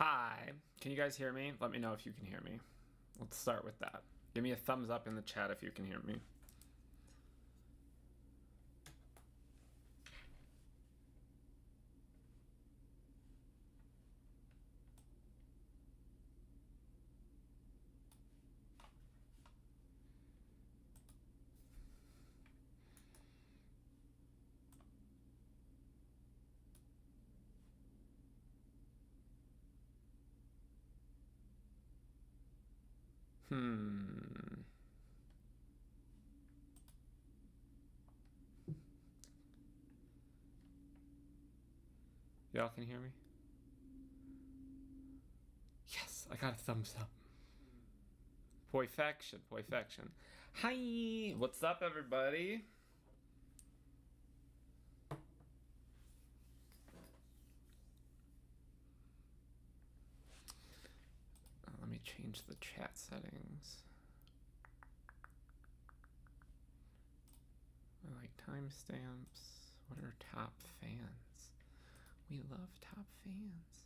Hi, can you guys hear me? Let me know if you can hear me. Let's start with that. Give me a thumbs up in the chat if you can hear me. Y'all can hear me? Yes, I got a thumbs up. Poifection. Hi, what's up, everybody? Let me change the chat settings. I like timestamps. What are top fans? We love top fans.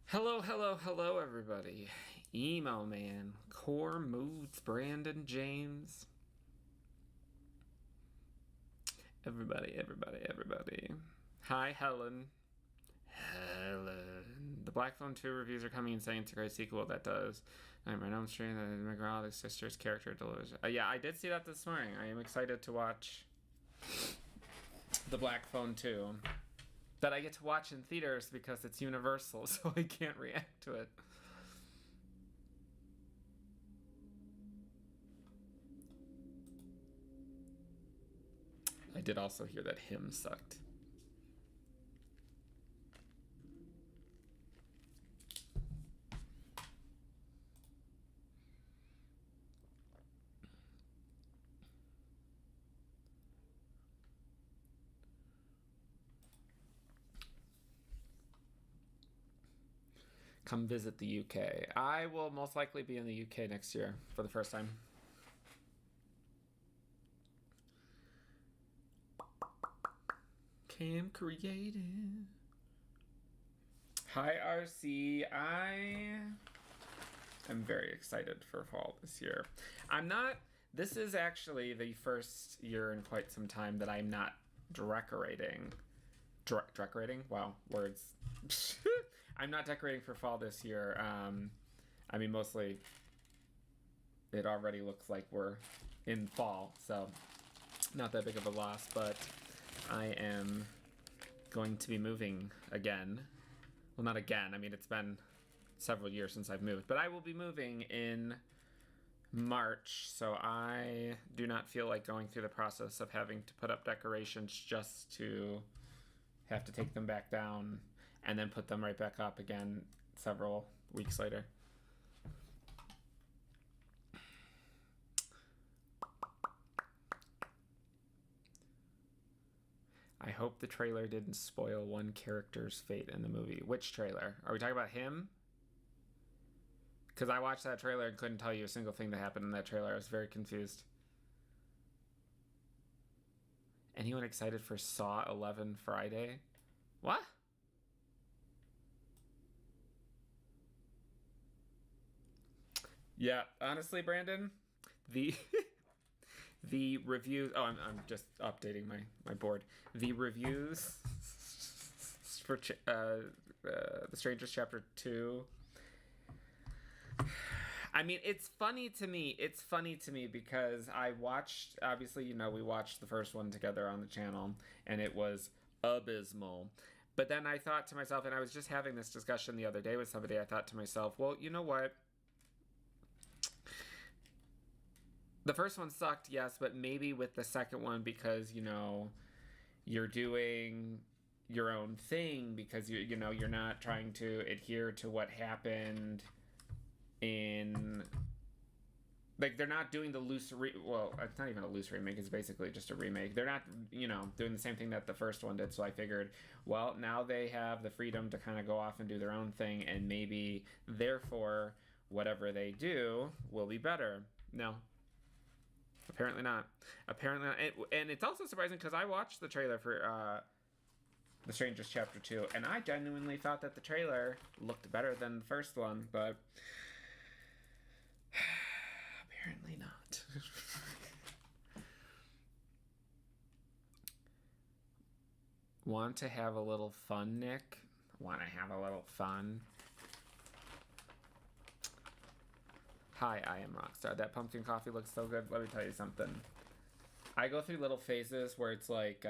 Hello, everybody. Emo Man, Core Moods, Brandon James. Everybody. Hi, Helen. The Black Phone 2 reviews are coming and saying it's a great sequel that does. I'm right on the stream that McGraw, the sister's character delivers. Yeah, I did see that this morning. I am excited to watch The Black Phone 2. That I get to watch in theaters because it's Universal, so I can't react to it. I did also hear that Him sucked. Come visit the UK. I will most likely be in the UK next year for the first time. Cam creative. Hi, RC. I am very excited for fall this year. This is actually the first year in quite some time that I'm not decorating. Decorating? Wow, words. I'm not decorating for fall this year. I mean, mostly it already looks like we're in fall, so not that big of a loss, but I am going to be moving again. Well, not again. I mean, it's been several years since I've moved, but I will be moving in March, so I do not feel like going through the process of having to put up decorations just to have to take them back down and then put them right back up again several weeks later. I hope the trailer didn't spoil one character's fate in the movie. Which trailer? Are we talking about Him? Because I watched that trailer and couldn't tell you a single thing that happened in that trailer. I was very confused. Anyone excited for Saw 11 Friday? What? Yeah, honestly, Brandon, the the reviews. Oh, I'm just updating my board. The reviews for The Strangers Chapter 2. I mean, it's funny to me. It's funny to me because I watched. Obviously, you know, we watched the first one together on the channel, and it was abysmal. But then I thought to myself, and I was just having this discussion the other day with somebody. I thought to myself, well, you know what? The first one sucked, yes, but maybe with the second one, because, you know, you're doing your own thing, because you know, you're not trying to adhere to what happened in, like, they're not doing the loose well, it's not even a loose remake, it's basically just a remake. They're not, you know, doing the same thing that the first one did, so I figured, well, now they have the freedom to kind of go off and do their own thing, and maybe, therefore, whatever they do will be better. No. Apparently not. Apparently not. And it's also surprising because I watched the trailer for The Strangers Chapter 2, and I genuinely thought that the trailer looked better than the first one, but apparently not. Want to have a little fun, Nick? Want to have a little fun? Hi, I am Rockstar. That pumpkin coffee looks so good. Let me tell you something. I go through little phases where it's like,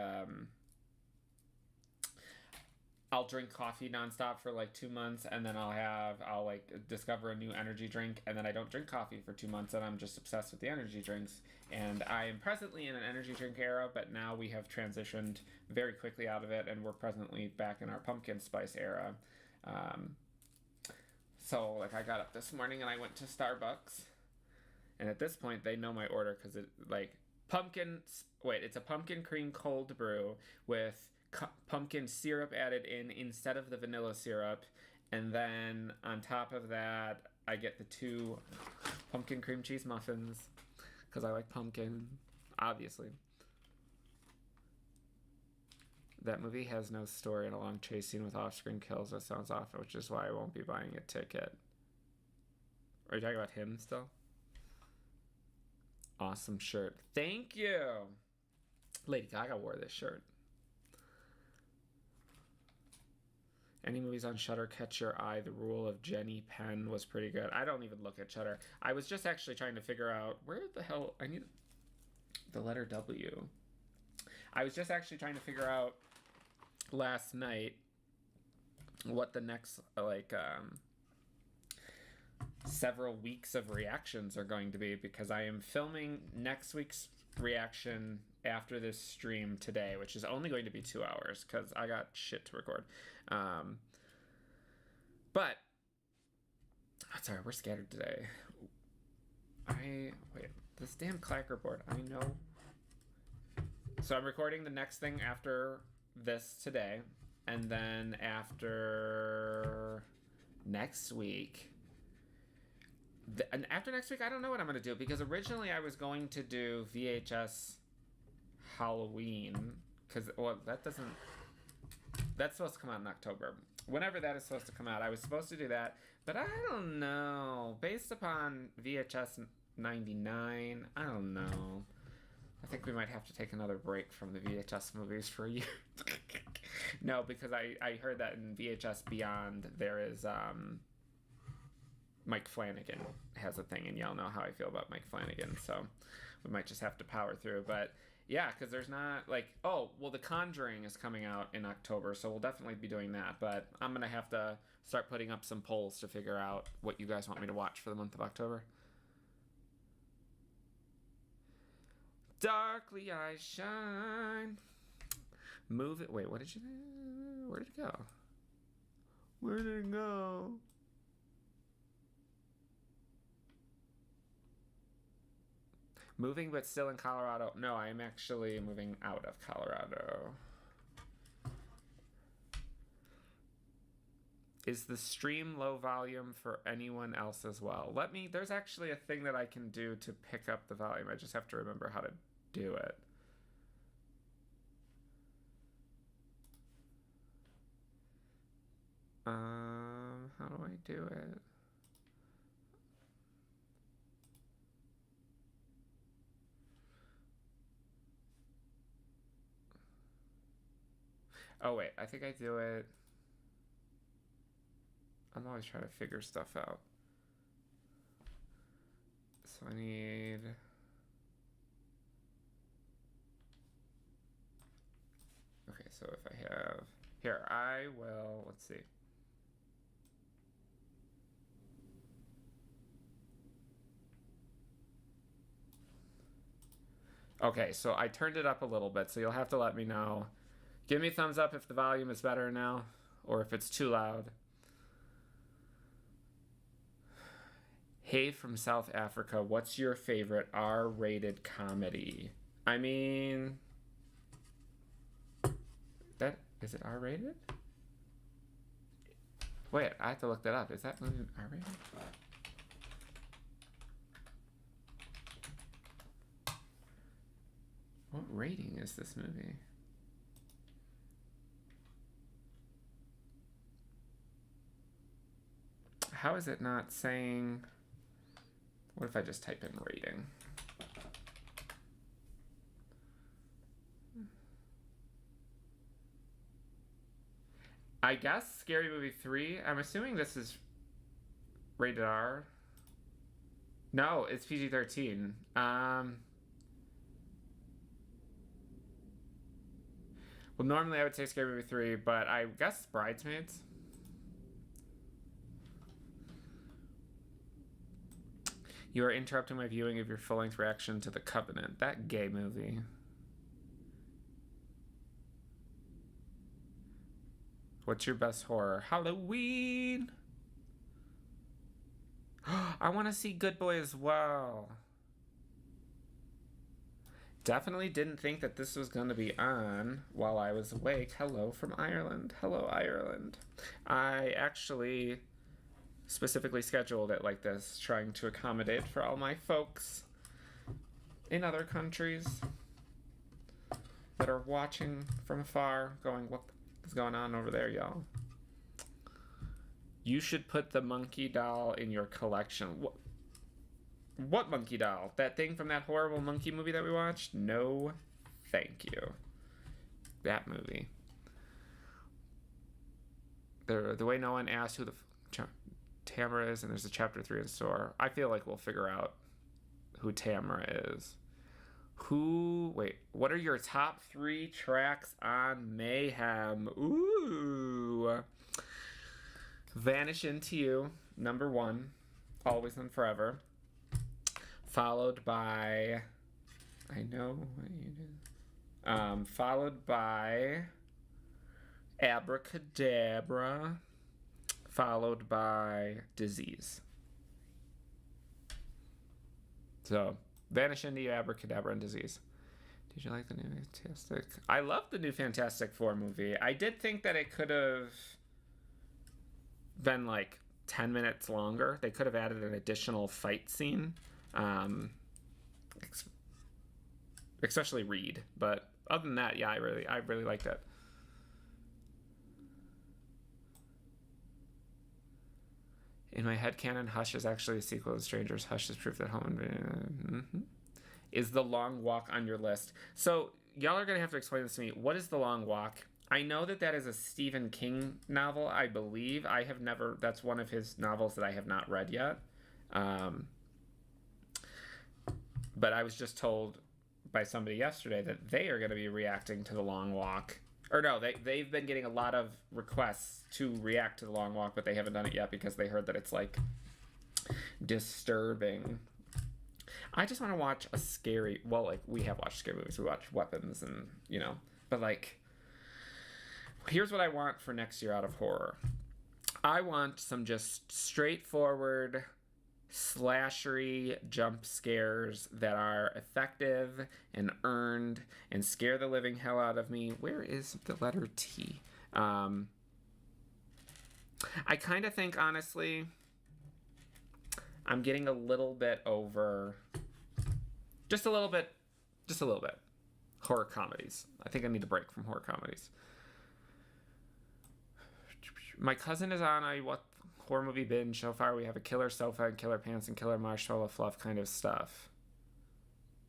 I'll drink coffee nonstop for like 2 months, and then I'll like discover a new energy drink, and then I don't drink coffee for 2 months, and I'm just obsessed with the energy drinks. And I am presently in an energy drink era, but now we have transitioned very quickly out of it, and we're presently back in our pumpkin spice era. So like I got up this morning and I went to Starbucks, and at this point they know my order because it like it's a pumpkin cream cold brew with pumpkin syrup added in instead of the vanilla syrup, and then on top of that I get the 2 pumpkin cream cheese muffins because I like pumpkin, obviously. That movie has no story and a long chase scene with off-screen kills. That sounds awful, which is why I won't be buying a ticket. Are you talking about him still? Awesome shirt. Thank you. Lady Gaga wore this shirt. Any movies on Shudder catch your eye? The Rule of Jenny Penn was pretty good. I don't even look at Shudder. I was just actually trying to figure out where the hell I need the letter W. I was just actually trying to figure out last night what the next several weeks of reactions are going to be, because I am filming next week's reaction after this stream today, which is only going to be 2 hours because I got shit to record. But sorry, we're scattered today. This damn clackerboard. I know. So I'm recording the next thing after this today, and then after next week. And after next week, I don't know what I'm going to do, because originally I was going to do VHS Halloween, because, well, that's supposed to come out in October. Whenever that is supposed to come out, I was supposed to do that, but I don't know. Based upon VHS 99, I don't know. I think we might have to take another break from the VHS movies for a year. No, because I heard that in VHS Beyond there is Mike Flanagan has a thing, and y'all know how I feel about Mike Flanagan, so we might just have to power through. But yeah, because there's not like, oh, well, The Conjuring is coming out in October, so we'll definitely be doing that. But I'm going to have to start putting up some polls to figure out what you guys want me to watch for the month of October. Darkly I shine. Move it. Wait, what did you do? Where did it go? Where did it go? Moving but still in Colorado. No, I am actually moving out of Colorado. Is the stream low volume for anyone else as well? There's actually a thing that I can do to pick up the volume. I just have to remember how to do it. How do I do it? Oh wait, I think I do it. I'm always trying to figure stuff out. So I need... Okay, so if I have... Here, I will... Let's see. Okay, so I turned it up a little bit, so you'll have to let me know. Give me a thumbs up if the volume is better now, or if it's too loud. Hey from South Africa, what's your favorite R-rated comedy? I mean... Is it R-rated? Wait, I have to look that up. Is that movie R-rated? What rating is this movie? How is it not saying... What if I just type in rating? I guess Scary Movie 3. I'm assuming this is rated R. No, it's PG-13. Well, normally I would say Scary Movie 3, but I guess Bridesmaids. You are interrupting my viewing of your full-length reaction to The Covenant. That gay movie. What's your best horror? Halloween! I want to see Good Boy as well. Definitely didn't think that this was going to be on while I was awake. Hello from Ireland. Hello, Ireland. I actually specifically scheduled it like this, trying to accommodate for all my folks in other countries that are watching from afar, going, what is going on over there, y'all? You should put the monkey doll in your collection. What monkey doll? That thing from that horrible monkey movie that we watched? No, thank you. That movie. The way no one asked who the Tamara is, and there's a chapter 3 in store. I feel like we'll figure out who Tamara is. Wait, what are your top 3 tracks on Mayhem? Ooh. Vanish Into You, number 1, Always and Forever. Followed by, I know what you did. Followed by Abracadabra. Followed by Disease. So, Vanish Into You, Abracadabra, and Disease. Did you like the new Fantastic? I love the new Fantastic Four movie. I did think that it could have been like 10 minutes longer. They could have added an additional fight scene. Especially Reed. But other than that, yeah, I really liked it. In my headcanon, Hush is actually a sequel to Strangers. Hush is proof that home is The Long Walk on your list. So y'all are gonna have to explain this to me. What is The Long Walk? I know that is a Stephen King novel, I believe. I have never. That's one of his novels that I have not read yet. But I was just told by somebody yesterday that they are going to be reacting to The Long Walk. Or no, they've been getting a lot of requests to react to The Long Walk, but they haven't done it yet because they heard that it's, like, disturbing. I just want to watch a scary... Well, like, we have watched scary movies. We watch Weapons and, you know. But, like, here's what I want for next year out of horror. I want some just straightforward, slashery jump scares that are effective and earned and scare the living hell out of me. Where is the letter T? I kind of think, honestly, I'm getting a little bit over, just a little bit, horror comedies. I think I need a break from horror comedies. My cousin is on a horror movie binge so far. We have a killer sofa and killer pants and killer marshmallow fluff kind of stuff.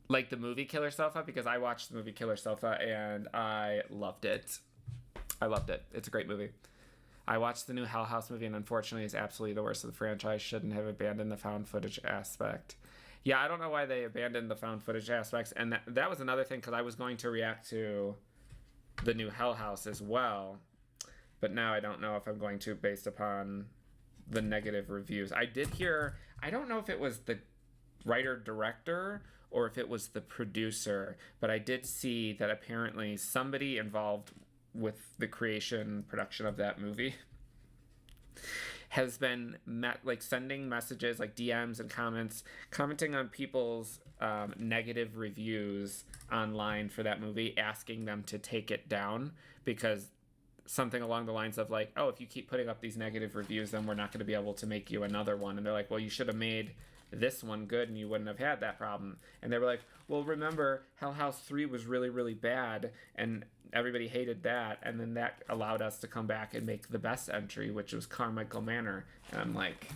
Like the movie Killer Sofa, because I watched the movie Killer Sofa and I loved it. It's a great movie. I watched the new Hell House movie and unfortunately it's absolutely the worst of the franchise. Shouldn't have abandoned the found footage aspect. Yeah, I don't know why they abandoned the found footage aspects. And that was another thing, because I was going to react to the new Hell House as well. But now I don't know if I'm going to, based upon the negative reviews. I did hear, I don't know if it was the writer-director or if it was the producer, but I did see that apparently somebody involved with the production of that movie has been sending messages, like DMs and commenting on people's negative reviews online for that movie, asking them to take it down, because something along the lines of like, oh, if you keep putting up these negative reviews, then we're not going to be able to make you another one. And they're like, well, you should have made this one good and you wouldn't have had that problem. And they were like, well, remember Hell House 3 was really, really bad and everybody hated that. And then that allowed us to come back and make the best entry, which was Carmichael Manor. And I'm like,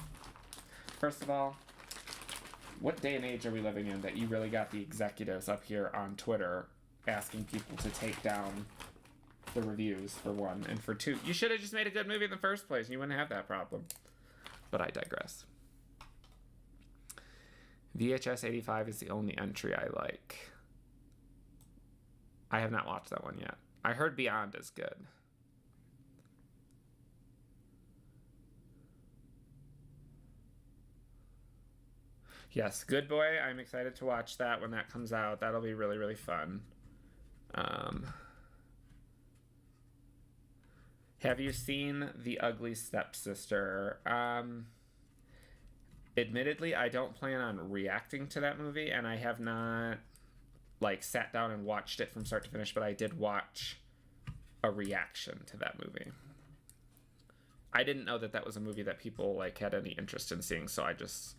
first of all, what day and age are we living in that you really got the executives up here on Twitter asking people to take down the reviews, for one, and for two, you should have just made a good movie in the first place and you wouldn't have that problem. But I digress. VHS 85 is the only entry I like. I have not watched that one yet. I heard Beyond is good. Yes, Good Boy. I'm excited to watch that when that comes out. That'll be really, really fun. Have you seen The Ugly Stepsister? Admittedly, I don't plan on reacting to that movie, and I have not, like, sat down and watched it from start to finish, but I did watch a reaction to that movie. I didn't know that that was a movie that people, like, had any interest in seeing, so I just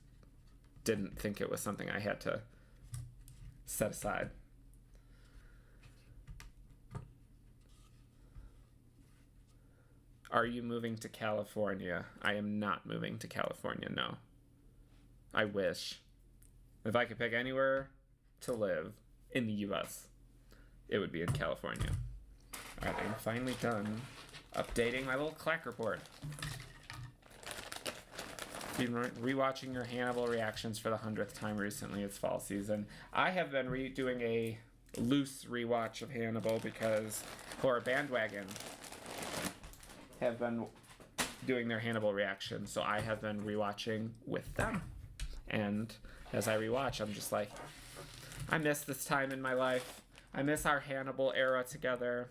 didn't think it was something I had to set aside. Are you moving to California? I am not moving to California, no. I wish. If I could pick anywhere to live in the U.S., it would be in California. All right, I'm finally done updating my little clack report. Been rewatching your Hannibal reactions for the 100th time recently. It's fall season. I have been doing a loose rewatch of Hannibal because Horror Bandwagon have been doing their Hannibal reaction, so I have been rewatching with them. And as I rewatch, I'm just like, I miss this time in my life. I miss our Hannibal era together.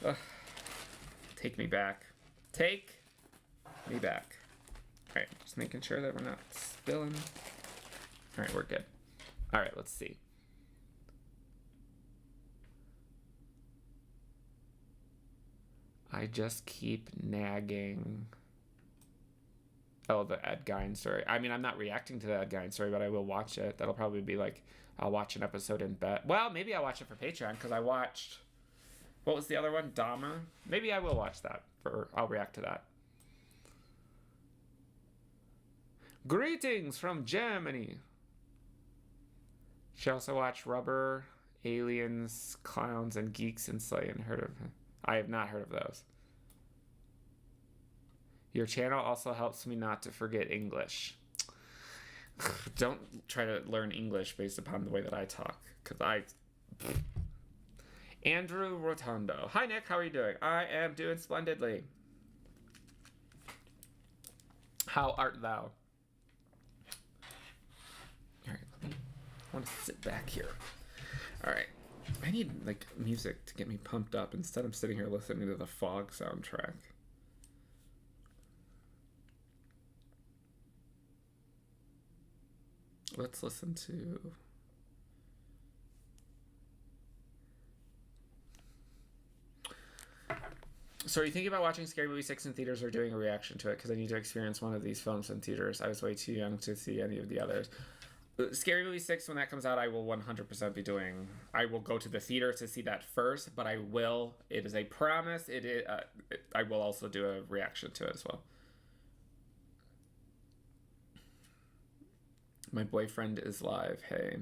Ugh. Take me back. Take me back. All right, just making sure that we're not spilling. All right, we're good. All right, let's see. I just keep nagging. Oh, the Ed Gein story. I mean, I'm not reacting to the Ed Gein story, but I will watch it. That'll probably be like, I'll watch an episode in bed. Well, maybe I'll watch it for Patreon, because I watched, what was the other one? Dahmer? Maybe I will watch that. I'll react to that. Greetings from Germany. She also watched Rubber, Aliens, Clowns, and Geeks and Slay, and heard of it. I have not heard of those. Your channel also helps me not to forget English. Don't try to learn English based upon the way that I talk, because Andrew Rotondo. Hi, Nick. How are you doing? I am doing splendidly. How art thou? All right. I want to sit back here. All right. I need, like, music to get me pumped up. Instead, I'm sitting here listening to the Fog soundtrack. Let's listen to... So are you thinking about watching Scary Movie 6 in theaters or doing a reaction to it? Because I need to experience one of these films in theaters. I was way too young to see any of the others. Scary Movie 6, when that comes out, I will 100% be doing... I will go to the theater to see that first, but I will... It is a promise. I will also do a reaction to it as well. My boyfriend is live. Hey.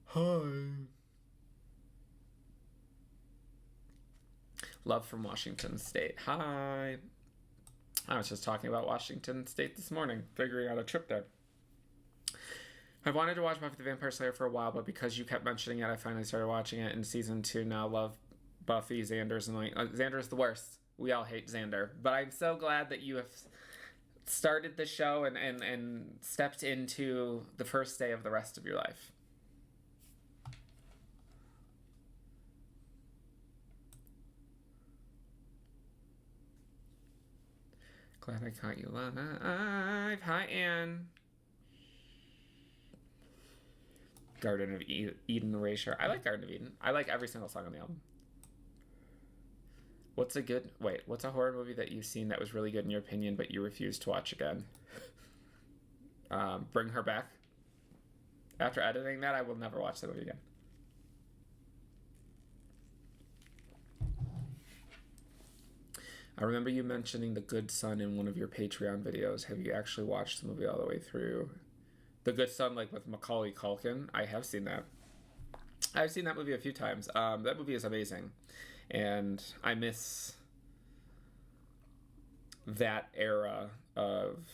Hi. Love from Washington State. Hi. I was just talking about Washington State this morning, figuring out a trip there. I've wanted to watch Buffy the Vampire Slayer for a while, but because you kept mentioning it, I finally started watching it in season 2. Now love Buffy. Xander's annoying. Xander's the worst. We all hate Xander. But I'm so glad that you have started the show and stepped into the first day of the rest of your life. Glad I caught you live. Hi, Anne. Garden of Eden Erasure. I like Garden of Eden. I like every single song on the album. What's a horror movie that you've seen that was really good in your opinion, but you refuse to watch again? bring her back. After editing that, I will never watch the movie again. I remember you mentioning The Good Son in one of your Patreon videos. Have you actually watched the movie all the way through? The Good Son, like with Macaulay Culkin. I have seen that. I've seen that movie a few times. That movie is amazing. And I miss that era of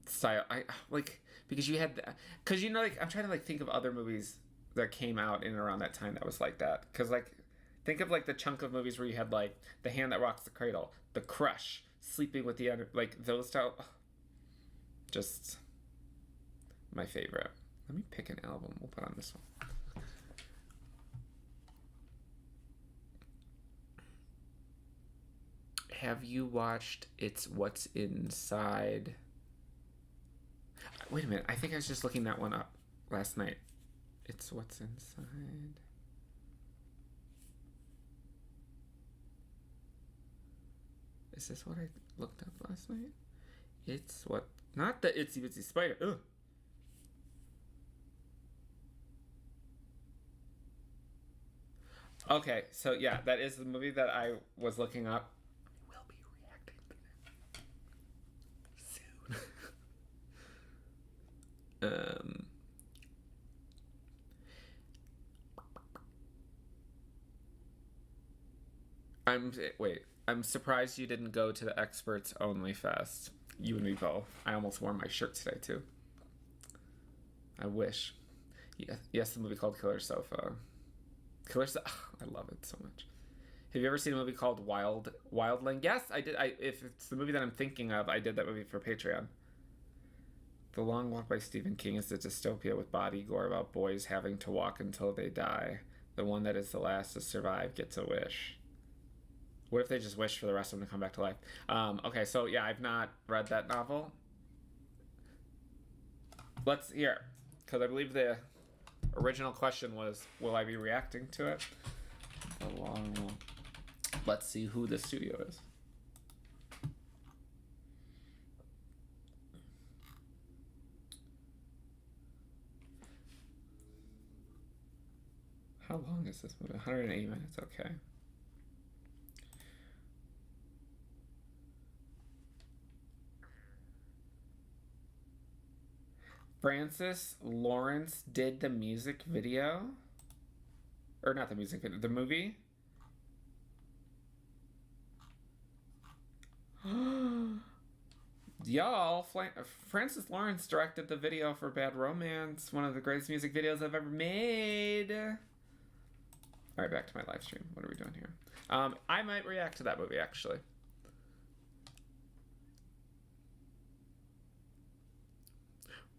style. I like, because you had that, because you know, like, I'm trying to like think of other movies that came out in and around that time that was like that. Because like, think of like the chunk of movies where you had like The Hand That Rocks the Cradle, The Crush, Sleeping with the Other, like those style. Just my favorite. Let me pick an album. We'll put on this one. Have you watched It's What's Inside? Wait a minute. I think I was just looking that one up last night. It's What's Inside. Is this what I looked up last night? It's what... Not the Itsy Bitsy Spider. Ugh. Okay, so yeah, that is the movie that I was looking up. We'll be reacting soon. I'm surprised you didn't go to the Experts Only Fest. You and me both. I almost wore my shirt today too. I wish. Yes, the movie called Killer Sofa. I love it so much. Have you ever seen a movie called Wildling? Yes, I did. If it's the movie that I'm thinking of, I did that movie for Patreon. The Long Walk by Stephen King is a dystopia with body gore about boys having to walk until they die. The one that is the last to survive gets a wish. What if they just wish for the rest of them to come back to life? Okay, so yeah, I've not read that novel. Let's hear, because I believe the original question was, will I be reacting to it? The Long Walk. Let's see who the studio is. How long is this movie? 180 minutes, okay. Francis Lawrence did the music video? Or not the music video, the movie? Y'all, Francis Lawrence directed the video for Bad Romance, one of the greatest music videos I've ever made. Alright, back to my live stream. What are we doing here? I might react to that movie, actually.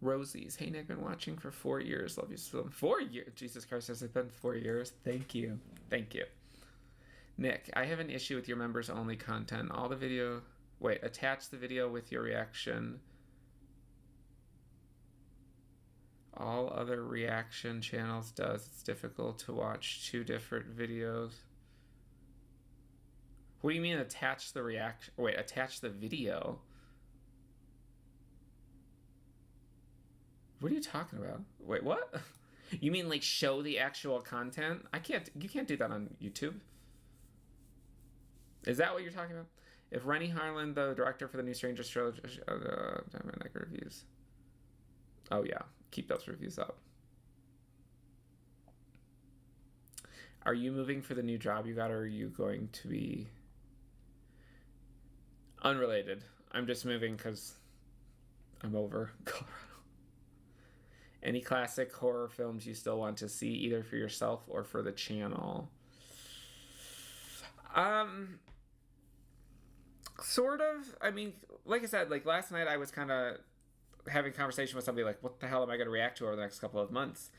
Rosie's. Hey, Nick, been watching for 4 years. Love you so. 4 years? Jesus Christ, has it been 4 years? Thank you. Thank you. Nick, I have an issue with your members only content. All the video... Wait, attach the video with your reaction. All other reaction channels does. It's difficult to watch 2 different videos. What do you mean attach the reaction? Wait, attach the video? What are you talking about? Wait, what? You mean like show the actual content? You can't do that on YouTube. Is that what you're talking about? If Rennie Harlan, the director for the new Stranger trilogy, Diamond reviews. Oh yeah, keep those reviews up. Are you moving for the new job you got, or are you going to be... Unrelated. I'm just moving because I'm over Colorado. Any classic horror films you still want to see, either for yourself or for the channel? Sort of. I mean, like I said, like last night I was kind of having a conversation with somebody like, what the hell am I going to react to over the next couple of months?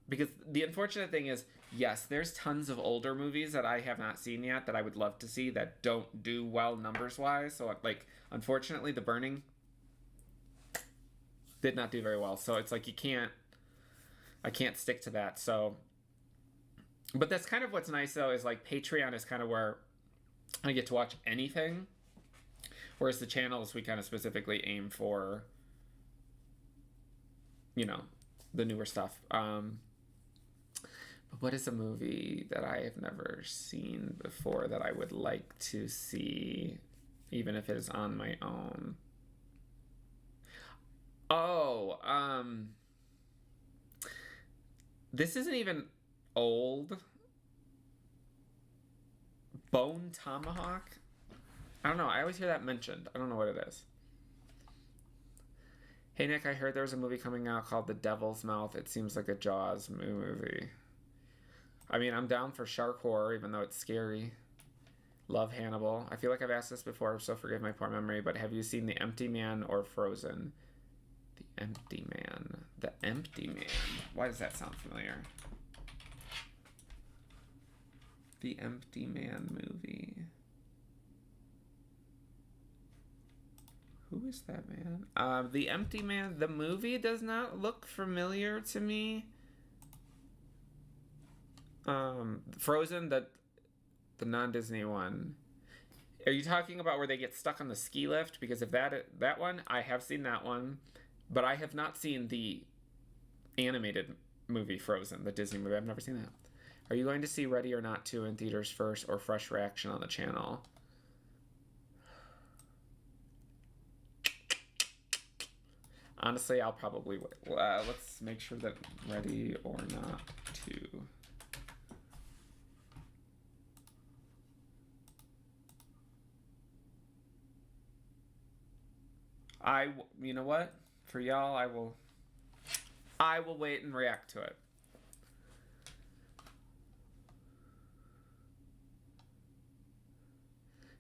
Because the unfortunate thing is, yes, there's tons of older movies that I have not seen yet that I would love to see that don't do well numbers-wise. So, like, unfortunately, The Burning did not do very well. So it's like I can't stick to that. So, but that's kind of what's nice though, is like Patreon is kind of where I get to watch anything. Whereas the channels, we kind of specifically aim for, you know, the newer stuff. But what is a movie that I have never seen before that I would like to see, even if it is on my own? Oh, this isn't even old. Bone Tomahawk? I don't know. I always hear that mentioned. I don't know what it is. Hey, Nick, I heard there was a movie coming out called The Devil's Mouth. It seems like a Jaws movie. I mean, I'm down for shark horror, even though it's scary. Love Hannibal. I feel like I've asked this before, so forgive my poor memory, but have you seen The Empty Man or Frozen? The Empty Man. The Empty Man. Why does that sound familiar? The Empty Man movie. Who is that man? The Empty Man, the movie does not look familiar to me. Frozen, the non-Disney one. Are you talking about where they get stuck on the ski lift? Because if that one, I have seen that one, but I have not seen the animated movie Frozen, the Disney movie. I've never seen that. Are you going to see Ready or Not 2 in theaters first or fresh reaction on the channel? Honestly, I'll probably wait. Let's make sure that Ready or Not 2. You know what? For y'all, I will wait and react to it.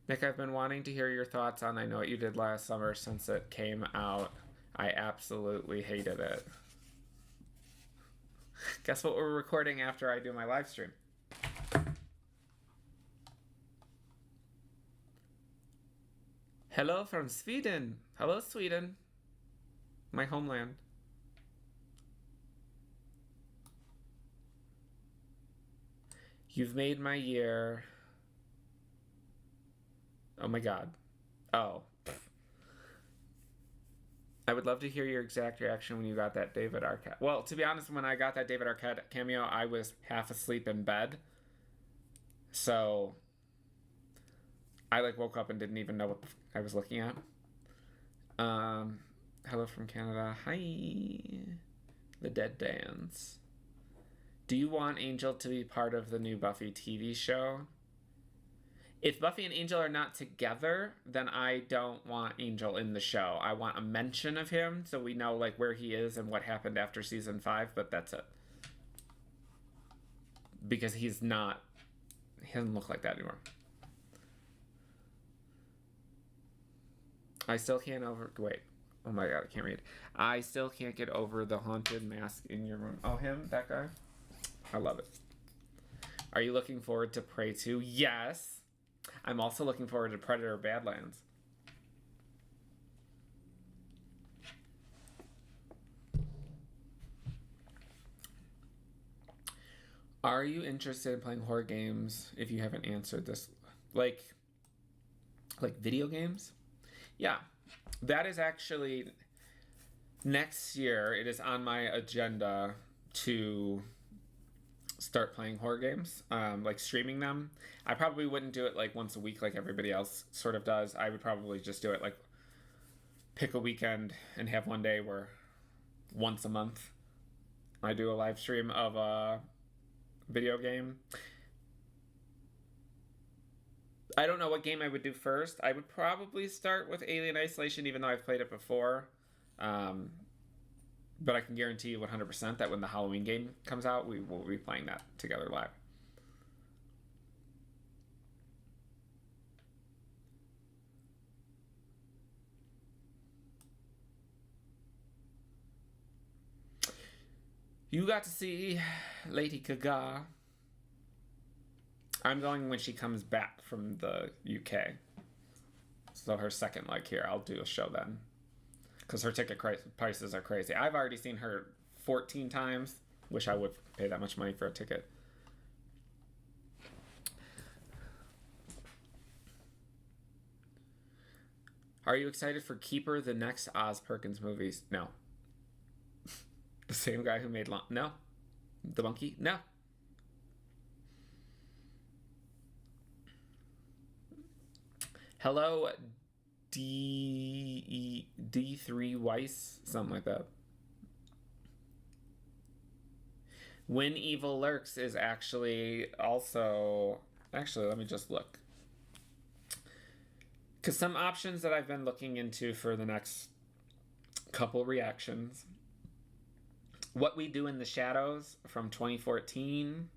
Nick, I've been wanting to hear your thoughts on I Know What You Did Last Summer since it came out. I absolutely hated it. Guess what we're recording after I do my live stream? Hello from Sweden. Hello, Sweden. My homeland. You've made my year. Oh my god. Oh. I would love to hear your exact reaction when you got that David Arquette. Well, to be honest, when I got that David Arquette cameo, I was half asleep in bed. So I woke up and didn't even know what I was looking at. Hello from Canada. Hi. The Dead Dance. Do you want Angel to be part of the new Buffy TV show? If Buffy and Angel are not together, then I don't want Angel in the show. I want a mention of him so we know where he is and what happened after season 5, but that's it. Because he doesn't look like that anymore. I still can't wait. Oh my god, I can't read. I still can't get over the haunted mask in your room. Oh, him? That guy? I love it. Are you looking forward to Prey 2? Yes. I'm also looking forward to Predator Badlands. Are you interested in playing horror games if you haven't answered this? Like video games? Yeah. That is actually next year. It is on my agenda to start playing horror games, streaming them. I probably wouldn't do it once a week like everybody else sort of does. I would probably just do it pick a weekend and have one day where once a month I do a live stream of a video game. I don't know what game I would do first. I would probably start with Alien Isolation, even though I've played it before. But I can guarantee you 100% that when the Halloween game comes out, we will be playing that together live. You got to see Lady Gaga. I'm going when she comes back from the UK. So her second leg here, I'll do a show then. Because her ticket prices are crazy. I've already seen her 14 times. Wish I would pay that much money for a ticket. Are you excited for Keeper, the next Oz Perkins movies? No. The same guy who made no. The Monkey? No. Hello, D3 Weiss, something like that. When Evil Lurks is actually also... Actually, let me just look. Because some options that I've been looking into for the next couple reactions. What We Do in the Shadows from 2014.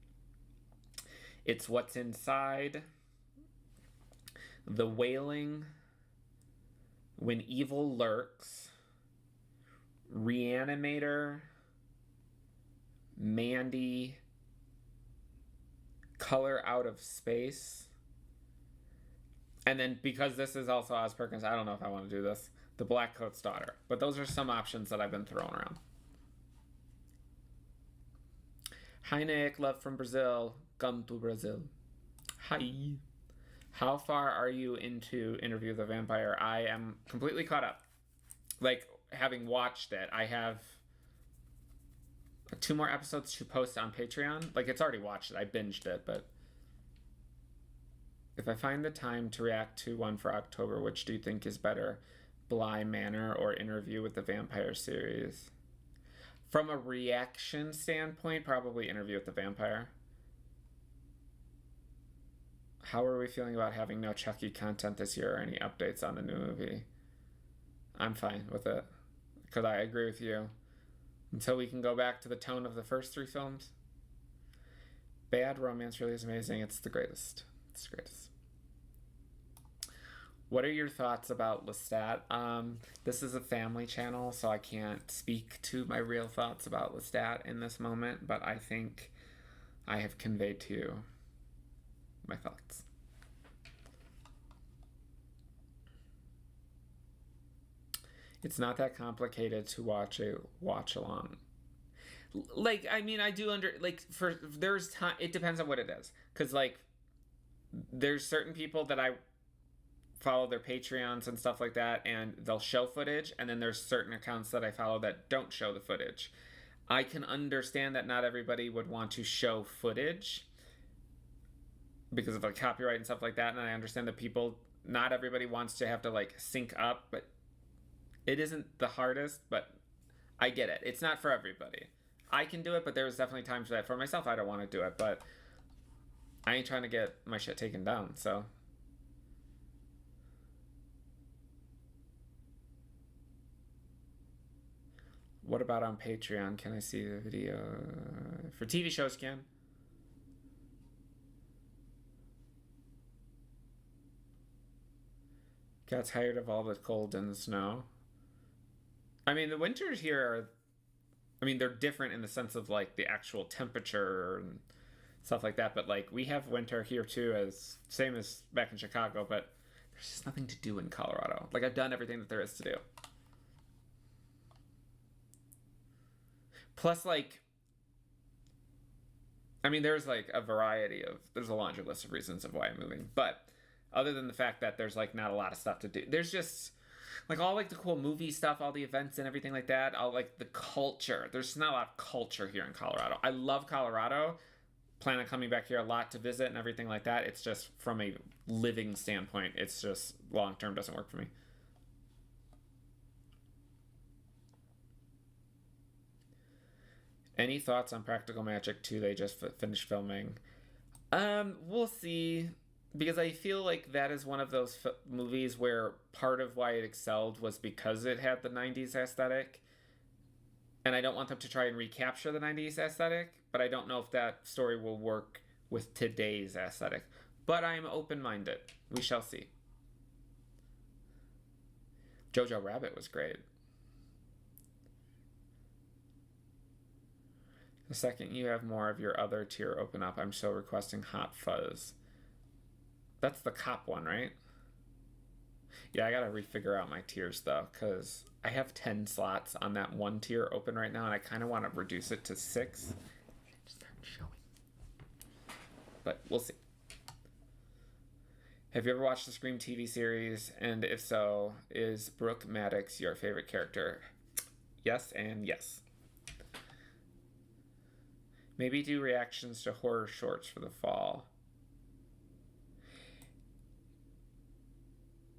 It's What's Inside. The Wailing. When Evil Lurks. Reanimator. Mandy. Color Out of Space. And then, because this is also Oz Perkins, I don't know if I want to do this. The Black Coat's Daughter. But those are some options that I've been throwing around. Hi, Nick. Love from Brazil. Come to Brazil. Hi. How far are you into Interview with the Vampire? I am completely caught up. Like, having watched it, I have 2 more episodes to post on Patreon. Like, it's already watched it. I binged it, but... If I find the time to react to one for October, which do you think is better? Bly Manor or Interview with the Vampire series? From a reaction standpoint, probably Interview with the Vampire. How are we feeling about having no Chucky content this year or any updates on the new movie? I'm fine with it. Because I agree with you. Until we can go back to the tone of the first 3 films. Bad Romance really is amazing. It's the greatest. It's the greatest. What are your thoughts about Lestat? This is a family channel, so I can't speak to my real thoughts about Lestat in this moment, but I think I have conveyed to you my thoughts. It's not that complicated to watch a watch-along. Like, I mean, I do there's time, it depends on what it is. Because, like, there's certain people that I follow their Patreons and stuff like that, and they'll show footage, and then there's certain accounts that I follow that don't show the footage. I can understand that not everybody would want to show footage because of like copyright and stuff like that, and I understand that not everybody wants to have to like sync up, but it isn't the hardest, but I get it. It's not for everybody. I can do it, but there's definitely times that for myself I don't want to do it, but I ain't trying to get my shit taken down, so. What about on Patreon? Can I see the video? For TV shows, can. Got tired of all the cold and the snow. I mean, the winters here are... I mean, they're different in the sense of, like, the actual temperature and stuff like that. But, like, we have winter here, too, same as back in Chicago. But there's just nothing to do in Colorado. Like, I've done everything that there is to do. Plus, like, I mean, there's, like, there's a laundry list of reasons of why I'm moving. But other than the fact that there's, like, not a lot of stuff to do, there's just, like, all, like, the cool movie stuff, all the events and everything like that, all, like, the culture. There's not a lot of culture here in Colorado. I love Colorado. Plan on coming back here a lot to visit and everything like that. It's just, from a living standpoint, it's just, long-term doesn't work for me. Any thoughts on Practical Magic 2? They just finished filming. We'll see. Because I feel like that is one of those movies where part of why it excelled was because it had the 90s aesthetic. And I don't want them to try and recapture the 90s aesthetic, but I don't know if that story will work with today's aesthetic. But I'm open-minded. We shall see. Jojo Rabbit was great. The second you have more of your other tier open up, I'm still requesting Hot Fuzz. That's the cop one, right? Yeah, I gotta refigure out my tiers, though, because I have 10 slots on that one tier open right now, and I kind of want to reduce it to 6. Start showing. But we'll see. Have you ever watched the Scream TV series? And if so, is Brooke Maddox your favorite character? Yes and yes. Maybe do reactions to horror shorts for the fall.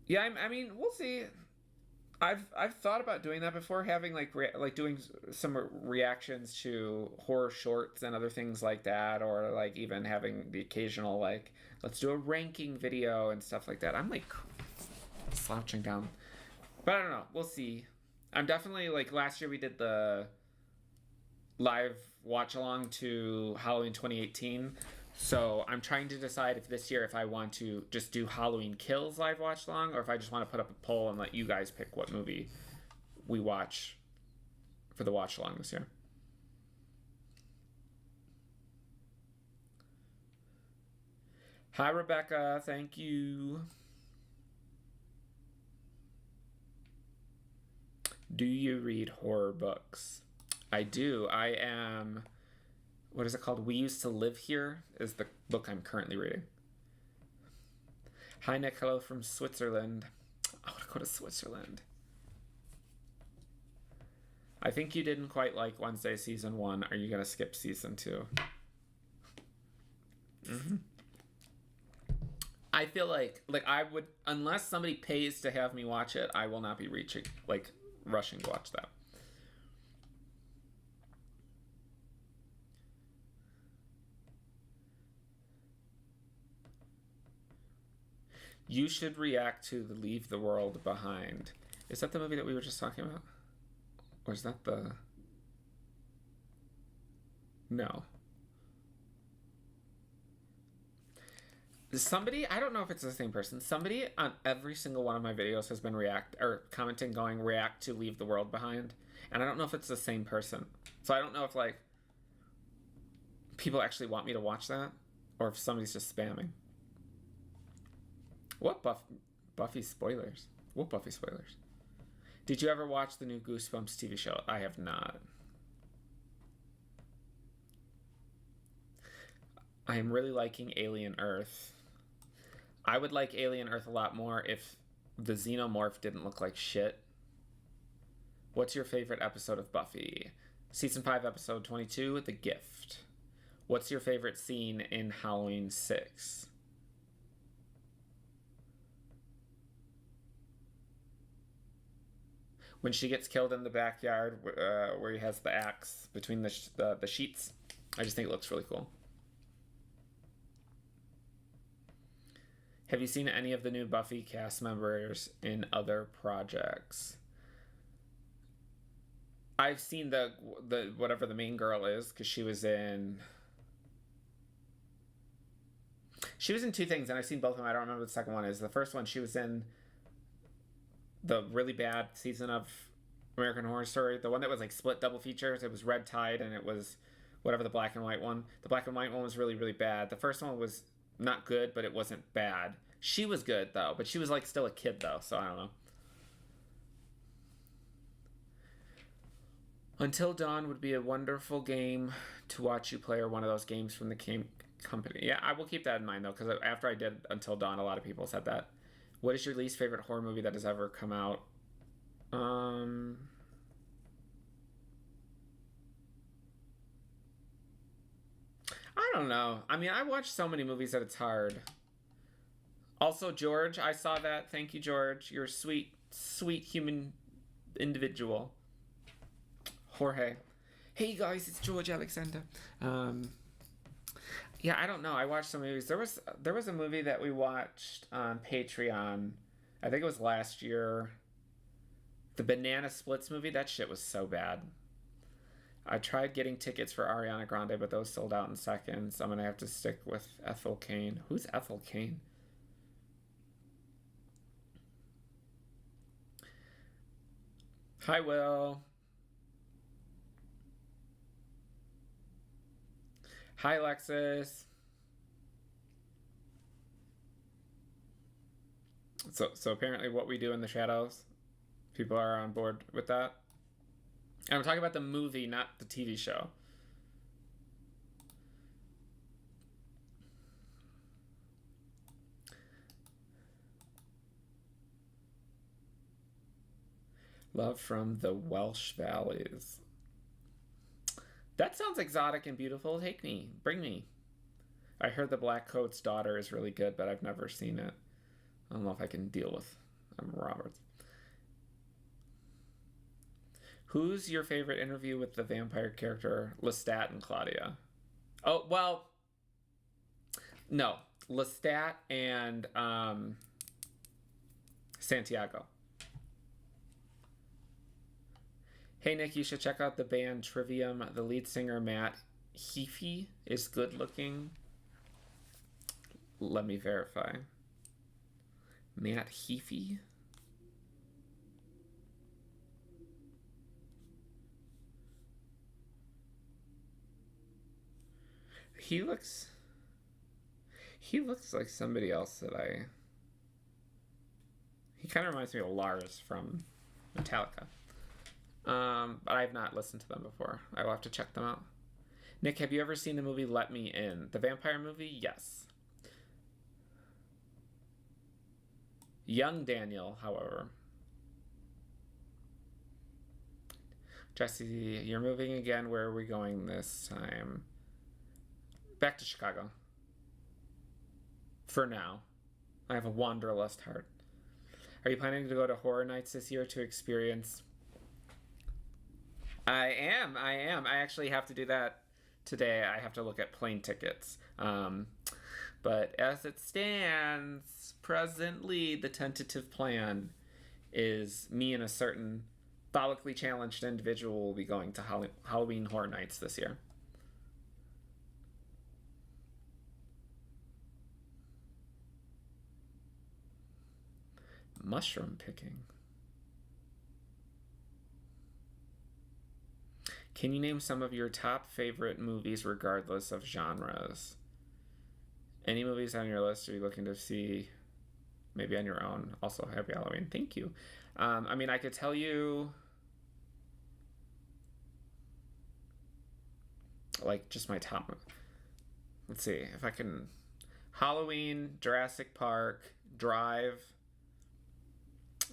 Yeah, I mean, we'll see. I've thought about doing that before, having like doing some reactions to horror shorts and other things like that, or like even having the occasional like let's do a ranking video and stuff like that. I'm like slouching down, but I don't know. We'll see. I'm definitely like last year we did the live watch along to Halloween 2018. So I'm trying to decide if this year if I want to just do Halloween Kills live watch along, or if I just want to put up a poll and let you guys pick what movie we watch for the watch along this year. Hi Rebecca, thank you. Do you read horror books? I do. I am... What is it called? We Used to Live Here is the book I'm currently reading. Hi, Nick. Hello from Switzerland. I want to go to Switzerland. I think you didn't quite like Wednesday season 1. Are you going to skip season 2? Mm-hmm. I feel like I would, unless somebody pays to have me watch it, I will not be rushing to watch that. You should react to the Leave the World Behind. Is that the movie that we were just talking about? Or is that the... No. Somebody, I don't know if it's the same person, somebody on every single one of my videos has been commenting going, react to Leave the World Behind. And I don't know if it's the same person. So I don't know if, like, people actually want me to watch that, or if somebody's just spamming. What Buffy spoilers? What Buffy spoilers? Did you ever watch the new Goosebumps TV show? I have not. I am really liking Alien Earth. I would like Alien Earth a lot more if the xenomorph didn't look like shit. What's your favorite episode of Buffy? Season 5, episode 22, The Gift. What's your favorite scene in Halloween 6? When she gets killed in the backyard, where he has the axe between the sheets. I just think it looks really cool. Have you seen any of the new Buffy cast members in other projects? I've seen the whatever the main girl is, because she was in 2 things, and I've seen both of them. I don't remember what the second one is. The first one, she was in the really bad season of American Horror Story, the one that was like split double features. It was Red Tide and it was whatever the black and white one. The black and white one was really, really bad. The first one was not good, but it wasn't bad. She was good though, but she was like still a kid though, so I don't know. Until Dawn would be a wonderful game to watch you play, or one of those games from the game company. Yeah, I will keep that in mind though, because after I did Until Dawn, a lot of people said that. What is your least favorite horror movie that has ever come out? I don't know. I mean, I watch so many movies that it's hard. Also, George, I saw that. Thank you, George. You're a sweet, sweet human individual. Jorge. Hey, guys, it's George Alexander. Yeah, I don't know. I watched some movies. There was a movie that we watched on Patreon. I think it was last year. The Banana Splits movie. That shit was so bad. I tried getting tickets for Ariana Grande, but those sold out in seconds. I'm going to have to stick with Ethel Cain. Who's Ethel Cain? Hi, Will. Hi, Alexis. So apparently what we do in the shadows, people are on board with that. And I'm talking about the movie, not the TV show. Love from the Welsh Valleys. That sounds exotic and beautiful. Take me. Bring me. I heard The Black Coat's Daughter is really good, but I've never seen it. I don't know if I can deal with Emma Roberts. Who's your favorite interview with the vampire character Lestat and Claudia? Oh, well, no. Lestat and Santiago. Hey, Nick, you should check out the band Trivium. The lead singer, Matt Heafy, is good looking. Let me verify. Matt Heafy? He looks like somebody else that he kind of reminds me of Lars from Metallica. But I have not listened to them before. I will have to check them out. Nick, have you ever seen the movie Let Me In? The vampire movie? Yes. Young Daniel, however. Jesse, you're moving again. Where are we going this time? Back to Chicago. For now. I have a wanderlust heart. Are you planning to go to Horror Nights this year to experience... I am. I actually have to do that today. I have to look at plane tickets. But as it stands, presently, the tentative plan is me and a certain follically challenged individual will be going to Halloween Horror Nights this year. Mushroom picking. Can you name some of your top favorite movies regardless of genres? Any movies on your list are you looking to see maybe on your own? Also, happy Halloween. Thank you. I mean, I could tell you like just my top. Let's see if I can. Halloween, Jurassic Park, Drive,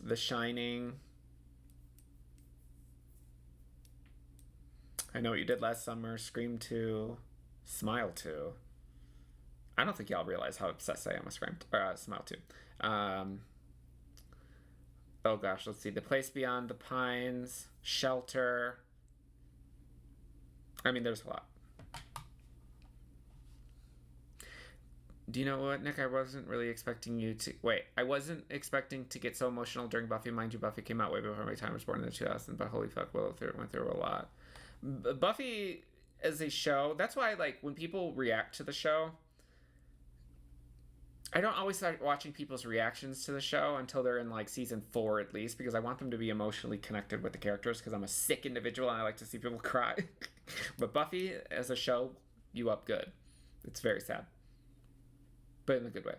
The Shining. I Know What You Did Last Summer, Scream 2, Smile 2. I don't think y'all realize how obsessed I am with Smile 2. Oh gosh, let's see. The Place Beyond the Pines, Shelter. I mean, there's a lot. Do you know what, Nick? I wasn't really expecting you to... Wait, I wasn't expecting to get so emotional during Buffy. Mind you, Buffy came out way before my time. I was born in the 2000s, but holy fuck, Willow went through a lot. Buffy as a show, that's why, like, when people react to the show, I don't always start watching people's reactions to the show until they're in, like, season 4 at least, because I want them to be emotionally connected with the characters, because I'm a sick individual and I like to see people cry. But Buffy as a show, you up good. It's very sad. But in a good way.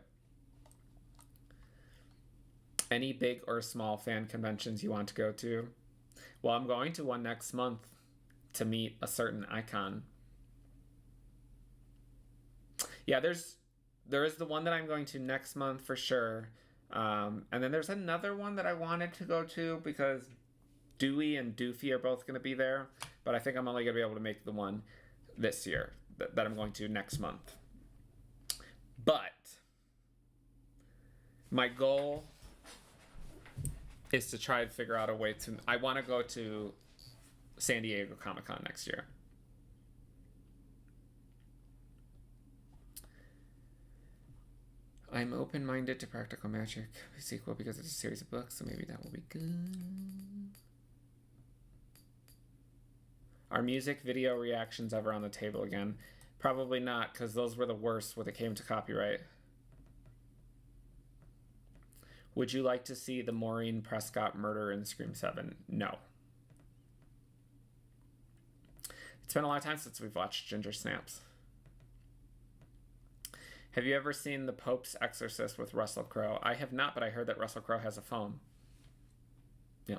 Any big or small fan conventions you want to go to? Well, I'm going to one next month to meet a certain icon. Yeah, there is the one that I'm going to next month for sure. And then there's another one that I wanted to go to because Dewey and Doofy are both going to be there. But I think I'm only going to be able to make the one this year that I'm going to next month. But my goal is to try and figure out a way to... I want to go to San Diego Comic-Con next year. I'm open-minded to Practical Magic sequel because it's a series of books, so maybe that will be good. Are music video reactions ever on the table again? Probably not, because those were the worst when it came to copyright. Would you like to see the Maureen Prescott murder in Scream 7? No. It's been a long time since we've watched Ginger Snaps. Have you ever seen The Pope's Exorcist with Russell Crowe? I have not, but I heard that Russell Crowe has a phone. Yeah.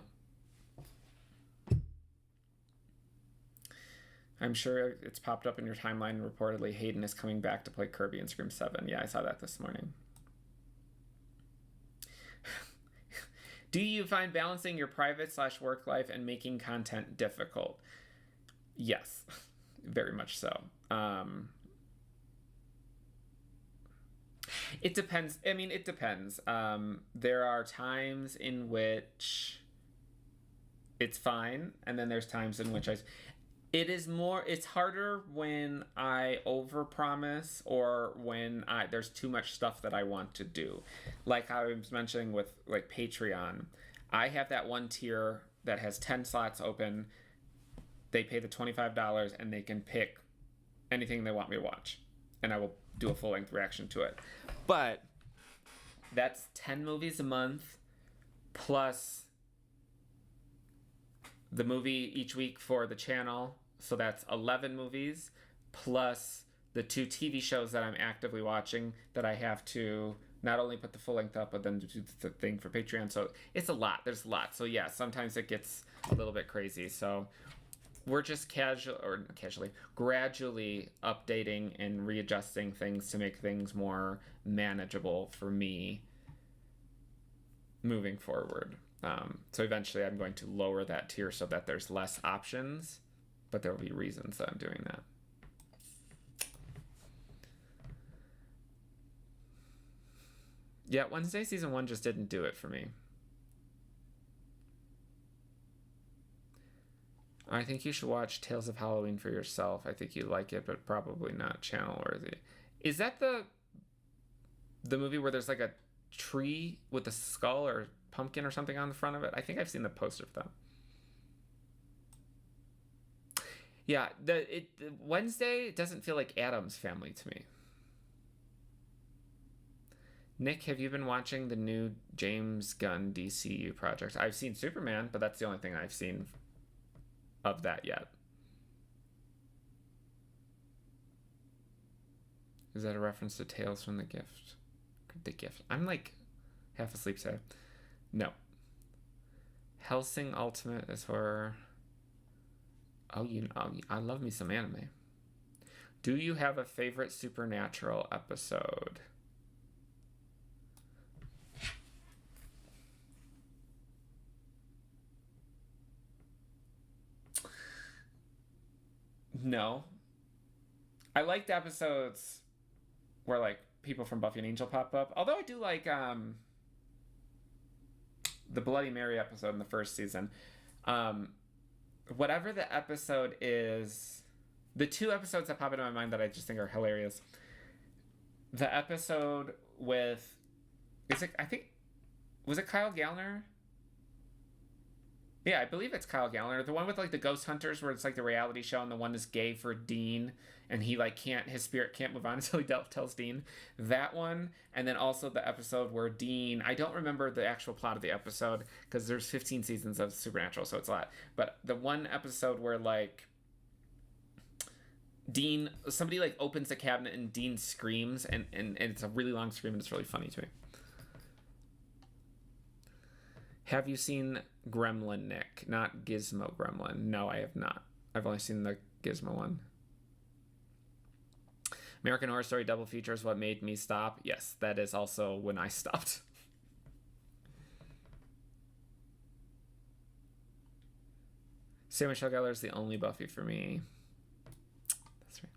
I'm sure it's popped up in your timeline. Reportedly, Hayden is coming back to play Kirby in Scream 7. Yeah, I saw that this morning. Do you find balancing your private/work life and making content difficult? Yes, very much so. It depends. I mean, it depends. There are times in which it's fine, and then there's times in which it's harder when I overpromise or when there's too much stuff that I want to do. Like I was mentioning with like Patreon, I have that one tier that has 10 slots open. They pay the $25 and they can pick anything they want me to watch, and I will do a full-length reaction to it. But that's 10 movies a month plus the movie each week for the channel. So that's 11 movies plus the 2 TV shows that I'm actively watching that I have to not only put the full length up, but then do the thing for Patreon. So it's a lot. There's a lot. So yeah, sometimes it gets a little bit crazy. So we're just gradually updating and readjusting things to make things more manageable for me moving forward. So eventually I'm going to lower that tier so that there's less options, but there will be reasons that I'm doing that. Yeah, Wednesday season 1 just didn't do it for me. I think you should watch Tales of Halloween for yourself. I think you like it, but probably not channel worthy. Is that the movie where there's like a tree with a skull or pumpkin or something on the front of it? I think I've seen the poster for that. Yeah, Wednesday doesn't feel like Addams Family to me. Nick, have you been watching the new James Gunn DCU project? I've seen Superman, but that's the only thing I've seen of that yet. Is that a reference to Tales from the Gift? The Gift. I'm like half asleep today. No. Hellsing Ultimate is horror. Oh, I love me some anime. Do you have a favorite Supernatural episode? No. I liked episodes where like people from Buffy and Angel pop up. Although I do like the Bloody Mary episode in the first season. Whatever the episode is, the 2 episodes that pop into my mind that I just think are hilarious. The episode with, was it Kyle Gallner? Yeah, I believe it's Kyle Gallner. The one with like the ghost hunters where it's like the reality show and the one is gay for Dean and he like his spirit can't move on until he tells Dean. That one. And then also the episode where Dean, I don't remember the actual plot of the episode because there's 15 seasons of Supernatural, so it's a lot. But the one episode where like Dean, somebody like opens a cabinet and Dean screams and it's a really long scream and it's really funny to me. Have you seen Gremlin, Nick? Not Gizmo Gremlin. No, I have not. I've only seen the Gizmo one. American Horror Story double feature is what made me stop. Yes, that is also when I stopped. Sarah Michelle Gellar is the only Buffy for me. That's right.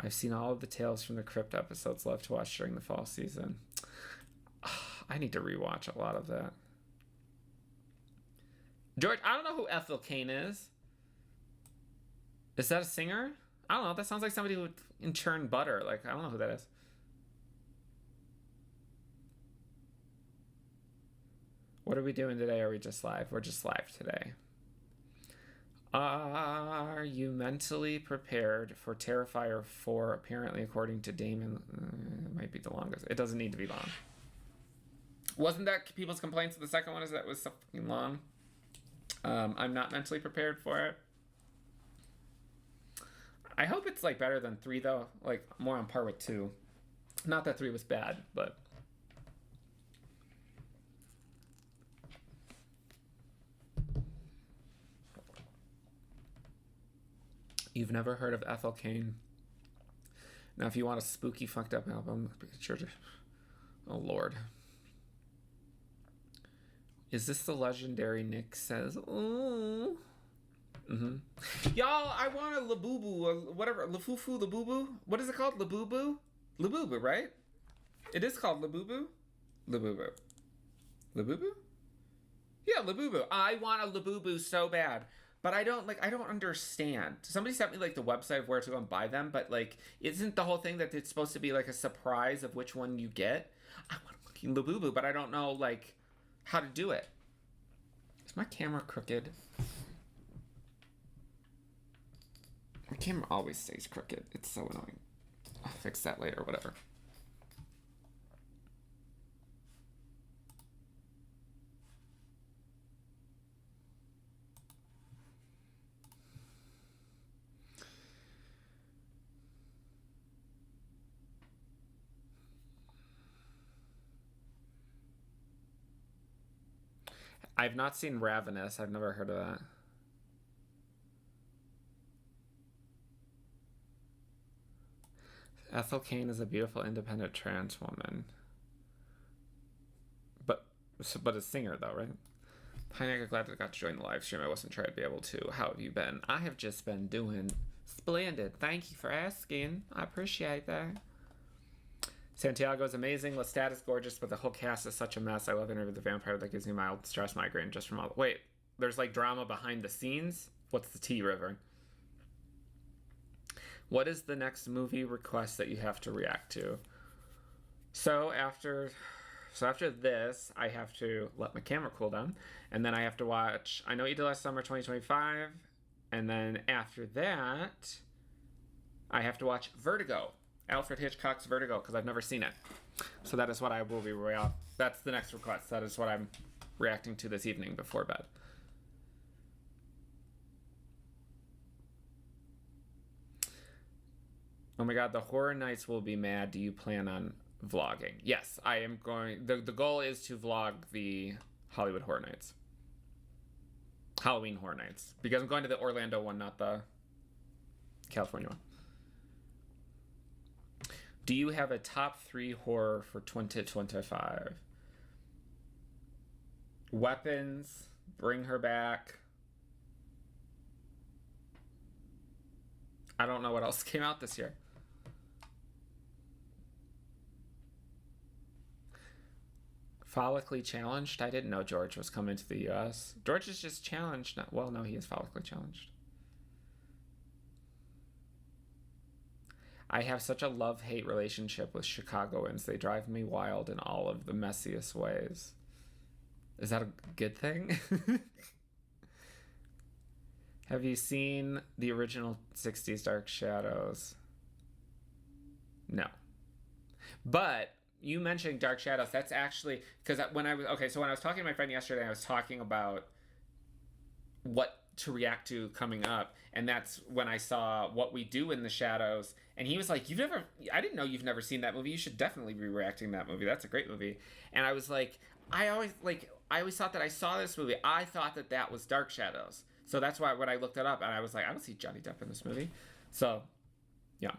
I've seen all of the Tales from the Crypt episodes. Love to watch during the fall season. I need to rewatch a lot of that. George, I don't know who Ethel Cain is. Is that a singer? I don't know. That sounds like somebody who would churn butter. Like, I don't know who that is. What are we doing today? Are we just live? We're just live today. Are you mentally prepared for Terrifier 4? Apparently, according to Damon, it might be the longest. It doesn't need to be long. Wasn't that people's complaints? The second one is that it was so fucking long. I'm not mentally prepared for it. I hope it's like better than 3 though. Like more on par with 2. Not that 3 was bad, but. You've never heard of Ethel Cain? Now, if you want a spooky, fucked up album, sure. Oh, Lord. Is this the legendary Nick says? Oh. Mm-hmm. Y'all, I want a Labubu, whatever. Lafufu, Labubu? What is it called? Labubu? Labubu, right? It is called Labubu? Labubu. Labubu? Yeah, Labubu. I want a Labubu so bad. But I don't understand. Somebody sent me like the website of where to go and buy them, but like, isn't the whole thing that it's supposed to be like a surprise of which one you get? I want a fucking Labubu, but I don't know like how to do it. Is my camera crooked? My camera always stays crooked. It's so annoying. I'll fix that later, whatever. I've not seen Ravenous. I've never heard of that. Ethel Cain is a beautiful, independent trans woman. But a singer, though, right? Hi, Nick. I'm glad I got to join the live stream. I wasn't sure I'd be able to. How have you been? I have just been doing splendid. Thank you for asking. I appreciate that. Santiago is amazing. Lestat is gorgeous, but the whole cast is such a mess. I love Interview with the Vampire. That gives me mild stress migraine just from all the... Wait, there's like drama behind the scenes? What's the tea, River? What is the next movie request that you have to react to? So after this, I have to let my camera cool down, and then I have to watch I Know What You Did Last Summer 2025, and then after that, I have to watch Vertigo. Alfred Hitchcock's Vertigo, because I've never seen it. So that is what I will be that's the next request. That is what I'm reacting to this evening before bed. Oh my god, the Horror Nights will be mad. Do you plan on vlogging? Yes, I am going. The goal is to vlog the Hollywood Horror Nights. Halloween Horror Nights. Because I'm going to the Orlando one, not the California one. Do you have a top 3 horror for 2025? Weapons, Bring Her Back. I don't know what else came out this year. Follically challenged? I didn't know George was coming to the US. George is just challenged. Well, no, he is follically challenged. I have such a love-hate relationship with Chicagoans. They drive me wild in all of the messiest ways. Is that a good thing? Have you seen the original 60s Dark Shadows? No. But you mentioning Dark Shadows, that's actually... Because when I was talking to my friend yesterday, I was talking about what to react to coming up, and that's when I saw What We Do in the Shadows, and he was like, I didn't know you've never seen that movie. You should definitely be reacting to that movie. That's a great movie. And I was like, I always thought that I saw this movie. I thought that was Dark Shadows. So that's why when I looked it up, and I was like, I don't see Johnny Depp in this movie. So, yeah.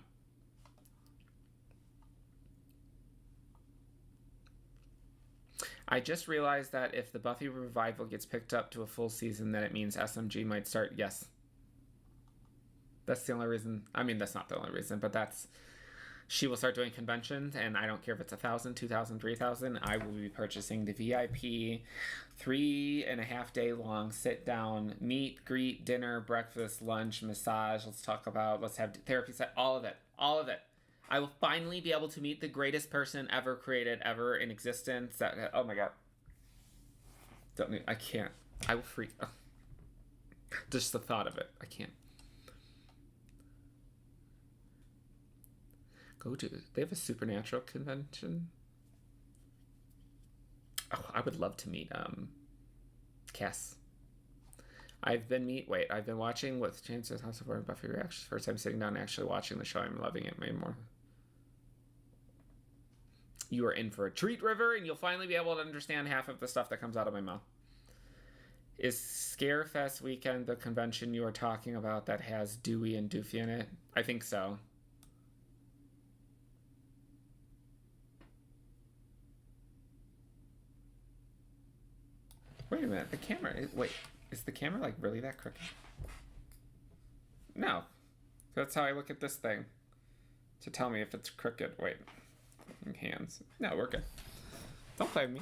I just realized that if the Buffy revival gets picked up to a full season, then it means SMG might start. Yes. That's the only reason. I mean, that's not the only reason, but she will start doing conventions, and I don't care if it's 1,000, 2,000, 3,000. I will be purchasing the VIP 3.5 day long sit down, meet, greet, dinner, breakfast, lunch, massage. Let's have therapy set, all of it. I will finally be able to meet the greatest person ever created, ever in existence. Oh my god. I can't. I will freak. Just the thought of it. I can't. They have a supernatural convention. Oh, I would love to meet Cass. I've been watching with Chance's House of Horror and Buffy reactions. First time sitting down and actually watching the show. I'm loving it way more. You are in for a treat, River, and you'll finally be able to understand half of the stuff that comes out of my mouth. Is Scarefest weekend the convention you are talking about that has Dewey and Doofy in it? I think so. Wait a minute, the camera, wait, is the camera like really that crooked? No, that's how I look at this thing to tell me if it's crooked. Wait, hands. No, we're good. Don't play with me.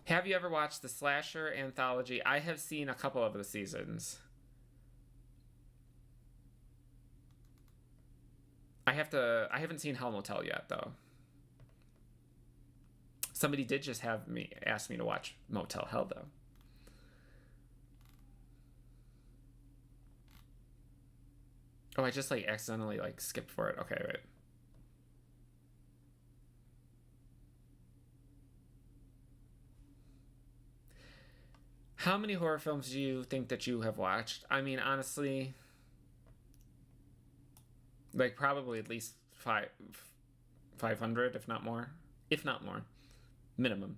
Have you ever watched the slasher anthology? I have seen a couple of the seasons. I haven't seen Hell Motel yet though. Somebody did just ask me to watch Motel Hell though. Oh, I just like accidentally like skipped for it. Okay, wait. How many horror films do you think that you have watched? I mean, honestly, like probably at least 500, if not more. If not more. Minimum.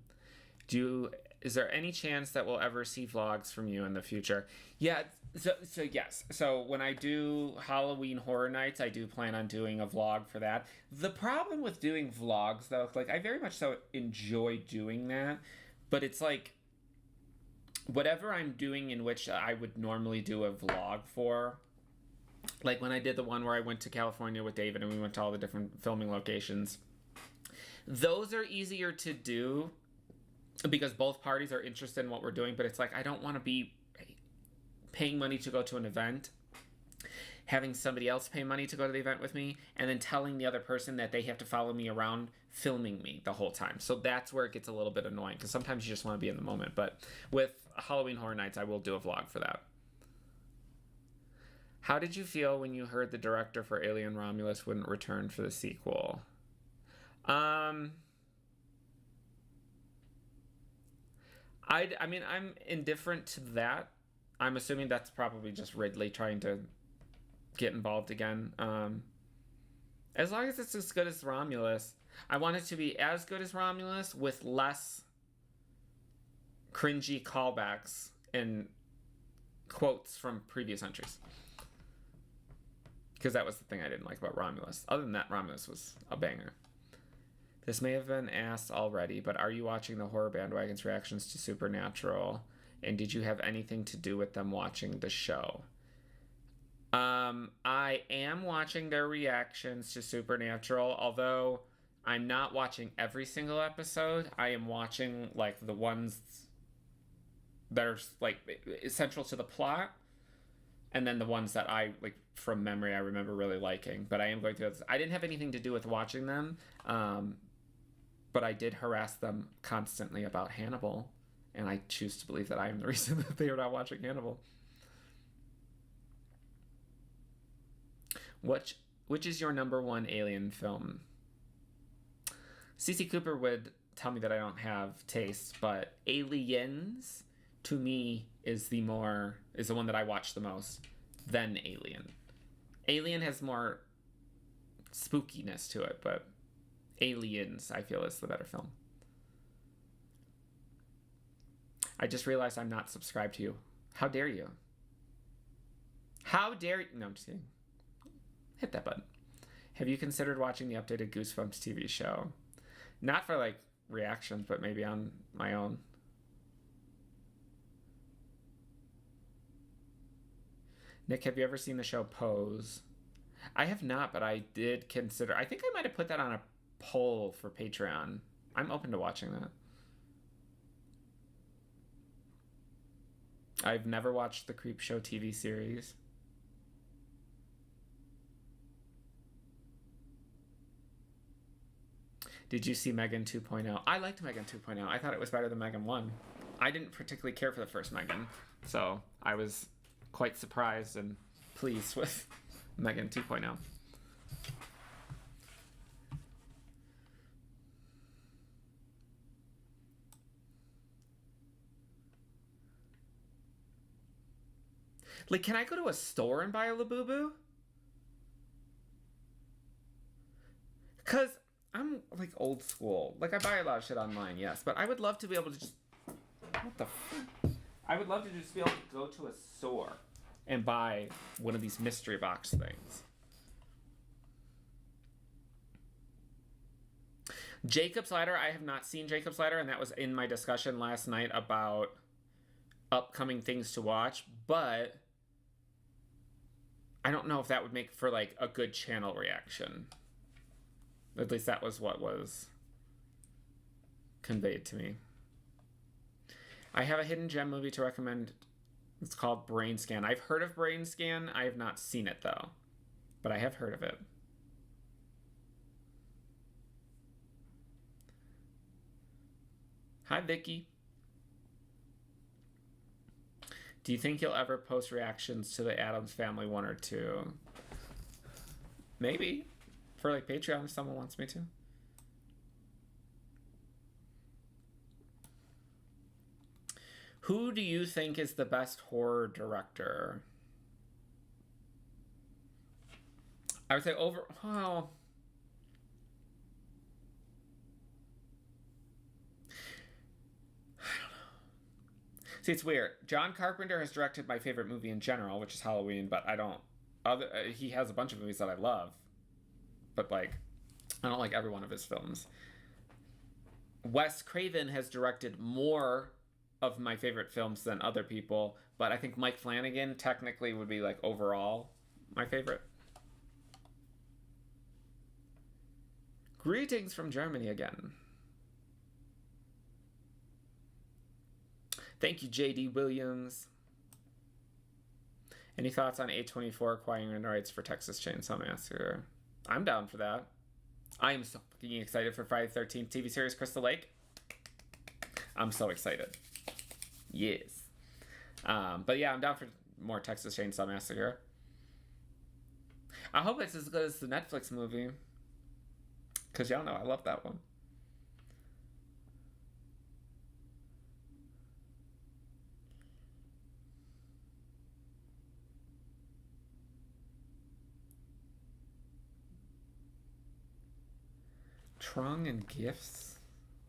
Is there any chance that we'll ever see vlogs from you in the future? Yeah, so yes. So when I do Halloween Horror Nights, I do plan on doing a vlog for that. The problem with doing vlogs though, like I very much so enjoy doing that, but it's like whatever I'm doing in which I would normally do a vlog for, like when I did the one where I went to California with David and we went to all the different filming locations, those are easier to do because both parties are interested in what we're doing, but it's like I don't want to be paying money to go to an event, having somebody else pay money to go to the event with me, and then telling the other person that they have to follow me around filming me the whole time. So that's where it gets a little bit annoying because sometimes you just want to be in the moment. But with Halloween Horror Nights, I will do a vlog for that. How did you feel when you heard the director for Alien Romulus wouldn't return for the sequel? I mean, I'm indifferent to that. I'm assuming that's probably just Ridley trying to get involved again. As long as it's as good as Romulus, I want it to be as good as Romulus with less cringy callbacks and quotes from previous entries. Because that was the thing I didn't like about Romulus. Other than that, Romulus was a banger. This may have been asked already, but are you watching the Horror Bandwagon's reactions to Supernatural? And did you have anything to do with them watching the show? I am watching their reactions to Supernatural, although I'm not watching every single episode. I am watching like the ones that are like essential to the plot, and then the ones that I like from memory I remember really liking. But I am going through this. I didn't have anything to do with watching them, but I did harass them constantly about Hannibal, and I choose to believe that I am the reason that they are not watching Hannibal. Which is your number one Alien film? CC Cooper would tell me that I don't have taste, but Aliens to me is the one that I watch the most than Alien. Alien has more spookiness to it, but Aliens I feel is the better film. I just realized I'm not subscribed to you. How dare you? How dare you? No, I'm just kidding. Hit that button. Have you considered watching the updated Goosebumps TV show? Not for like reactions, but maybe on my own. Nick, have you ever seen the show Pose? I have not, but I did consider. I think I might have put that on a poll for Patreon. I'm open to watching that. I've never watched the Creepshow TV series. Did you see Megan 2.0? I liked Megan 2.0. I thought it was better than Megan 1. I didn't particularly care for the first Megan, so I was quite surprised and pleased with Megan 2.0. Like, can I go to a store and buy a Labubu? Because I'm like old school. Like I buy a lot of shit online, yes, but I would love to be able to just. What the? I would love to just be able to go to a store and buy one of these mystery box things. Jacob's Ladder, I have not seen Jacob's Ladder, and that was in my discussion last night about upcoming things to watch, but I don't know if that would make for like a good channel reaction. At least that was what was conveyed to me. I have a hidden gem movie to recommend. It's called Brain Scan. I've heard of Brain Scan. I have not seen it though, but I have heard of it. Hi, Vicky. Do you think you'll ever post reactions to the Addams Family 1 or 2? Maybe. For like Patreon if someone wants me to. Who do you think is the best horror director? I would say well, see, it's weird. John Carpenter has directed my favorite movie in general, which is Halloween, but I don't... he has a bunch of movies that I love, but, like, I don't like every one of his films. Wes Craven has directed more of my favorite films than other people, but I think Mike Flanagan technically would be, like, overall my favorite. Greetings from Germany again. Thank you, J.D. Williams. Any thoughts on A24 acquiring rights for Texas Chainsaw Massacre? I'm down for that. I am so fucking excited for Friday the 13th TV series Crystal Lake. I'm so excited. Yes. But yeah, I'm down for more Texas Chainsaw Massacre. I hope it's as good as the Netflix movie. Because y'all know I love that one. Trong and Gifts?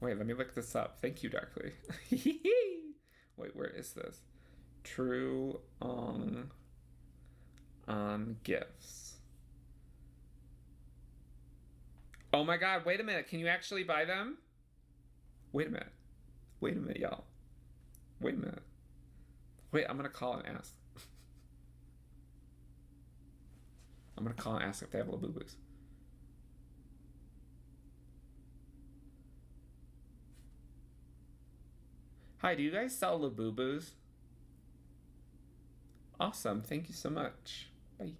Wait, let me look this up. Thank you, Darkly. Wait, where is this? True on Gifts. Oh my god, wait a minute. Can you actually buy them? Wait a minute. Wait a minute, y'all. Wait a minute. Wait, I'm gonna call and ask. I'm gonna call and ask if they have Labubus. Hi, do you guys sell Labubus? Awesome, thank you so much. Bye.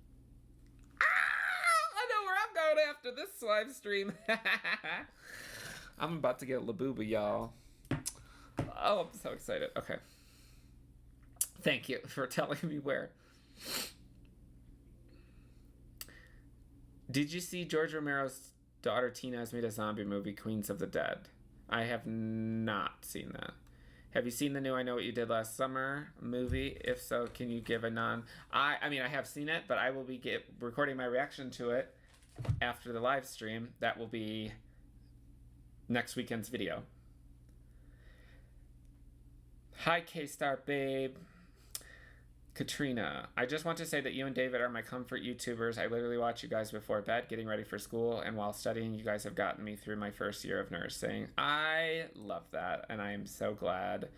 I know where I'm going after this live stream. I'm about to get Labubu, y'all. Oh, I'm so excited. Okay. Thank you for telling me where. Did you see George Romero's daughter Tina has made a zombie movie, Queens of the Dead? I have not seen that. Have you seen the new I Know What You Did Last Summer movie? If so, can you give a non... I mean, I have seen it, but I will be recording my reaction to it after the live stream. That will be next weekend's video. Hi, K-Star Babe. Katrina, I just want to say that you and David are my comfort YouTubers. I literally watch you guys before bed, getting ready for school, and while studying, you guys have gotten me through my first year of nursing. I love that, and I am so glad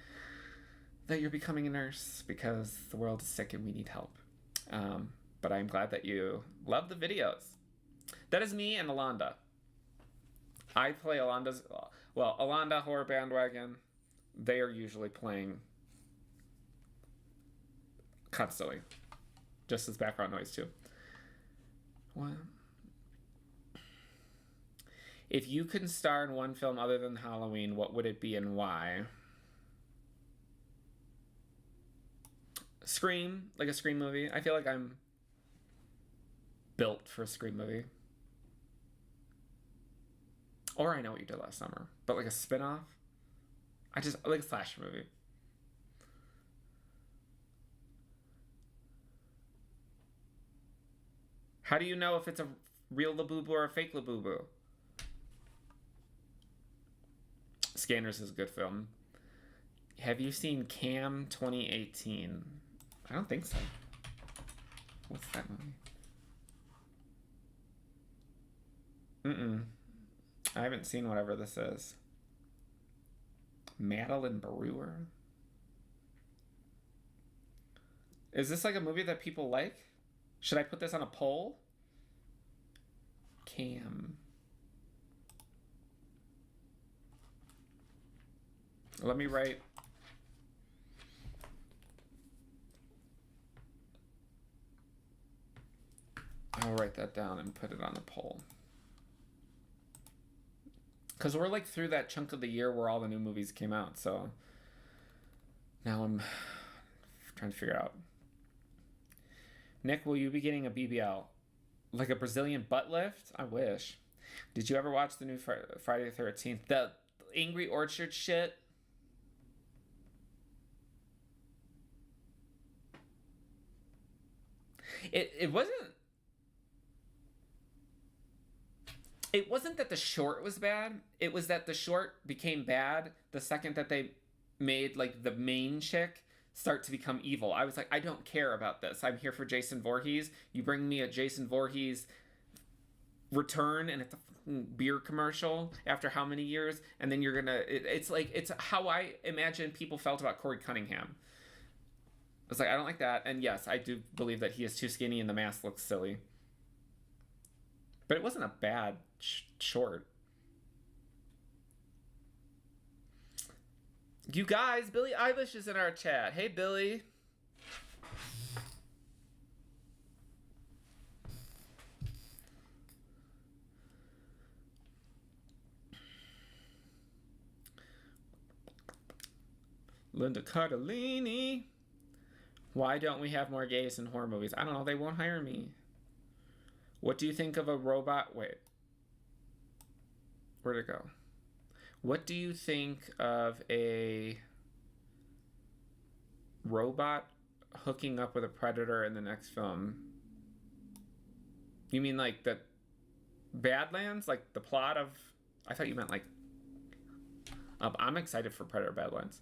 that you're becoming a nurse, because the world is sick and we need help. But I'm glad that you love the videos. That is me and Alonda. I play Alonda's... Well, Alonda, Horror Bandwagon, they are usually playing... constantly, just as background noise too. Well, if you could star in one film other than Halloween, what would it be and why? Scream, like a Scream movie. I feel like I'm built for a Scream movie. Or I Know What You Did Last Summer, but like a spin-off. I like a slasher movie. How do you know if it's a real Labubu or a fake Labubu? Scanners is a good film. Have you seen Cam 2018? I don't think so. What's that movie? I haven't seen whatever this is. Madeline Brewer? Is this like a movie that people like? Should I put this on a poll? Cam. Let me write. I'll write that down and put it on a poll. Because we're like through that chunk of the year where all the new movies came out. So now I'm trying to figure out. Nick, will you be getting a BBL? Like a Brazilian butt lift? I wish. Did you ever watch the new Friday the 13th? The Angry Orchard shit? It wasn't that the short was bad. It was that the short became bad the second that they made like the main chick start to become evil. I was like, I don't care about this. I'm here for Jason Voorhees. You bring me a Jason Voorhees return and it's a beer commercial after how many years, and then you're gonna it's how I imagine people felt about Corey Cunningham. I was like, I don't like that. And yes, I do believe that he is too skinny and the mask looks silly. But it wasn't a bad short. You guys, Billie Eilish is in our chat. Hey, Billie. Linda Cardellini. Why don't we have more gays in horror movies? I don't know. They won't hire me. What do you think of a robot? Wait. Where'd it go? What do you think of a robot hooking up with a predator in the next film? You mean like the Badlands? Like the plot of... I thought you meant like... I'm excited for Predator Badlands.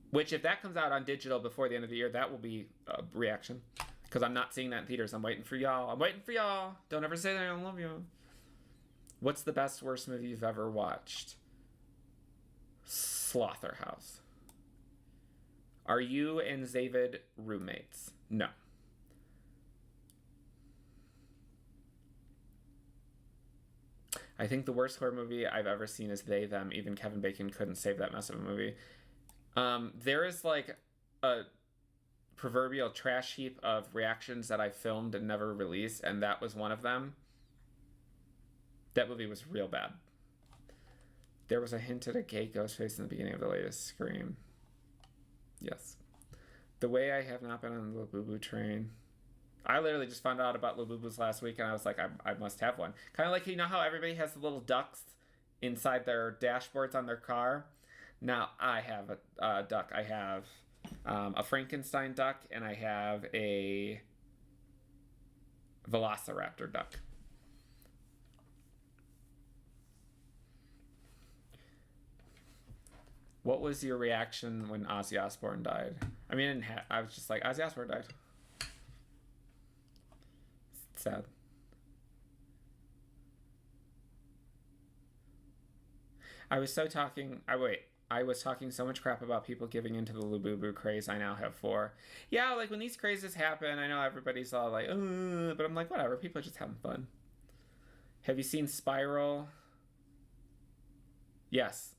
Which, if that comes out on digital before the end of the year, that will be a reaction. Because I'm not seeing that in theaters. I'm waiting for y'all. I'm waiting for y'all. Don't ever say that I don't love you. What's the best, worst movie you've ever watched? Slaughterhouse. Are you and David roommates? No. I think the worst horror movie I've ever seen is They, Them. Even Kevin Bacon couldn't save that mess of a movie. There is like a proverbial trash heap of reactions that I filmed and never released, and that was one of them. That movie was real bad. There was a hint at a gay ghost face in the beginning of the latest Scream. Yes. The way I have not been on the Labubu train. I literally just found out about Labubus last week, and I was like, I must have one. Kind of like, you know how everybody has the little ducks inside their dashboards on their car? Now, I have a duck. I have a Frankenstein duck, and I have a Velociraptor duck. What was your reaction when Ozzy Osbourne died? I mean, I was just like, Ozzy Osbourne died. It's sad. I was talking so much crap about people giving into the Labubu craze. I now have 4. Yeah, like when these crazes happen, I know everybody's all like, but I'm like, whatever. People are just having fun. Have you seen Spiral? Yes.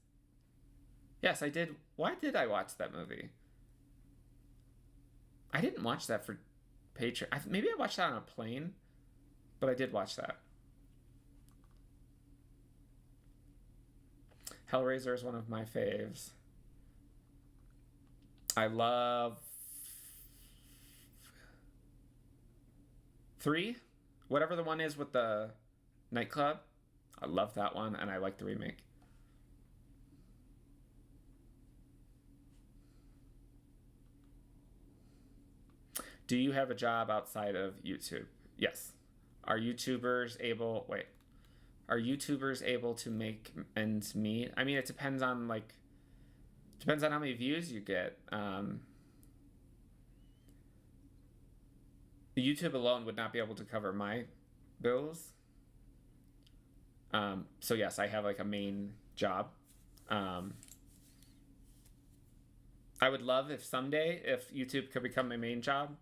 Yes, I did. Why did I watch that movie? I didn't watch that for Patreon. Maybe I watched that on a plane, but I did watch that. Hellraiser is one of my faves. I love 3, whatever the one is with the nightclub. I love that one, and I like the remake. Do you have a job outside of YouTube? Yes. Are YouTubers able to make ends meet? I mean, it depends on like Depends on how many views you get. YouTube alone would not be able to cover my bills. So yes, I have like a main job. I would love if someday if YouTube could become my main job,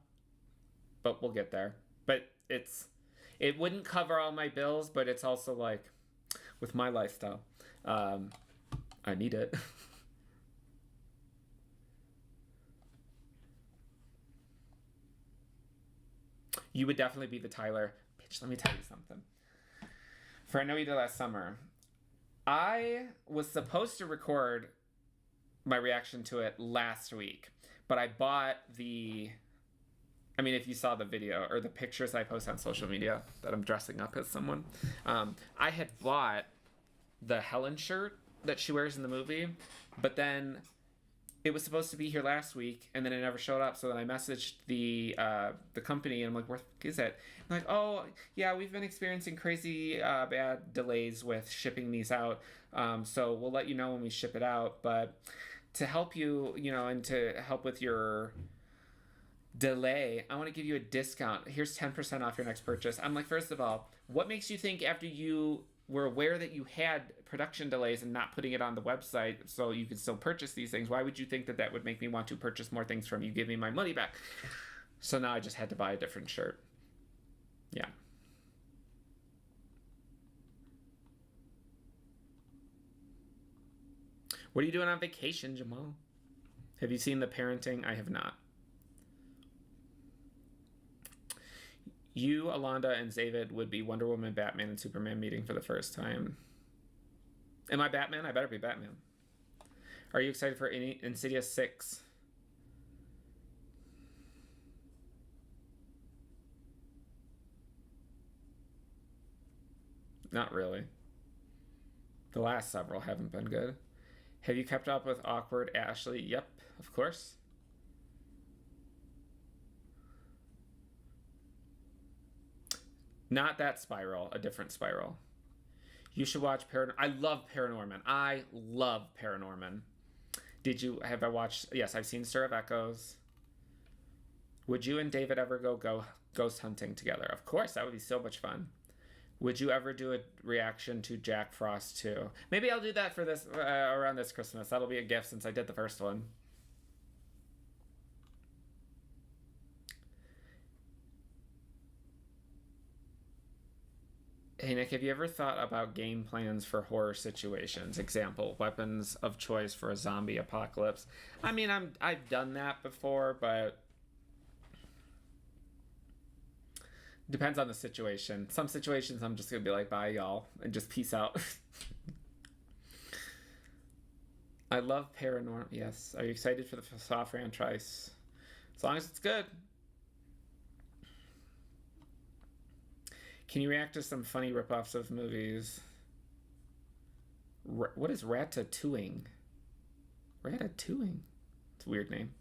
but we'll get there. But it wouldn't cover all my bills, but it's also like with my lifestyle, I need it. You would definitely be the Tyler. Bitch, let me tell you something. For I Know You Did Last Summer, I was supposed to record my reaction to it last week, but I bought if you saw the video or the pictures I post on social media that I'm dressing up as someone, I had bought the Helen shirt that she wears in the movie, but then it was supposed to be here last week, and then it never showed up. So then I messaged the company, and I'm like, "Where is it?" I'm like, "Oh, yeah, we've been experiencing crazy bad delays with shipping these out. So we'll let you know when we ship it out. But to help you, and to help with your delay, I want to give you a discount. Here's 10% off your next purchase." I'm like, first of all, what makes you think after you were aware that you had production delays and not putting it on the website so you could still purchase these things, why would you think that would make me want to purchase more things from you? Give me my money back. So now I just had to buy a different shirt. Yeah. What are you doing on vacation, Jamal? Have you seen The Parenting? I have not. You, Alonda, and Zavid would be Wonder Woman, Batman, and Superman meeting for the first time. Am I Batman? I better be Batman. Are you excited for Insidious 6? Not really. The last several haven't been good. Have you kept up with Awkward Ashley? Yep, of course. Not that Spiral, a different Spiral. You should watch I love Paranorman. I love Paranorman. Have I watched? Yes, I've seen Stir of Echoes. Would you and David ever go ghost hunting together? Of course, that would be so much fun. Would you ever do a reaction to Jack Frost 2? Maybe I'll do that for this around this Christmas. That'll be a gift since I did the first one. Hey Nick, have you ever thought about game plans for horror situations? Example, weapons of choice for a zombie apocalypse. I mean, I've done that before, but depends on the situation. Some situations I'm just gonna be like, bye y'all, and just peace out. I love Paranormal. Yes. Are you excited for the Saw franchise? As long as it's good. Can you react to some funny ripoffs of movies? What is Ratatouille? Ratatouille? It's a weird name.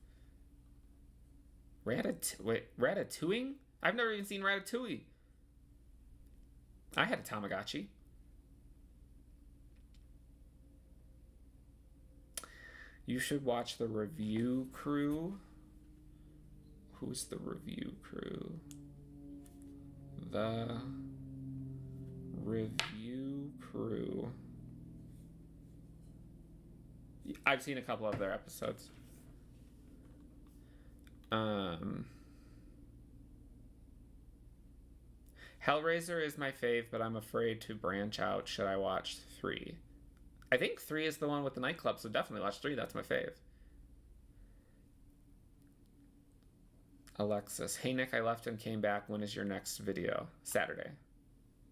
Ratatouille? I've never even seen Ratatouille. I had a Tamagotchi. You should watch the Review Crew. Who's the Review Crew? The Review Crew. I've seen a couple of their episodes. Hellraiser is my fave, but I'm afraid to branch out. Should I watch 3? I think 3 is the one with the nightclub, so definitely watch 3. That's my fave. Alexis, hey Nick, I left and came back. When is your next video? Saturday.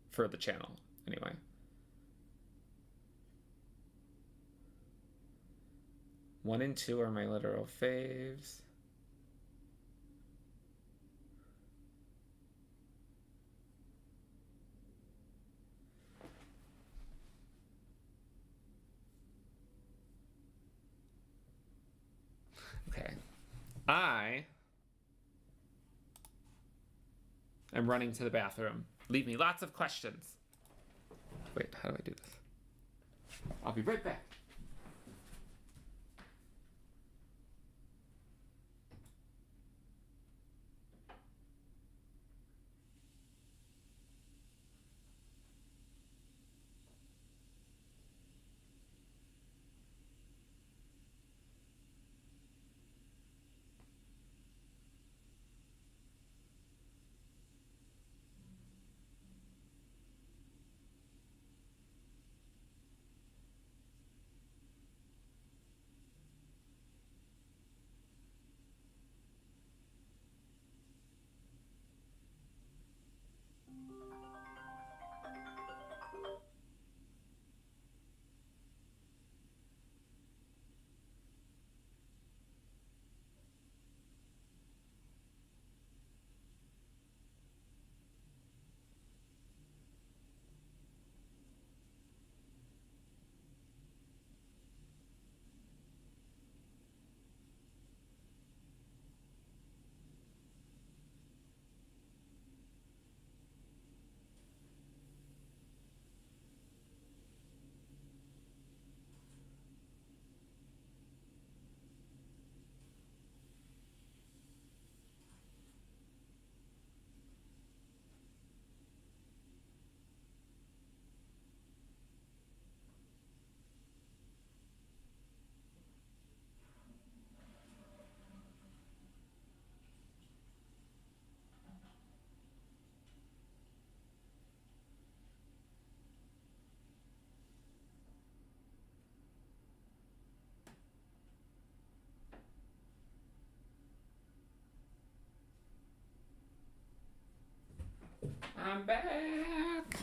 For the channel, anyway. One and 2 are my literal faves. Okay. I'm running to the bathroom. Leave me lots of questions. Wait, how do I do this? I'll be right back. I'm back.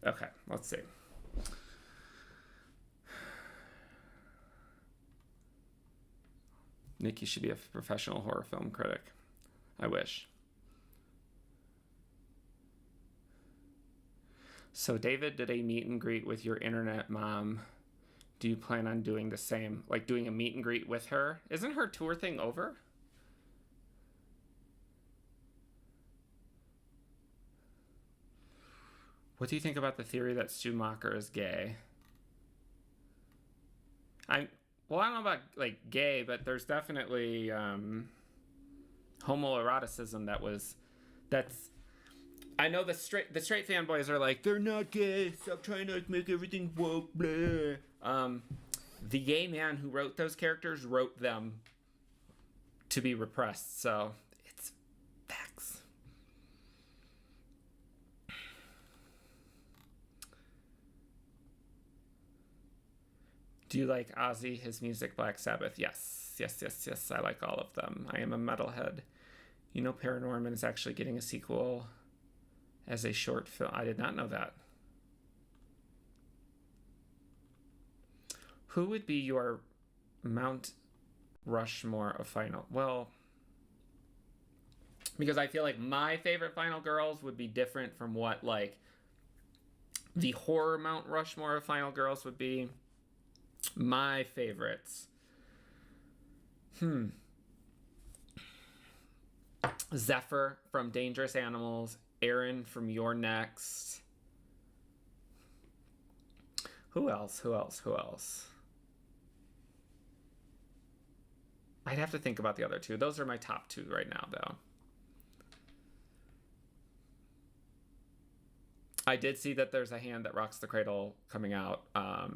Okay, let's see. Nikki should be a professional horror film critic. I wish. So David did a meet and greet with your internet mom. Do you plan on doing the same? Like doing a meet and greet with her? Isn't her tour thing over? What do you think about the theory that Schumacher is gay? Well, I don't know about like gay, but there's definitely homoeroticism that's. I know the straight fanboys are like, they're not gay. Stop trying to make everything woke. Blah. The gay man who wrote those characters wrote them to be repressed. So it's facts. Do you like Ozzy, his music, Black Sabbath? Yes. I like all of them. I am a metalhead. You know Paranorman is actually getting a sequel as a short film. I did not know that. Who would be your Mount Rushmore of final? Well, because I feel like my favorite final girls would be different from what like the horror Mount Rushmore of final girls would be. My favorites. Zephyr from Dangerous Animals. Aaron from You're Next. Who else? I'd have to think about the other two. Those are my top two right now, though. I did see that there's a Hand That Rocks the Cradle coming out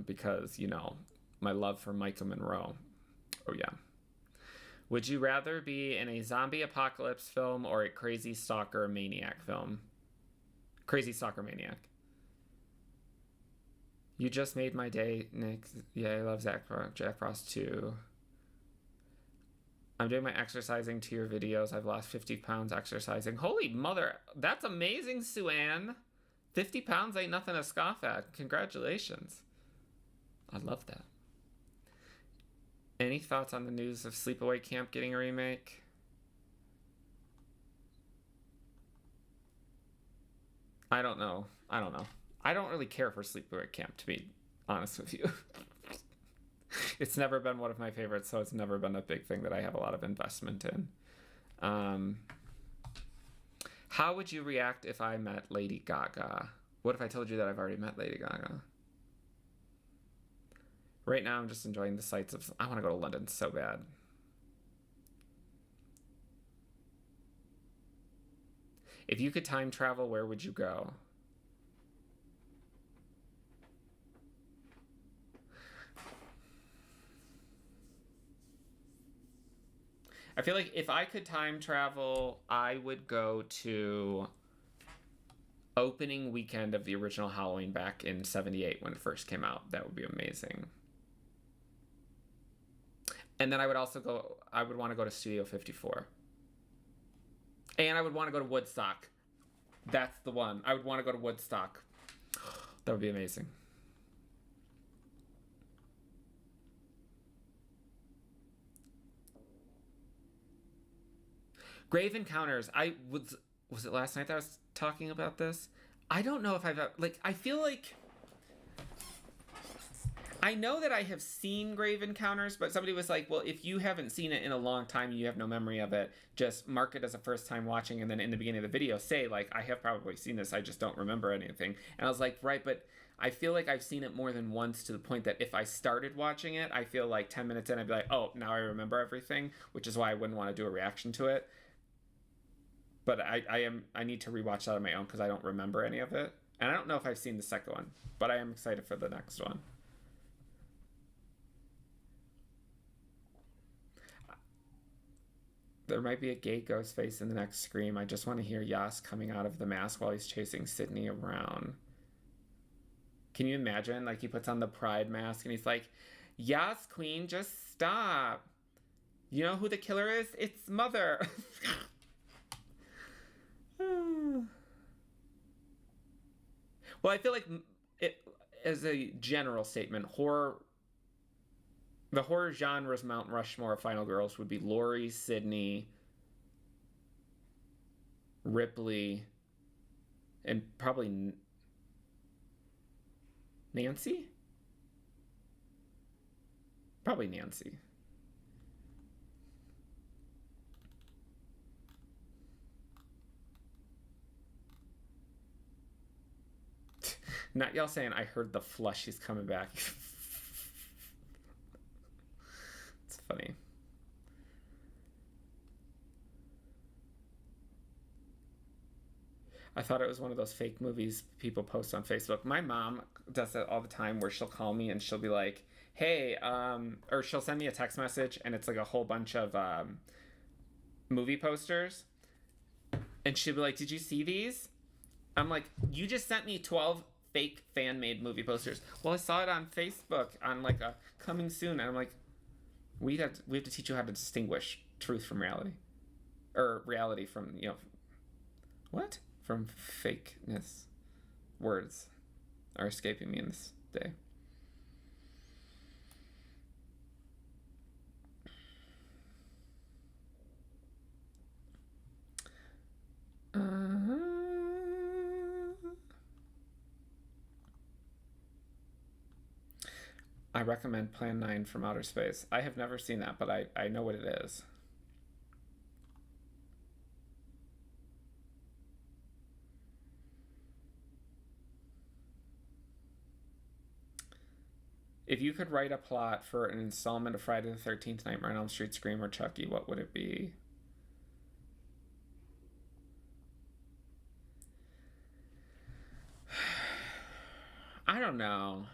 because, you know, my love for Micah Monroe. Oh, yeah. Would you rather be in a zombie apocalypse film or a crazy stalker maniac film? Crazy stalker maniac. You just made my day, Nick. Yeah, I love Jack Frost too. I'm doing my exercising to your videos. I've lost 50 pounds exercising. Holy mother. That's amazing, Sue-Ann. 50 pounds ain't nothing to scoff at. Congratulations. I love that. Any thoughts on the news of Sleepaway Camp getting a remake? I don't know. I don't really care for Sleepaway Camp, to be honest with you. It's never been one of my favorites, so it's never been a big thing that I have a lot of investment in. How would you react if I met Lady Gaga? What if I told you that I've already met Lady Gaga? Right now, I'm just enjoying the sights of... I want to go to London so bad. If you could time travel, where would you go? I feel like if I could time travel, I would go to opening weekend of the original Halloween back in '78 when it first came out. That would be amazing. And then I would also go, I would want to go to Studio 54. And I would want to go to Woodstock. That's the one. I would want to go to Woodstock. That would be amazing. Grave Encounters. Was it last night that I was talking about this? I don't know if I've, like, I feel like, I know that I have seen Grave Encounters, but somebody was like, well, if you haven't seen it in a long time and you have no memory of it, just mark it as a first time watching, and then in the beginning of the video say, like, I have probably seen this, I just don't remember anything. And I was like, right, but I feel like I've seen it more than once to the point that if I started watching it, I feel like 10 minutes in, I'd be like, oh, now I remember everything, which is why I wouldn't want to do a reaction to it. But I need to rewatch that on my own because I don't remember any of it. And I don't know if I've seen the second one, but I am excited for the next one. There might be a gay ghost face in the next Scream. I just want to hear Yas coming out of the mask while he's chasing Sydney around. Can you imagine? Like, he puts on the pride mask and he's like, Yas, queen, just stop. You know who the killer is? It's Mother. Well, I feel like it, as a general statement, the horror genre's Mount Rushmore of Final Girls would be Laurie, Sydney, Ripley, and probably Nancy? Probably Nancy. Not y'all saying I heard the flush, she's coming back. It's funny. I thought it was one of those fake movies people post on Facebook. My mom does that all the time where she'll call me and she'll be like, hey, or she'll send me a text message and it's like a whole bunch of movie posters. And she'll be like, did you see these? I'm like, you just sent me 12 fake fan-made movie posters. Well, I saw it on Facebook on like a coming soon. And I'm like, we have to teach you how to distinguish truth from reality. Or reality from, what? From fakeness. Words are escaping me in this day. I recommend Plan 9 from Outer Space. I have never seen that, but I know what it is. If you could write a plot for an installment of Friday the 13th, Nightmare on Elm Street, Scream, or Chucky, what would it be? I don't know.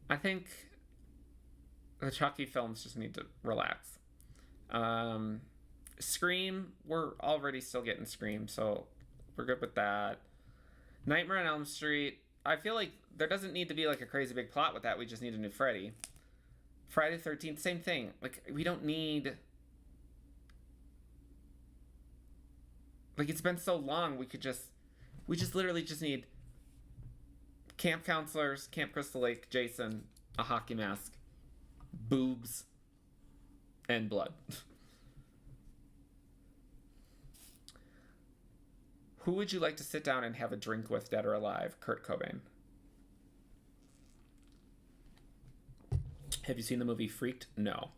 I think the Chucky films just need to relax. Scream, we're already still getting Scream, so we're good with that. Nightmare on Elm Street, I feel like there doesn't need to be like a crazy big plot with that. We just need a new Freddy. Friday the 13th, same thing. Like, we don't need... Like, it's been so long, we just literally just need camp counselors, Camp Crystal Lake, Jason, a hockey mask, boobs, and blood. Who would you like to sit down and have a drink with, dead or alive? Kurt Cobain. Have you seen the movie Freaked? No.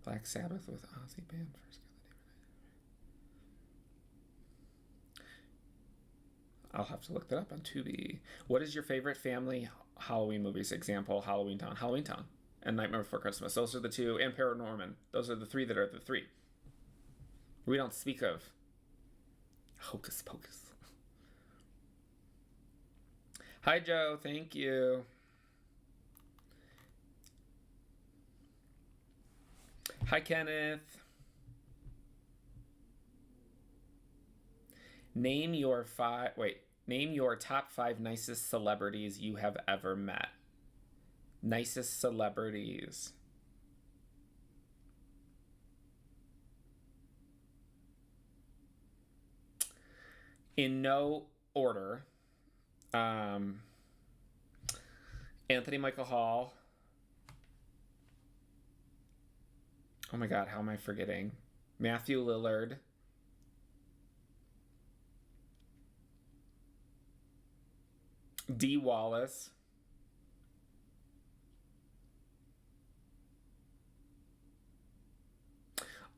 Black Sabbath with Ozzy band first. I'll have to look that up on Tubi. What is your favorite family Halloween movies? Example, Halloween Town, and Nightmare Before Christmas. Those are the two, and Paranorman. Those are the three that are the three. We don't speak of Hocus Pocus. Hi, Joe. Thank you. Hi, Kenneth. Name your top 5 nicest celebrities you have ever met. Nicest celebrities. In no order. Anthony Michael Hall. Oh my God, how am I forgetting? Matthew Lillard. Dee Wallace.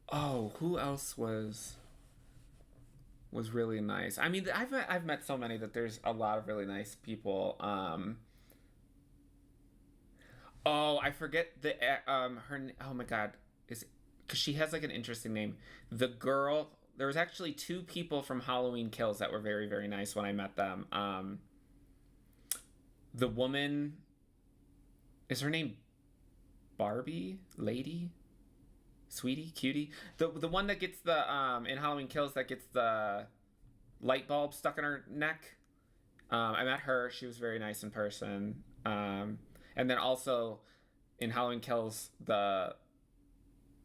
Oh, who else was really nice? I mean, I've met so many that there's a lot of really nice people. Oh, I forget her. Oh my God, because she has like an interesting name. The girl. There was actually 2 people from Halloween Kills that were very, very nice when I met them. The woman, is her name Barbie? Lady? Sweetie? Cutie? The one that gets the, in Halloween Kills, that gets the light bulb stuck in her neck. I met her. She was very nice in person. And then also in Halloween Kills, the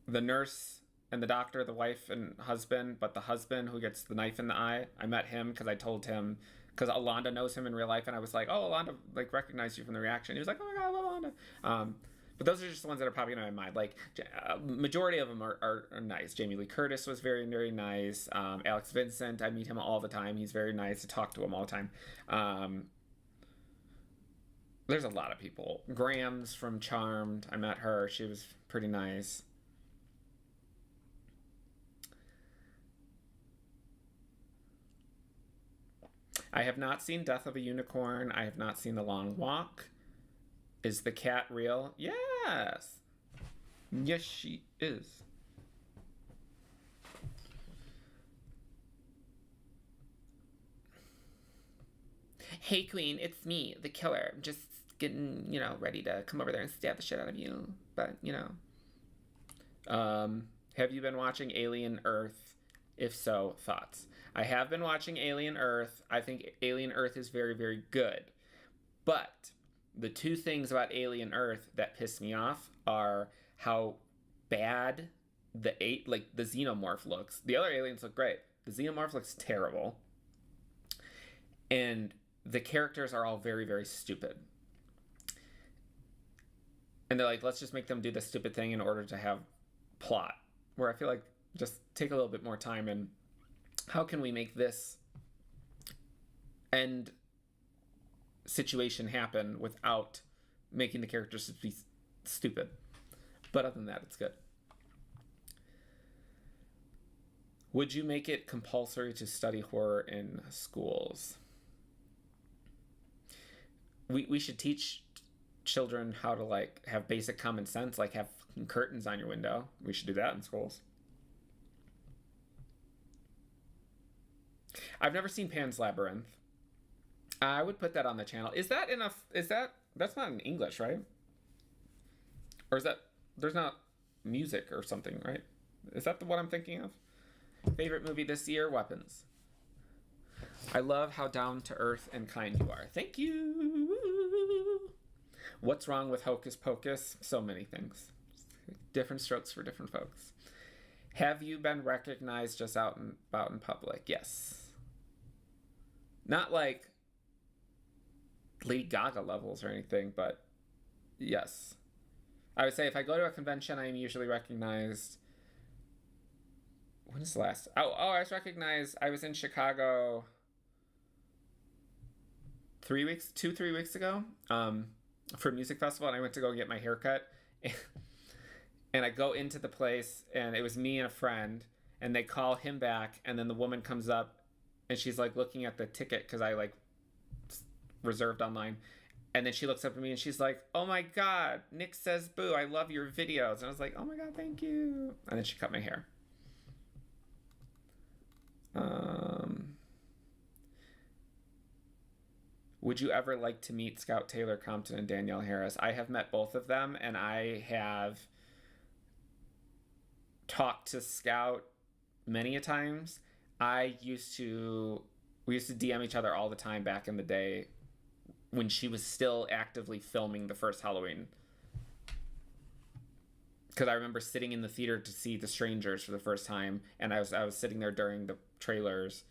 the nurse and the doctor, the wife and husband, but the husband who gets the knife in the eye. I met him because I told him, because Alonda knows him in real life, and I was like, oh, Alonda like recognized you from the reaction. He was like, oh my god, I love Alonda. But those are just the ones that are popping in my mind. Like, majority of them are nice. Jamie Lee Curtis was very, very nice. Alex Vincent, I meet him all the time. He's very nice. I talk to him all the time. There's a lot of people. Grams from Charmed, I met her. She was pretty nice. I have not seen Death of a Unicorn. I have not seen The Long Walk. Is the cat real? Yes. Yes, she is. Hey, Queen, it's me, the killer. I'm just getting, ready to come over there and stab the shit out of you. But, have you been watching Alien Earth? If so, thoughts? I have been watching Alien Earth. I think Alien Earth is very, very good. But the two things about Alien Earth that piss me off are how bad the xenomorph looks. The other aliens look great. The xenomorph looks terrible. And the characters are all very, very stupid. And they're like, let's just make them do this stupid thing in order to have plot. Where I feel like just take a little bit more time and how can we make this end situation happen without making the characters be stupid. But other than that, it's good. Would you make it compulsory to study horror in schools? We should teach children how to have basic common sense, like have curtains on your window. We should do that in schools. I've never seen Pan's Labyrinth. I would put that on the channel. Is that enough? That's not in English, right? Or is that, there's not music or something, right? Is that what I'm thinking of? Favorite movie this year? Weapons. I love how down to earth and kind you are. Thank you. What's wrong with Hocus Pocus? So many things. Different strokes for different folks. Have you been recognized just out and about in public? Yes. Not like Lady Gaga levels or anything, but yes. I would say if I go to a convention, I am usually recognized. When is the last? Oh, I was recognized. I was in Chicago 3 weeks ago, for a music festival, and I went to go get my haircut. And I go into the place, and it was me and a friend, and they call him back, and then the woman comes up, and she's looking at the ticket because I reserved online, and then she looks up at me and she's like, "Oh my god, Nick says boo, I love your videos." And I was like, "Oh my god, thank you." And then she cut my hair. Would you ever like to meet Scout Taylor Compton and Danielle Harris? I have met both of them, and I have talked to Scout many a times. We used to DM each other all the time back in the day when she was still actively filming the first Halloween. Because I remember sitting in the theater to see The Strangers for the first time, and I was sitting there during the trailers.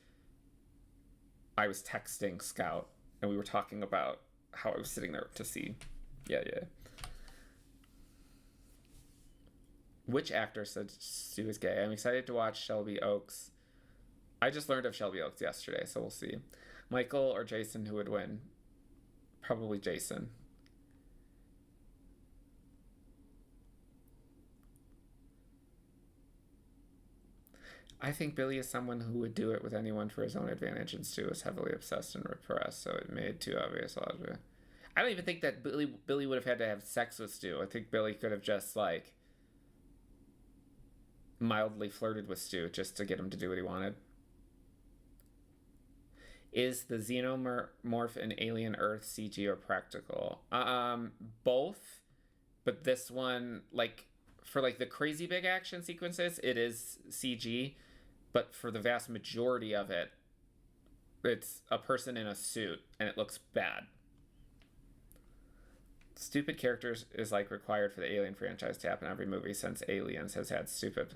I was texting Scout, and we were talking about how I was sitting there to see. Yeah. Which actor said Stu is gay? I'm excited to watch Shelby Oaks. I just learned of Shelby Oaks yesterday, so we'll see. Michael or Jason, who would win? Probably Jason. I think Billy is someone who would do it with anyone for his own advantage, and Stu is heavily obsessed and repressed, so it made too obvious logic. I don't even think that Billy would have had to have sex with Stu. I think Billy could have just mildly flirted with Stu just to get him to do what he wanted. Is the xenomorph in Alien Earth CG or practical? Both, but this one, for the crazy big action sequences, it is CG, but for the vast majority of it, it's a person in a suit, and it looks bad. Stupid characters is like required for the Alien franchise to happen every movie since Aliens has had stupid.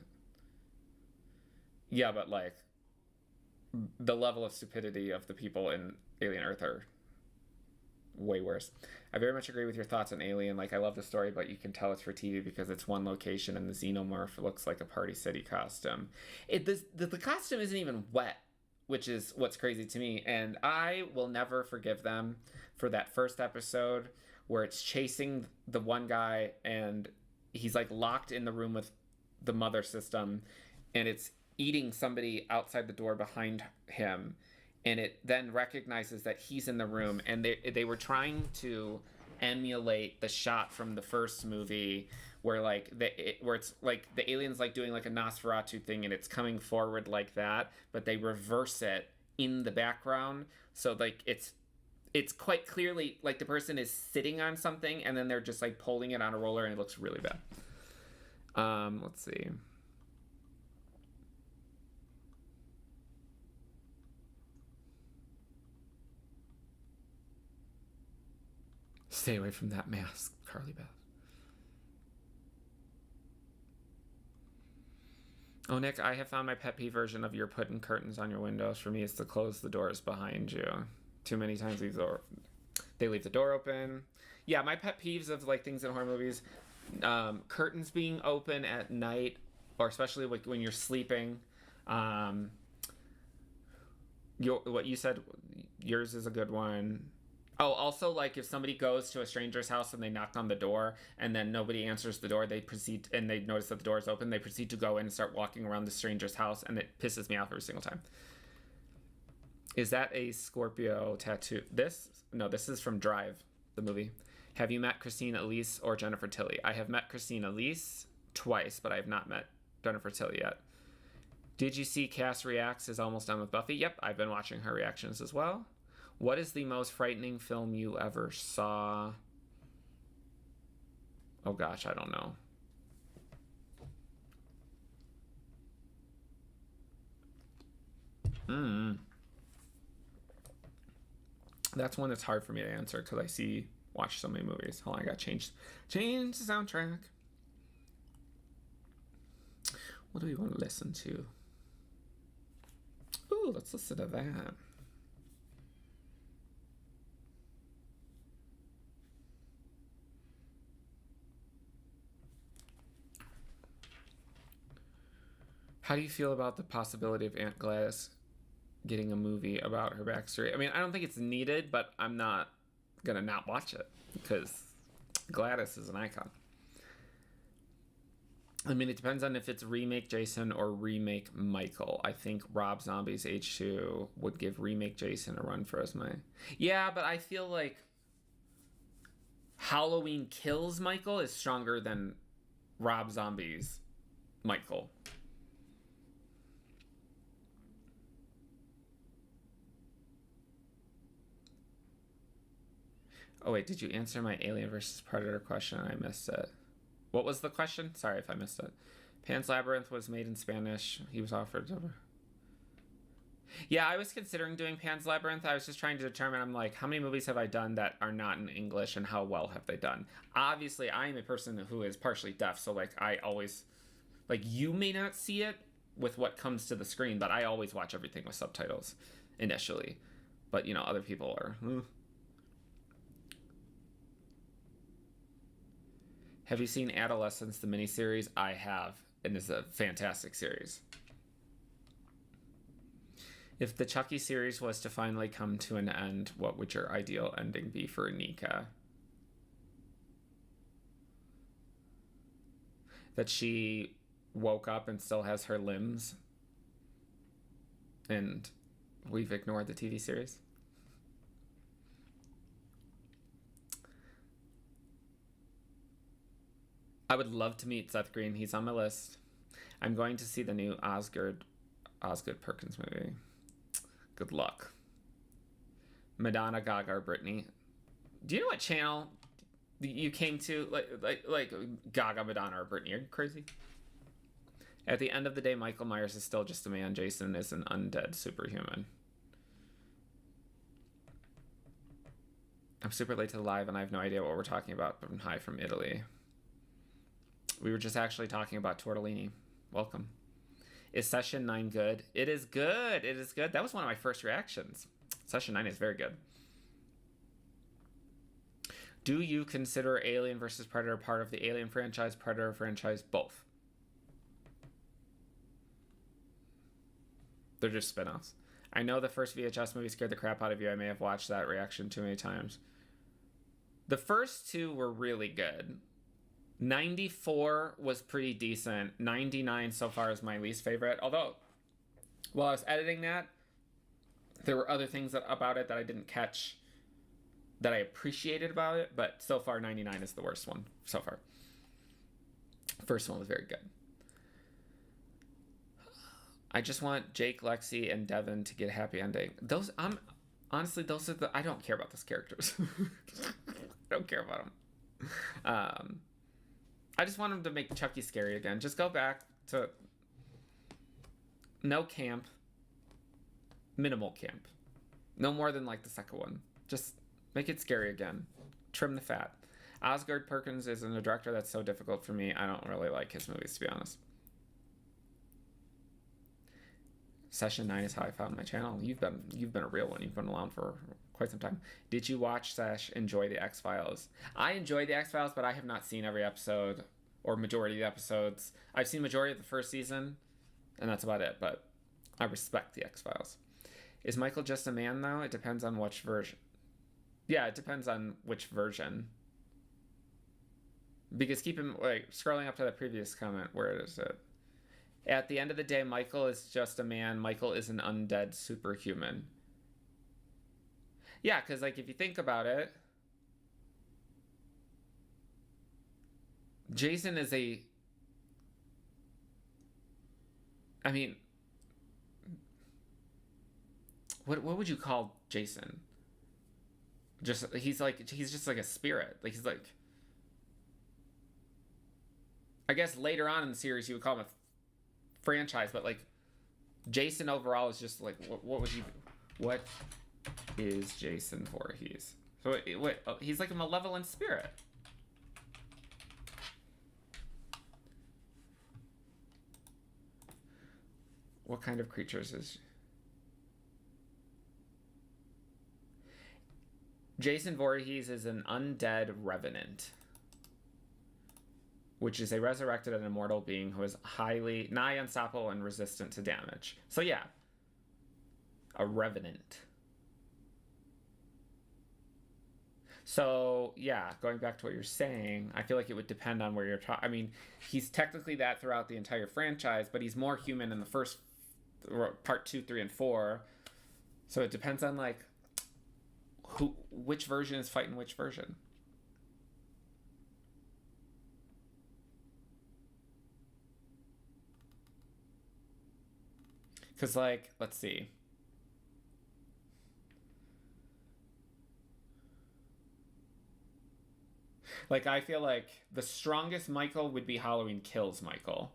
Yeah, but like the level of stupidity of the people in Alien Earth are way worse. I very much agree with your thoughts on Alien. Like, I love the story, but you can tell it's for TV because it's one location and the xenomorph looks like a Party City costume. The costume isn't even wet, which is what's crazy to me. And I will never forgive them for that first episode where it's chasing the one guy and he's like locked in the room with the mother system and it's eating somebody outside the door behind him, and it then recognizes that he's in the room, and they were trying to emulate the shot from the first movie where where it's like the alien's like doing like a Nosferatu thing and it's coming forward like that, but they reverse it in the background, so like it's quite clearly like the person is sitting on something and then they're just like pulling it on a roller and it looks really bad. Let's see. Stay away from that mask, Carly Beth. Oh, Nick, I have found my pet peeve version of you're putting curtains on your windows. For me, it's to close the doors behind you. Too many times they leave the door open. Yeah, my pet peeves of like things in horror movies, curtains being open at night, or especially like when you're sleeping. What you said, yours is a good one. Oh, also, like, if somebody goes to a stranger's house and they knock on the door and then nobody answers the door, and they notice that the door is open, they proceed to go in and start walking around the stranger's house, and it pisses me off every single time. Is that a Scorpio tattoo? This is from Drive, the movie. Have you met Christine Elise or Jennifer Tilly? I have met Christine Elise twice, but I have not met Jennifer Tilly yet. Did you see Cass Reacts is almost done with Buffy? Yep, I've been watching her reactions as well. What is the most frightening film you ever saw? Oh gosh, I don't know. That's one that's hard for me to answer because I watch so many movies. Hold on, I gotta change the soundtrack. What do we want to listen to? Ooh, let's listen to that. How do you feel about the possibility of Aunt Gladys getting a movie about her backstory? I mean, I don't think it's needed, but I'm not gonna not watch it because Gladys is an icon. I mean, it depends on if it's remake Jason or remake Michael. I think Rob Zombie's H2 would give remake Jason a run for his money. Yeah, but I feel like Halloween Kills Michael is stronger than Rob Zombie's Michael. Oh, wait, did you answer my Alien versus Predator question? I missed it. What was the question? Sorry if I missed it. Pan's Labyrinth was made in Spanish. He was offered over. Yeah, I was considering doing Pan's Labyrinth. I was just trying to determine, I'm like, how many movies have I done that are not in English and how well have they done? Obviously, I am a person who is partially deaf, so like I always, like you may not see it with what comes to the screen, but I always watch everything with subtitles initially. But, you know, other people are... Have you seen Adolescence, the miniseries? I have, and it's a fantastic series. If the Chucky series was to finally come to an end, what would your ideal ending be for Nika? That she woke up and still has her limbs, and we've ignored the TV series? I would love to meet Seth Green. He's on my list. I'm going to see the new Osgood Perkins movie. Good luck. Madonna, Gaga, or Britney. Do you know what channel you came to? Like Gaga, Madonna, or Britney? Are you crazy? At the end of the day, Michael Myers is still just a man. Jason is an undead superhuman. I'm super late to the live and I have no idea what we're talking about, but I'm hi from Italy. We were just actually talking about tortellini. Welcome. Is Session 9 good? It is good. It is good. That was one of my first reactions. Session 9 is very good. Do you consider Alien vs. Predator part of the Alien franchise, Predator franchise, both? They're just spin-offs. I know the first VHS movie scared the crap out of you. I may have watched that reaction too many times. The first two were really good. 94 was pretty decent. 99 so far is my least favorite. Although, while I was editing that, there were other things about it that I didn't catch that I appreciated about it. But so far, 99 is the worst one so far. First one was very good. I just want Jake, Lexi, and Devin to get a happy ending. Honestly, those are I don't care about those characters. I don't care about them. I just want them to make Chucky scary again. Just go back to no camp, minimal camp. No more than like the second one. Just make it scary again. Trim the fat. Osgood Perkins is a director that's so difficult for me. I don't really like his movies, to be honest. Session 9 is how I found my channel. You've been a real one. You've been around for quite some time. Did you watch / enjoy the X-Files? I enjoy the X-Files, but I have not seen every episode or majority of the episodes. I've seen majority of the first season, and that's about it, but I respect the X-Files. Is Michael just a man, though? It depends on which version. Yeah, it depends on which version. Because keep him, like, scrolling up to the previous comment, where is it? At the end of the day, Michael is just a man. Michael is an undead superhuman. Yeah, because, like, if you think about it, Jason is a... I mean... What would you call Jason? He's just like a spirit. Like, he's like... I guess later on in the series, you would call him a franchise, but like Jason overall is just like what is Jason Voorhees? So he's like a malevolent spirit. What kind of creatures is Jason Voorhees? Is an undead revenant, which is a resurrected and immortal being who is nigh unstoppable and resistant to damage. So yeah, a revenant. So yeah, going back to what you're saying, I feel like it would depend on where you're talking. I mean, he's technically that throughout the entire franchise, but he's more human in the first part 2, 3, and 4. So it depends on like which version is fighting which version. Because, like, let's see. Like, I feel like the strongest Michael would be Halloween Kills Michael.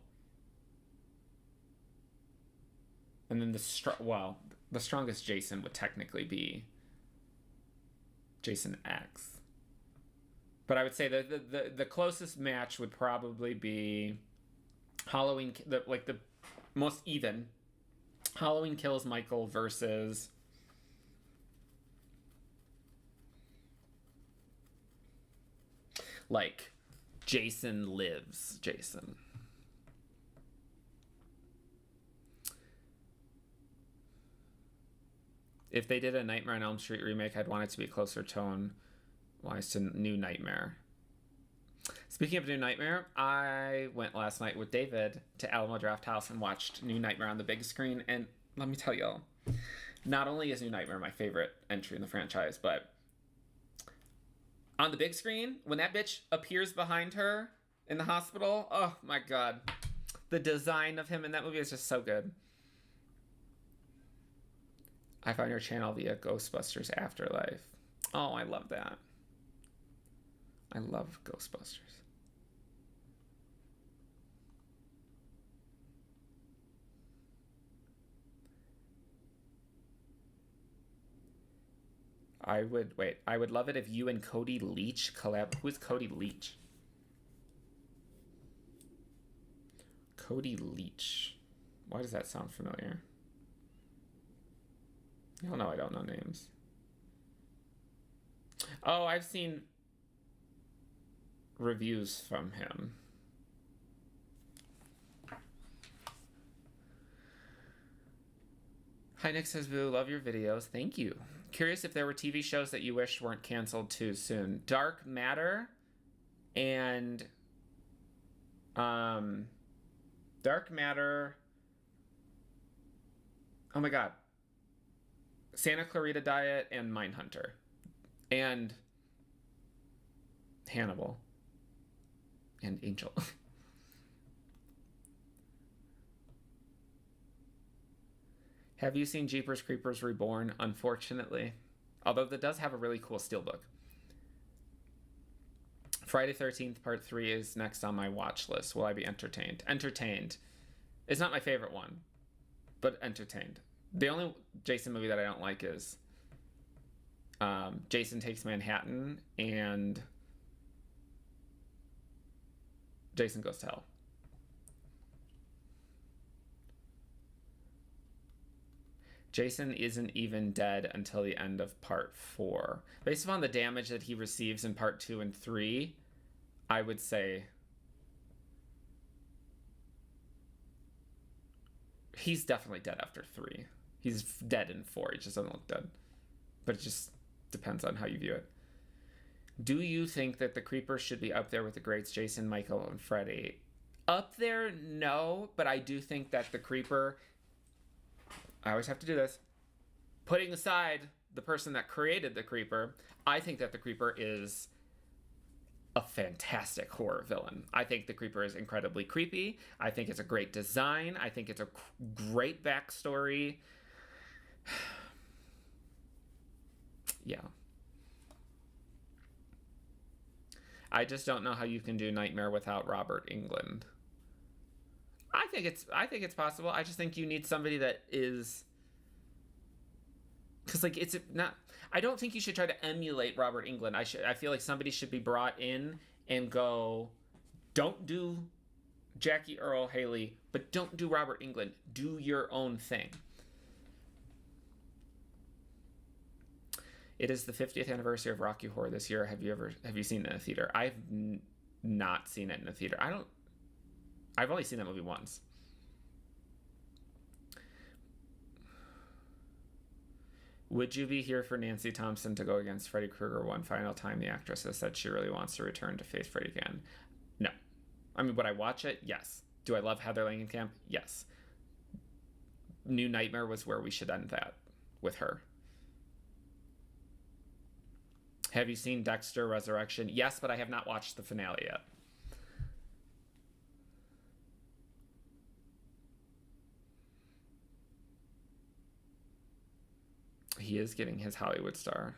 And then the strongest Jason would technically be Jason X. But I would say the closest match would probably be Halloween, the most even. Halloween Kills Michael versus like Jason Lives Jason. If they did a Nightmare on Elm Street remake, I'd want it to be closer tone-wise to New Nightmare. Speaking of New Nightmare, I went last night with David to Alamo Drafthouse and watched New Nightmare on the big screen. And let me tell y'all, not only is New Nightmare my favorite entry in the franchise, but on the big screen, when that bitch appears behind her in the hospital, oh my God. The design of him in that movie is just so good. I found your channel via Ghostbusters Afterlife. Oh, I love that. I love Ghostbusters. I would love it if you and Cody Leach collab. Who is Cody Leach? Cody Leach. Why does that sound familiar? Hell no, I don't know names. Oh, I've seen reviews from him. Hi, Nick says, Boo, love your videos. Thank you. Curious if there were TV shows that you wished weren't canceled too soon. Dark Matter and Dark Matter. Oh my god. Santa Clarita Diet and Mindhunter. And Hannibal. And Angel. Have you seen Jeepers Creepers Reborn? Unfortunately. Although that does have a really cool steelbook. Friday 13th Part 3 is next on my watch list. Will I be entertained? Entertained. It's not my favorite one, but entertained. The only Jason movie that I don't like is Jason Takes Manhattan and Jason Goes to Hell. Jason isn't even dead until the end of part 4. Based upon the damage that he receives in part 2 and 3, I would say he's definitely dead after 3. He's dead in 4. He just doesn't look dead. But it just depends on how you view it. Do you think that the Creepers should be up there with the greats Jason, Michael, and Freddy? Up there, no. But I do think that the Creeper... I always have to do this. Putting aside the person that created the Creeper, I think that the Creeper is a fantastic horror villain. I think the Creeper is incredibly creepy. I think it's a great design. I think it's a great backstory. Yeah. I just don't know how you can do Nightmare without Robert Englund. I think it's possible. I just think you need somebody that is, because like it's not. I don't think you should try to emulate Robert Englund. I feel like somebody should be brought in and go, don't do Jackie Earle Haley, but don't do Robert Englund. Do your own thing. It is the 50th anniversary of Rocky Horror this year. Have you seen it in a theater? I've not seen it in a theater. I've only seen that movie once. Would you be here for Nancy Thompson to go against Freddy Krueger one final time? The actress has said she really wants to return to face Freddy again. No. I mean, would I watch it? Yes. Do I love Heather Langenkamp? Yes. New Nightmare was where we should end that with her. Have you seen Dexter Resurrection? Yes, but I have not watched the finale yet. He is getting his Hollywood star.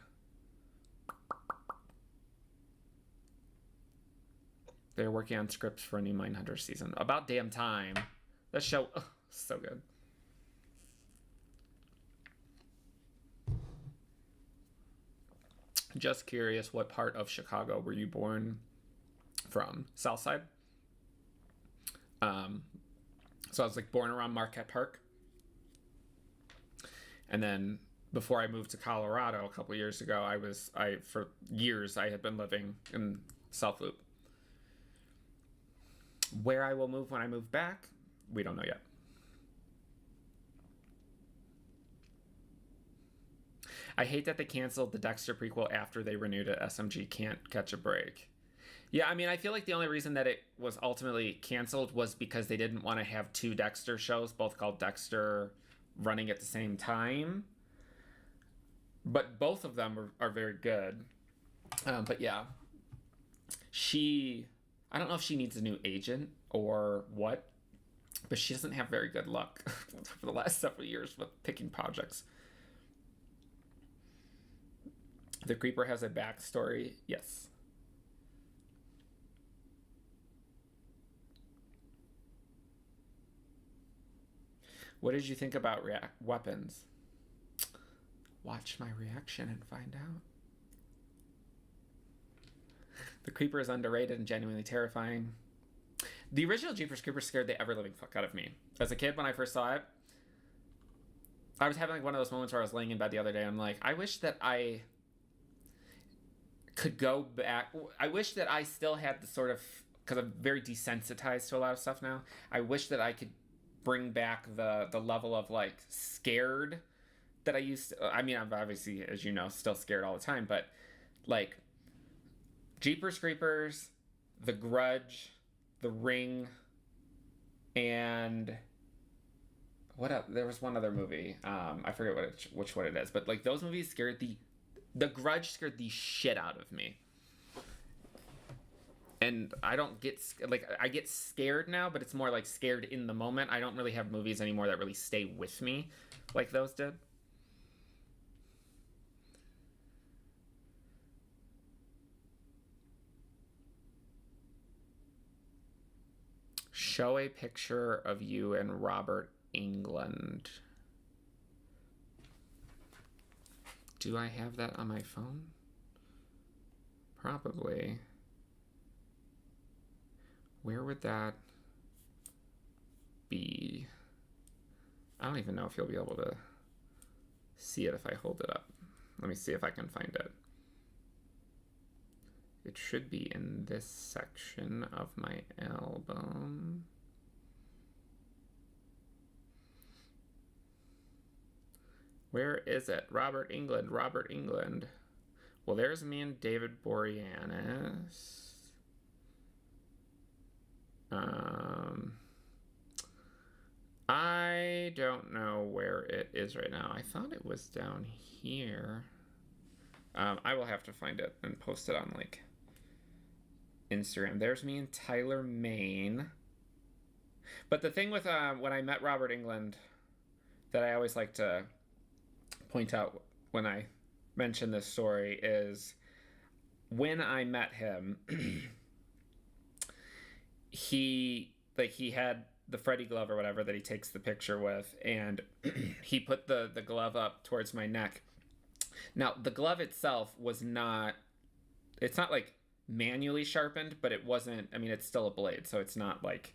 They're working on scripts for a new Mindhunter season. About damn time. That show, so good. Just curious, what part of Chicago were you born from? South Side. So I was like born around Marquette Park. And then before I moved to Colorado a couple years ago, for years I had been living in South Loop. Where I will move when I move back, we don't know yet. I hate that they canceled the Dexter prequel after they renewed it. SMG can't catch a break. Yeah, I mean, I feel like the only reason that it was ultimately canceled was because they didn't want to have 2 Dexter shows, both called Dexter, running at the same time. But both of them are very good. But yeah, I don't know if she needs a new agent or what, but she doesn't have very good luck for the last several years with picking projects. The Creeper has a backstory. Yes. What did you think about weapons? watch my reaction and find out. The Creeper is underrated and genuinely terrifying. The original Jeepers Creepers scared the ever-living fuck out of me. As a kid, when I first saw it, I was having like one of those moments where I was laying in bed the other day and I'm like, I wish that I could go back. I wish that I still had the sort of, because I'm very desensitized to a lot of stuff now, I wish that I could bring back the level of like scared that I used to. I mean, I'm obviously, as you know, still scared all the time, but like Jeepers Creepers, The Grudge, The Ring, and what else? There was one other movie. I forget which one it is, but like those movies scared the Grudge scared the shit out of me. And I don't get, like, I get scared now, but it's more like scared in the moment. I don't really have movies anymore that really stay with me like those did. Show a picture of you and Robert England. Do I have that on my phone? Probably. Where would that be? I don't even know if you'll be able to see it if I hold it up. Let me see if I can find it. It should be in this section of my album. Where is it? Robert England, Robert England. Well, there's me and David Boreanaz. I don't know where it is right now. I thought it was down here. I will have to find it and post it on like Instagram. There's me and Tyler Maine. But the thing with when I met Robert England that I always like to point out when I mention this story is when I met him, he had the Freddy glove or whatever that he takes the picture with, and he put the glove up towards my neck. Now, the glove itself was not, it's not like manually sharpened, but it wasn't, I mean, it's still a blade, so it's not like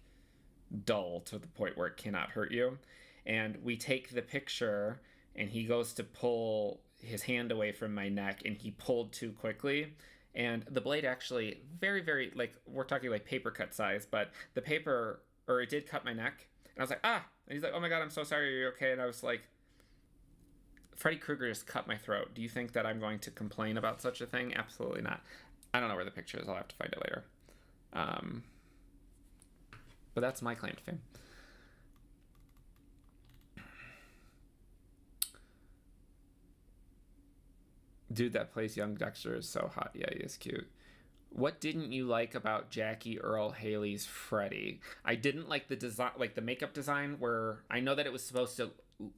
dull to the point where it cannot hurt you. And we take the picture, and he goes to pull his hand away from my neck, and he pulled too quickly. And the blade actually very, very, like, we're talking like paper cut size, but the paper, or it did cut my neck. And I was like, ah! And he's like, oh my God, I'm so sorry, are you okay? And I was like, Freddy Krueger just cut my throat. Do you think that I'm going to complain about such a thing? Absolutely not. I don't know where the picture is. I'll have to find it later. But that's my claim to fame. Dude that plays young Dexter is so hot. Yeah, he is cute. What didn't you like about Jackie Earle Haley's Freddy? I didn't like the design, like the makeup design, where I know that it was supposed to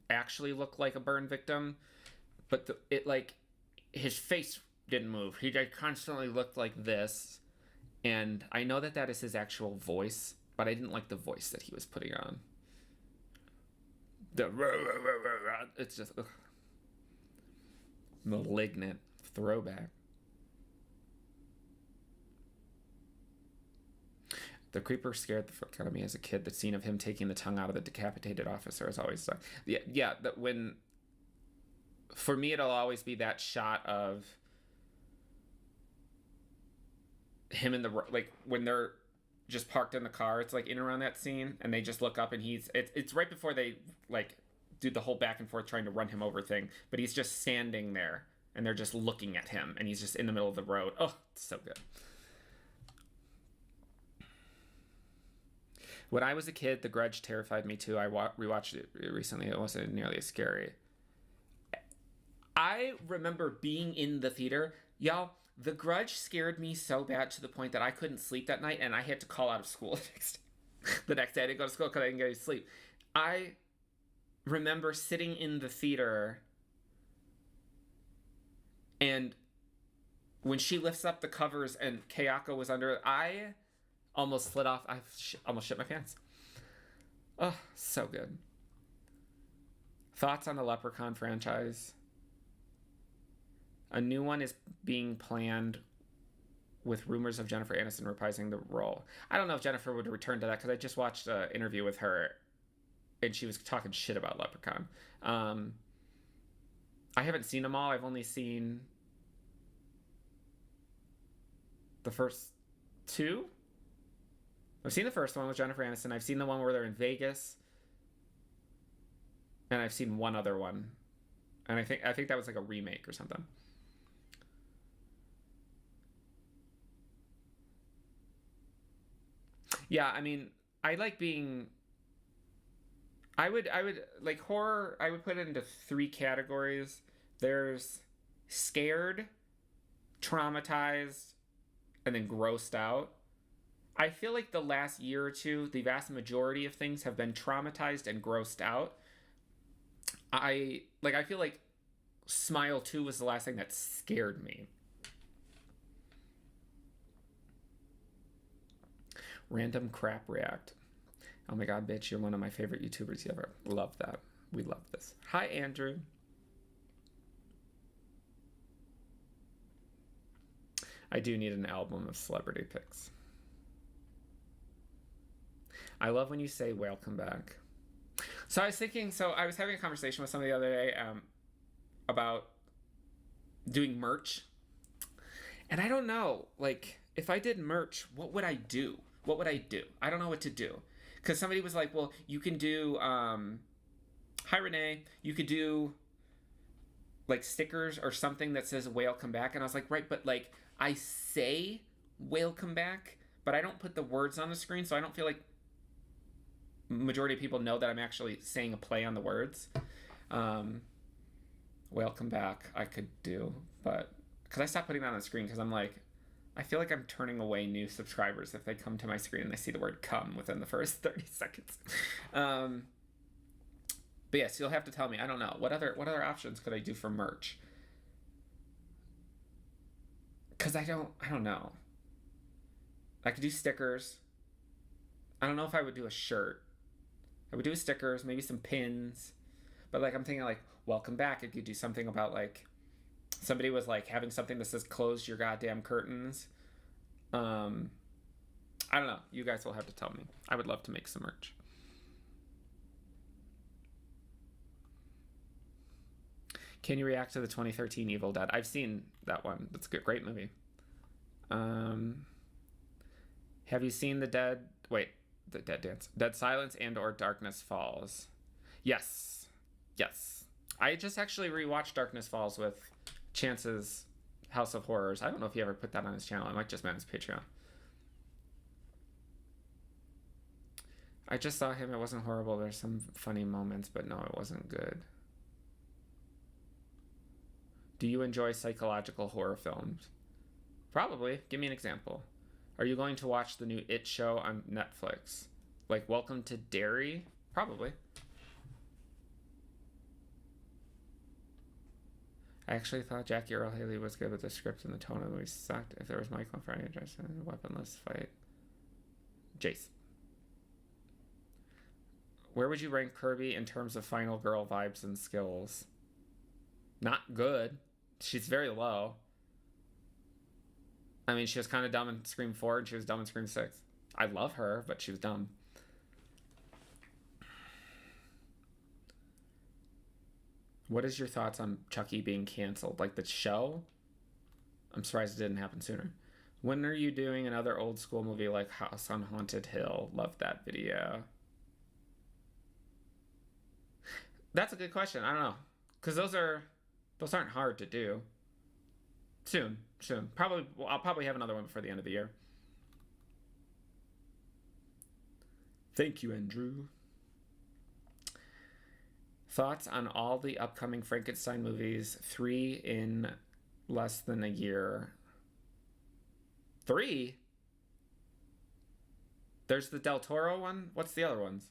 actually look like a burn victim, but it like his face didn't move. He constantly looked like this, and I know that is his actual voice, but I didn't like the voice that he was putting on. It's just ugh. Malignant throwback. The Creeper scared the fuck out of me as a kid. The scene of him taking the tongue out of the decapitated officer is always stuck. Yeah. That when, for me, it'll always be that shot of him in the, like when they're just parked in the car. It's like in around that scene, and they just look up, and it's right before they like do the whole back and forth trying to run him over thing, but he's just standing there, and they're just looking at him, and he's just in the middle of the road. Oh, it's so good. When I was a kid, The Grudge terrified me too. I rewatched it recently. It wasn't nearly as scary. I remember being in the theater. Y'all, The Grudge scared me so bad to the point that I couldn't sleep that night, and I had to call out of school the next day. I didn't go to school because I didn't get any sleep. I remember sitting in the theater, and when she lifts up the covers and Kayako was under it, I almost slid off. I almost shit my pants. Oh, so good. Thoughts on the Leprechaun franchise? A new one is being planned with rumors of Jennifer Aniston reprising the role. I don't know if Jennifer would return to that because I just watched an interview with her and she was talking shit about Leprechaun. I haven't seen them all. I've only seen the first two. I've seen the first one with Jennifer Aniston. I've seen the one where they're in Vegas. And I've seen one other one. And I think that was like a remake or something. Yeah, I mean, I like being I would like horror, I would put it into three categories. There's scared, traumatized, and then grossed out. I feel like the last year or two, the vast majority of things have been traumatized and grossed out. I feel like Smile 2 was the last thing that scared me. Random crap react. Oh my god, bitch, you're one of my favorite YouTubers ever. Love that. We love this. Hi, Andrew. I do need an album of celebrity pics. I love when you say welcome back. So I was thinking, I was having a conversation with somebody the other day about doing merch. And I don't know, like, if I did merch, what would I do? What would I do? I don't know what to do. Because somebody was like, well, you can do, hi Renee, you could do like stickers or something that says whale come back. And I was like, right, but like I say whale come back, but I don't put the words on the screen. So I don't feel like majority of people know that I'm actually saying a play on the words. Whale come back I could do, but because I stopped putting that on the screen because I'm like, I feel like I'm turning away new subscribers if they come to my screen and they see the word come within the first 30 seconds. But yes, you'll have to tell me. I don't know. What other options could I do for merch? Because I don't know. I could do stickers. I don't know if I would do a shirt. I would do stickers, maybe some pins. But like I'm thinking like, welcome back. I could do something about like, somebody was like having something that says close your goddamn curtains. I don't know. You guys will have to tell me. I would love to make some merch. Can you react to the 2013 Evil Dead? I've seen that one. That's a good, great movie. Have you seen the Dead Dance? Dead Silence and or Darkness Falls? Yes. I just actually rewatched Darkness Falls with Chance's House of Horrors. I don't know if he ever put that on his channel. I might just meant his Patreon. I just saw him. It wasn't horrible. There's some funny moments, but no, it wasn't good. Do you enjoy psychological horror films? Probably. Give me an example. Are you going to watch the new It show on Netflix? Like Welcome to Derry? Probably. I actually thought Jackie Earle Haley was good, but the script and the tone of the movie sucked. If there was Michael Friday dressed in a weaponless fight. Jace. Where would you rank Kirby in terms of final girl vibes and skills? Not good. She's very low. I mean, she was kind of dumb in Scream 4 and she was dumb in Scream 6. I love her, but she was dumb. What is your thoughts on Chucky being canceled? Like the show? I'm surprised it didn't happen sooner. When are you doing another old school movie like House on Haunted Hill? Love that video. That's a good question. I don't know. Because those aren't hard to do. Soon. I'll probably have another one before the end of the year. Thank you, Andrew. Thoughts on all the upcoming Frankenstein movies? 3 in less than a year. 3? There's the Del Toro one? What's the other ones?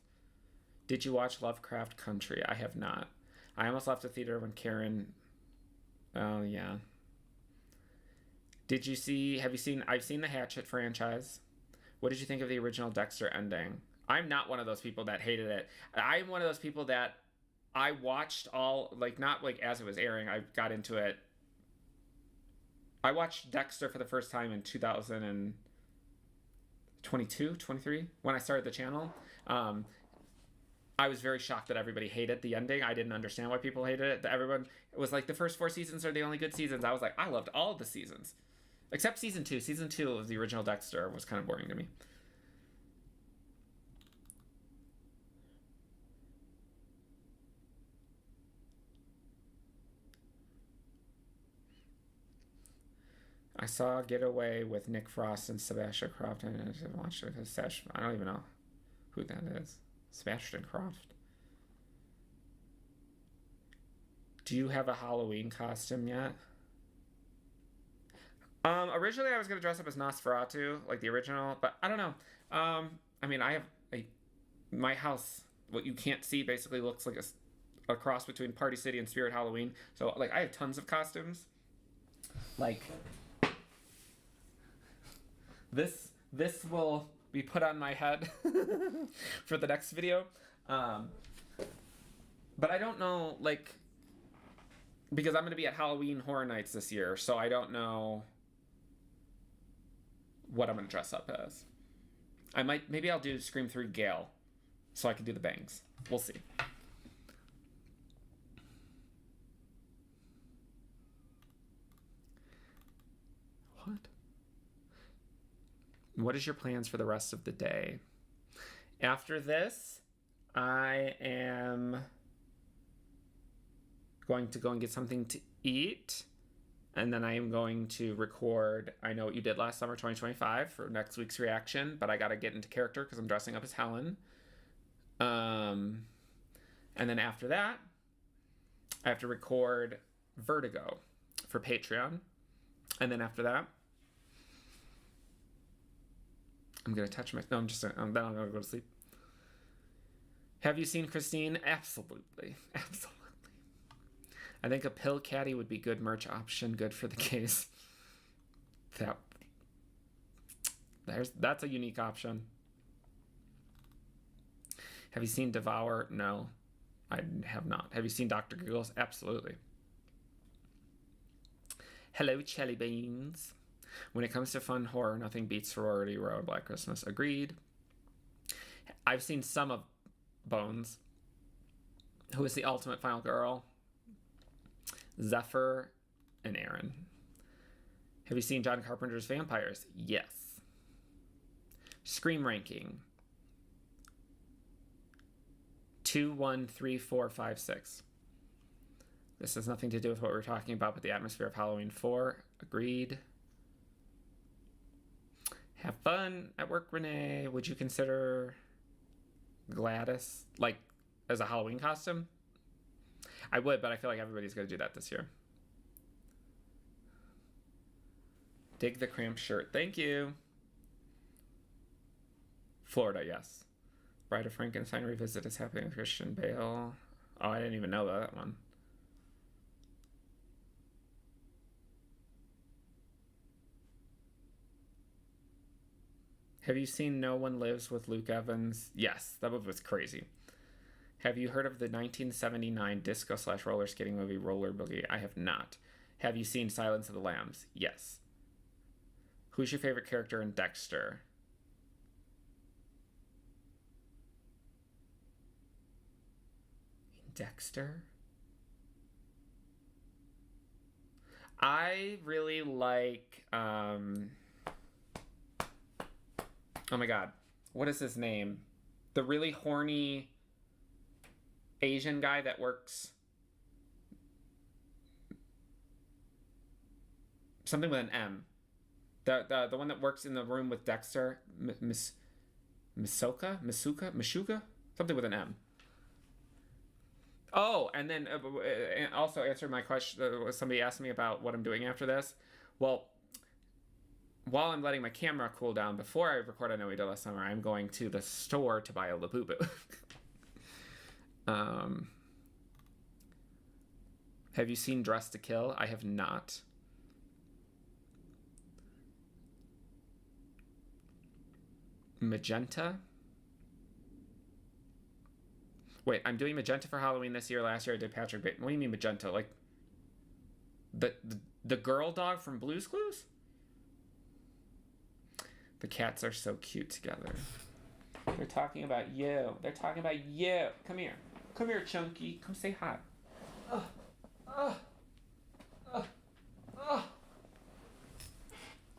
Did you watch Lovecraft Country? I have not. I almost left the theater when Karen... Oh, yeah. I've seen the Hatchet franchise. What did you think of the original Dexter ending? I'm not one of those people that hated it. I'm one of those people that I watched all, like, not like as it was airing. I got into it I watched Dexter for the first time in 2022, 23, when I started the channel. I was very shocked that everybody hated the ending. I didn't understand why people hated it. Everyone was like, the first 4 seasons are the only good seasons. I was like, I loved all of the seasons. Except season 2. Season 2 of the original Dexter was kind of boring to me. I saw Getaway with Nick Frost and Sebastian Croft, and I watched it with I don't even know who that is. Sebastian Croft. Do you have a Halloween costume yet? Originally I was gonna dress up as Nosferatu, like the original, but I don't know. I mean, I have my house. What you can't see basically looks like a cross between Party City and Spirit Halloween. So like I have tons of costumes. Like this will be put on my head for the next video. But I don't know, like, because I'm going to be at Halloween Horror Nights this year, so I don't know what I'm going to dress up as. Maybe I'll do Scream 3 Gale, so I can do the bangs. We'll see. What? What is your plans for the rest of the day? After this, I am going to go and get something to eat. And then I am going to record I Know What You Did Last Summer 2025 for next week's reaction. But I got to get into character because I'm dressing up as Helen. And then after that, I have to record Vertigo for Patreon. And then after that, I'm going to touch my... No, I'm just... then I'm going to go to sleep. Have you seen Christine? Absolutely. Absolutely. I think a pill caddy would be good merch option. Good for the case. That's a unique option. Have you seen Devour? No, I have not. Have you seen Dr. Giggles? Absolutely. Hello, Chelly Beans. When it comes to fun horror, nothing beats Sorority Row or Black Christmas. Agreed. I've seen some of Bones. Who is the ultimate final girl? Zephyr and Aaron. Have you seen John Carpenter's Vampires? Yes. Scream ranking. 2, 1, 3, 4, 5, 6. This has nothing to do with what we're talking about, but the atmosphere of Halloween 4. Agreed. Have fun at work, Renee. Would you consider Gladys, like, as a Halloween costume? I would, but I feel like everybody's going to do that this year. Dig the cramped shirt. Thank you. Florida, yes. Bride of Frankenstein revisit is happening with Christian Bale. Oh, I didn't even know that one. Have you seen No One Lives with Luke Evans? Yes, that movie was crazy. Have you heard of the 1979 disco/roller skating movie Roller Boogie? I have not. Have you seen Silence of the Lambs? Yes. Who's your favorite character in Dexter? Dexter? I really like, oh my god, what is his name? The really horny Asian guy that works... Something with an M. The one that works in the room with Dexter. Masuka? Something with an M. Oh, and then also answer my question. Somebody asked me about what I'm doing after this. Well, while I'm letting my camera cool down before I record I Know We Did Last Summer, I'm going to the store to buy a Labubu. Have you seen Dress to Kill? I have not. Magenta? Wait, I'm doing magenta for Halloween this year. Last year I did Patrick Bateman. What do you mean magenta? Like the The girl dog from Blue's Clues? The cats are so cute together. They're talking about you. They're talking about you. Come here. Come here, Chunky. Come say hi.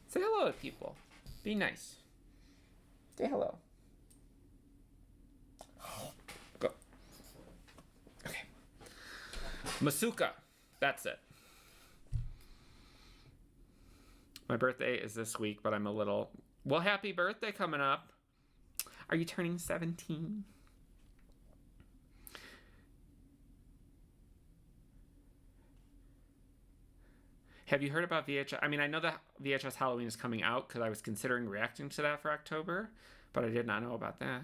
Say hello to people. Be nice. Say hello. Go. Okay. Masuka. That's it. My birthday is this week, but I'm a little... Well, happy birthday coming up. Are you turning 17? Have you heard about VHS? I mean, I know that VHS Halloween is coming out because I was considering reacting to that for October, but I did not know about that.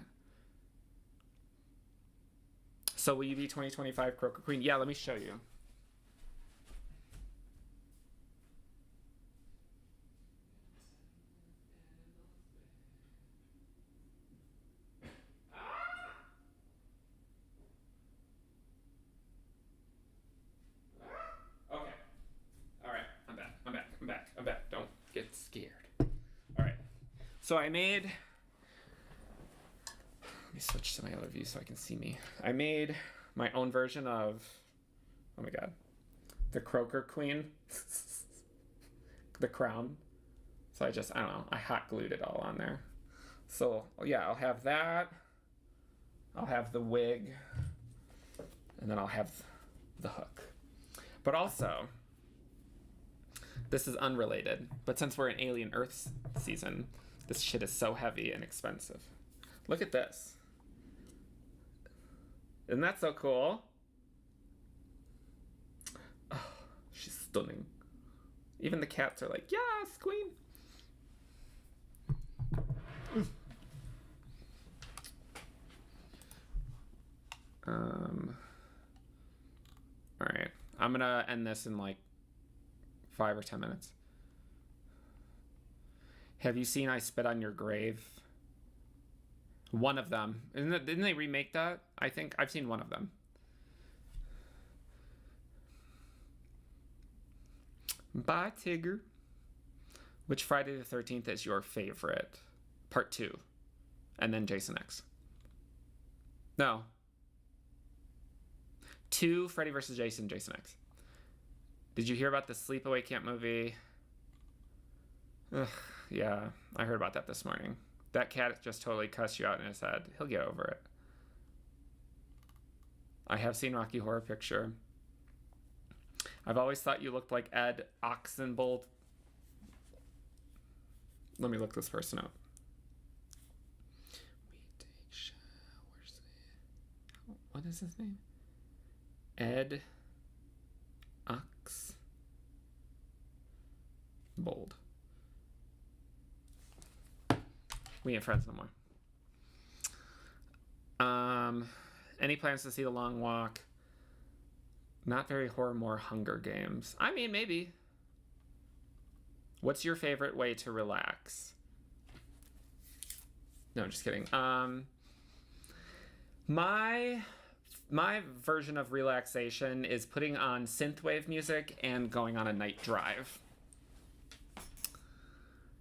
So will you be 2025 Croaker Queen? Yeah, let me show you. I'm back. Don't get scared. All right. So I made... Let me switch to my other view so I can see me. I made my own version of... Oh my god. The Croaker Queen. The crown. So I don't know. I hot glued it all on there. So, yeah, I'll have that. I'll have the wig. And then I'll have the hook. But also... This is unrelated, but since we're in Alien Earth season, this shit is so heavy and expensive. Look at this. Isn't that so cool? Oh, she's stunning. Even the cats are like, yes, queen. All right, I'm gonna end this in like 5 or 10 minutes. Have you seen I Spit on Your Grave? One of them. Didn't they remake that? I think I've seen one of them. Bye, Tigger. Which Friday the 13th is your favorite? Part 2. And then Jason X. No. 2, Freddy vs. Jason, Jason X. Did you hear about the Sleepaway Camp movie? Ugh, yeah, I heard about that this morning. That cat just totally cussed you out in his head. He'll get over it. I have seen Rocky Horror Picture. I've always thought you looked like Ed Oxenbould. Let me look this person up. We take showers. What is his name? Ed Oxenbould. We ain't friends no more. Any plans to see The Long Walk? Not very horror, more Hunger Games. I mean, maybe. What's your favorite way to relax? No, just kidding. My version of relaxation is putting on synthwave music and going on a night drive.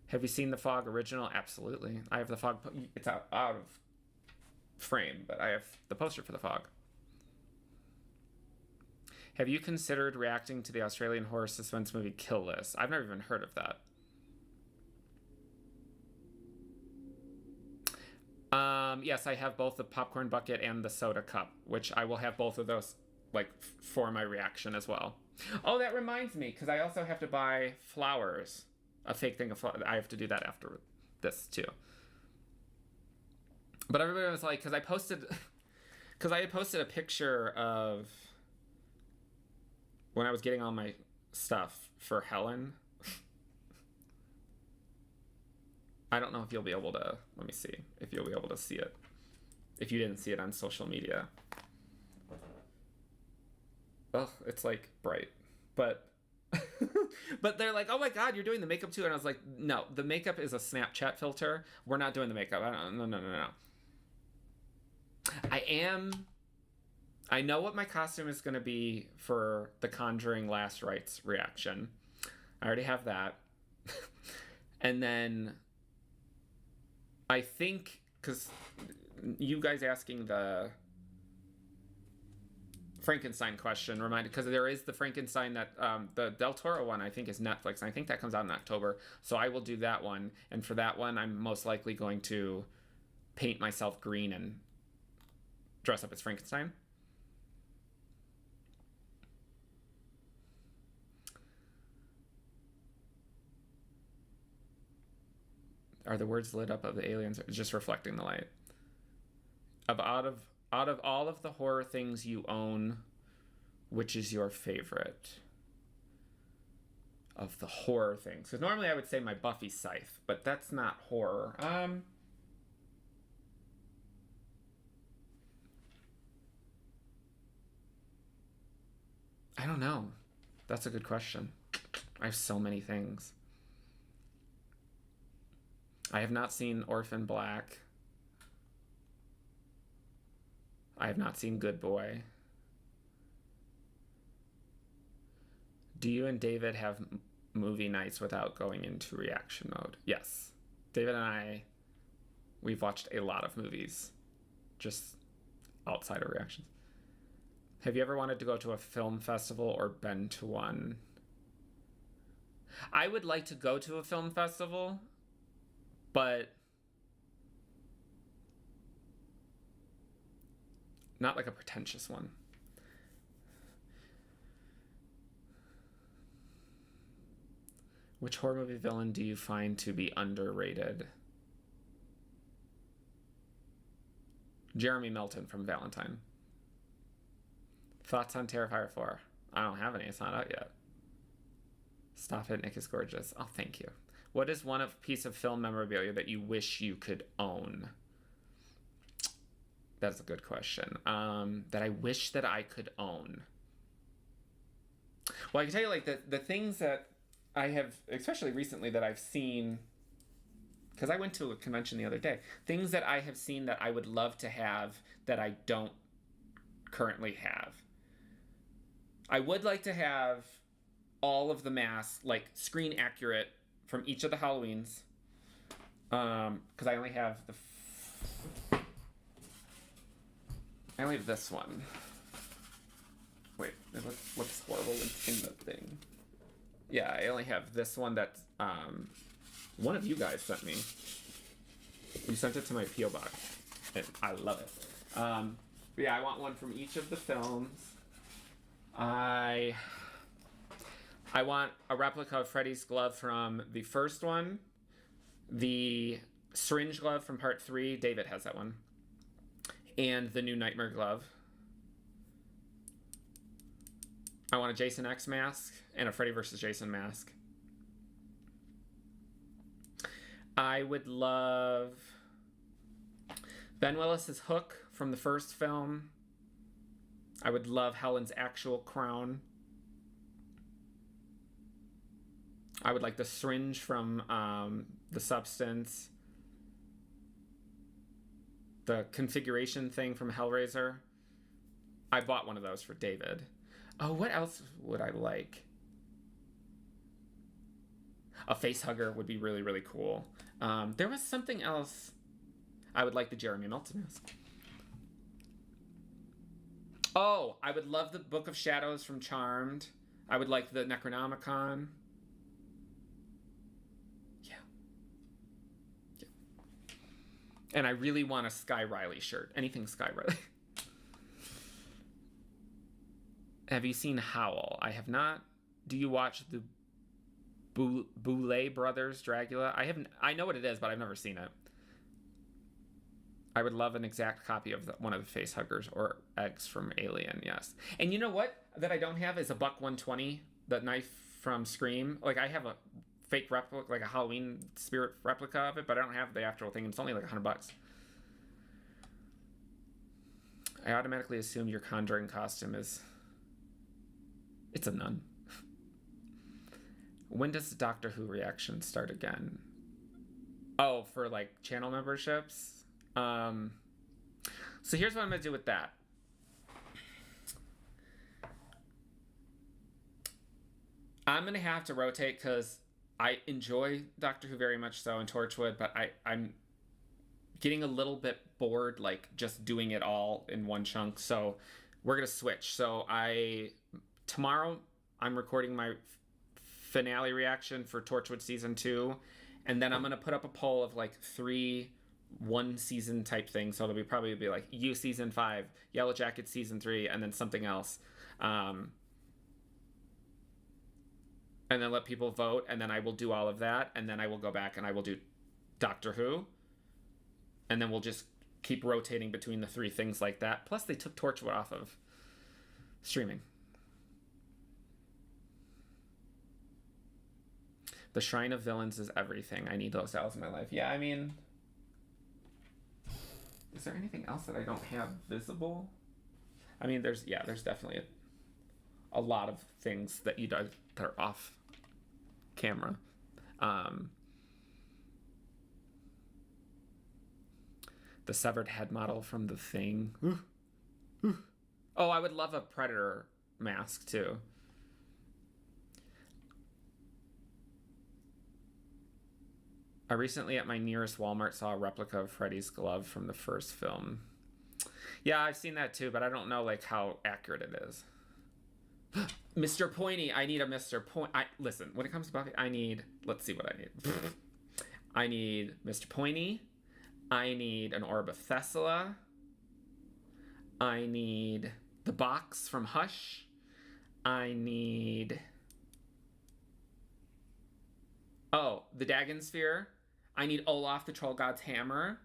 Have you seen The Fog original? Absolutely. I have The Fog. It's out of frame, but I have the poster for The Fog. Have you considered reacting to the Australian horror suspense movie Kill List? I've never even heard of that. Yes, I have both the popcorn bucket and the soda cup, which I will have both of those like for my reaction as well. Oh, that reminds me, because I also have to buy flowers. A fake thing of flowers. I have to do that after this too. But everybody was like, because I had posted a picture of when I was getting all my stuff for Helen. I don't know if you'll be able to, let me see, if you'll be able to see it. If you didn't see it on social media. Oh, it's like bright. But but they're like, oh my God, you're doing the makeup too. And I was like, no, the makeup is a Snapchat filter. We're not doing the makeup. No. I know what my costume is going to be for the Conjuring Last Rites reaction. I already have that. And then I think, because you guys asking the Frankenstein question reminded, because there is the Frankenstein that the Del Toro one I think is Netflix, and I think that comes out in October, so I will do that one. And for that one, I'm most likely going to paint myself green and dress up as Frankenstein. Are the words lit up of the aliens just reflecting the light? Out of all of the horror things you own, which is your favorite? Of the horror things. Because normally I would say my Buffy scythe, but that's not horror. I don't know. That's a good question. I have so many things. I have not seen Orphan Black. I have not seen Good Boy. Do you and David have movie nights without going into reaction mode? Yes. David and I, we've watched a lot of movies just outside of reactions. Have you ever wanted to go to a film festival or been to one? I would like to go to a film festival, but not like a pretentious one. Which horror movie villain do you find to be underrated? Jeremy Milton from Valentine. Thoughts on Terrifier 4? I don't have any. It's not out yet. Stop it. Nick is gorgeous. Oh, thank you. What is one piece of film memorabilia that you wish you could own? That's a good question. That I wish that I could own. Well, I can tell you, like, the things that I have, especially recently, that I've seen, because I went to a convention the other day, things that I have seen that I would love to have that I don't currently have. I would like to have all of the masks, like, screen accurate from each of the Halloweens, because I only have I only have this one. Wait, it looks horrible in the thing. Yeah, I only have this one that one of you guys sent me. You sent it to my P.O. box, and I love it. But yeah, I want one from each of the films. I want a replica of Freddy's glove from the first one. The syringe glove from part 3. David has that one. And the new Nightmare glove. I want a Jason X mask and a Freddy vs. Jason mask. I would love Ben Willis's hook from the first film. I would love Helen's actual crown. I would like the syringe from The Substance. The configuration thing from Hellraiser. I bought one of those for David. Oh, what else would I like? A face hugger would be really, really cool. There was something else. I would like the Jeremy Milton mask. Oh, I would love the Book of Shadows from Charmed. I would like the Necronomicon. Yeah. And I really want a Sky Riley shirt. Anything Sky Riley. Have you seen Howl? I have not. Do you watch the Boulet Brothers Dracula? I know what it is, but I've never seen it. I would love an exact copy of one of the face huggers or eggs from Alien, yes. And you know what that I don't have is a Buck 120, the knife from Scream. Like, I have a fake replica, like a Halloween spirit replica of it, but I don't have the actual thing. It's only like $100. I automatically assume your Conjuring costume is... It's a nun. When does the Doctor Who reaction start again? Oh, for like channel memberships? So here's what I'm going to do with that. I'm going to have to rotate because I enjoy Doctor Who very much so, and Torchwood, but I'm getting a little bit bored, like, just doing it all in one chunk. So we're going to switch. So tomorrow, I'm recording my finale reaction for Torchwood Season 2, and then I'm going to put up a poll of, like, 3 one-season type things. So there'll probably be, like, You Season 5, Yellow Jackets Season 3, and then something else. And then let people vote, and then I will do all of that, and then I will go back and I will do Doctor Who, and then we'll just keep rotating between the 3 things like that. Plus, they took Torchwood off of streaming. The Shrine of Villains is everything. I need those owls in my life. Yeah, I mean, is there anything else that I don't have visible? I mean, there's definitely a lot of things that you do that are off camera. The severed head model from The Thing. Oh, I would love a Predator mask too. I recently at my nearest Walmart saw a replica of Freddy's glove from the first film. Yeah, I've seen that too, but I don't know like how accurate it is. Mr. Pointy. I need a Mr. Point. Listen, when it comes to Buffy, let's see what I need. I need Mr. Pointy. I need an Orb of Thessala. I need the box from Hush. I need... Oh, the Dagon Sphere. I need Olaf the Troll God's hammer.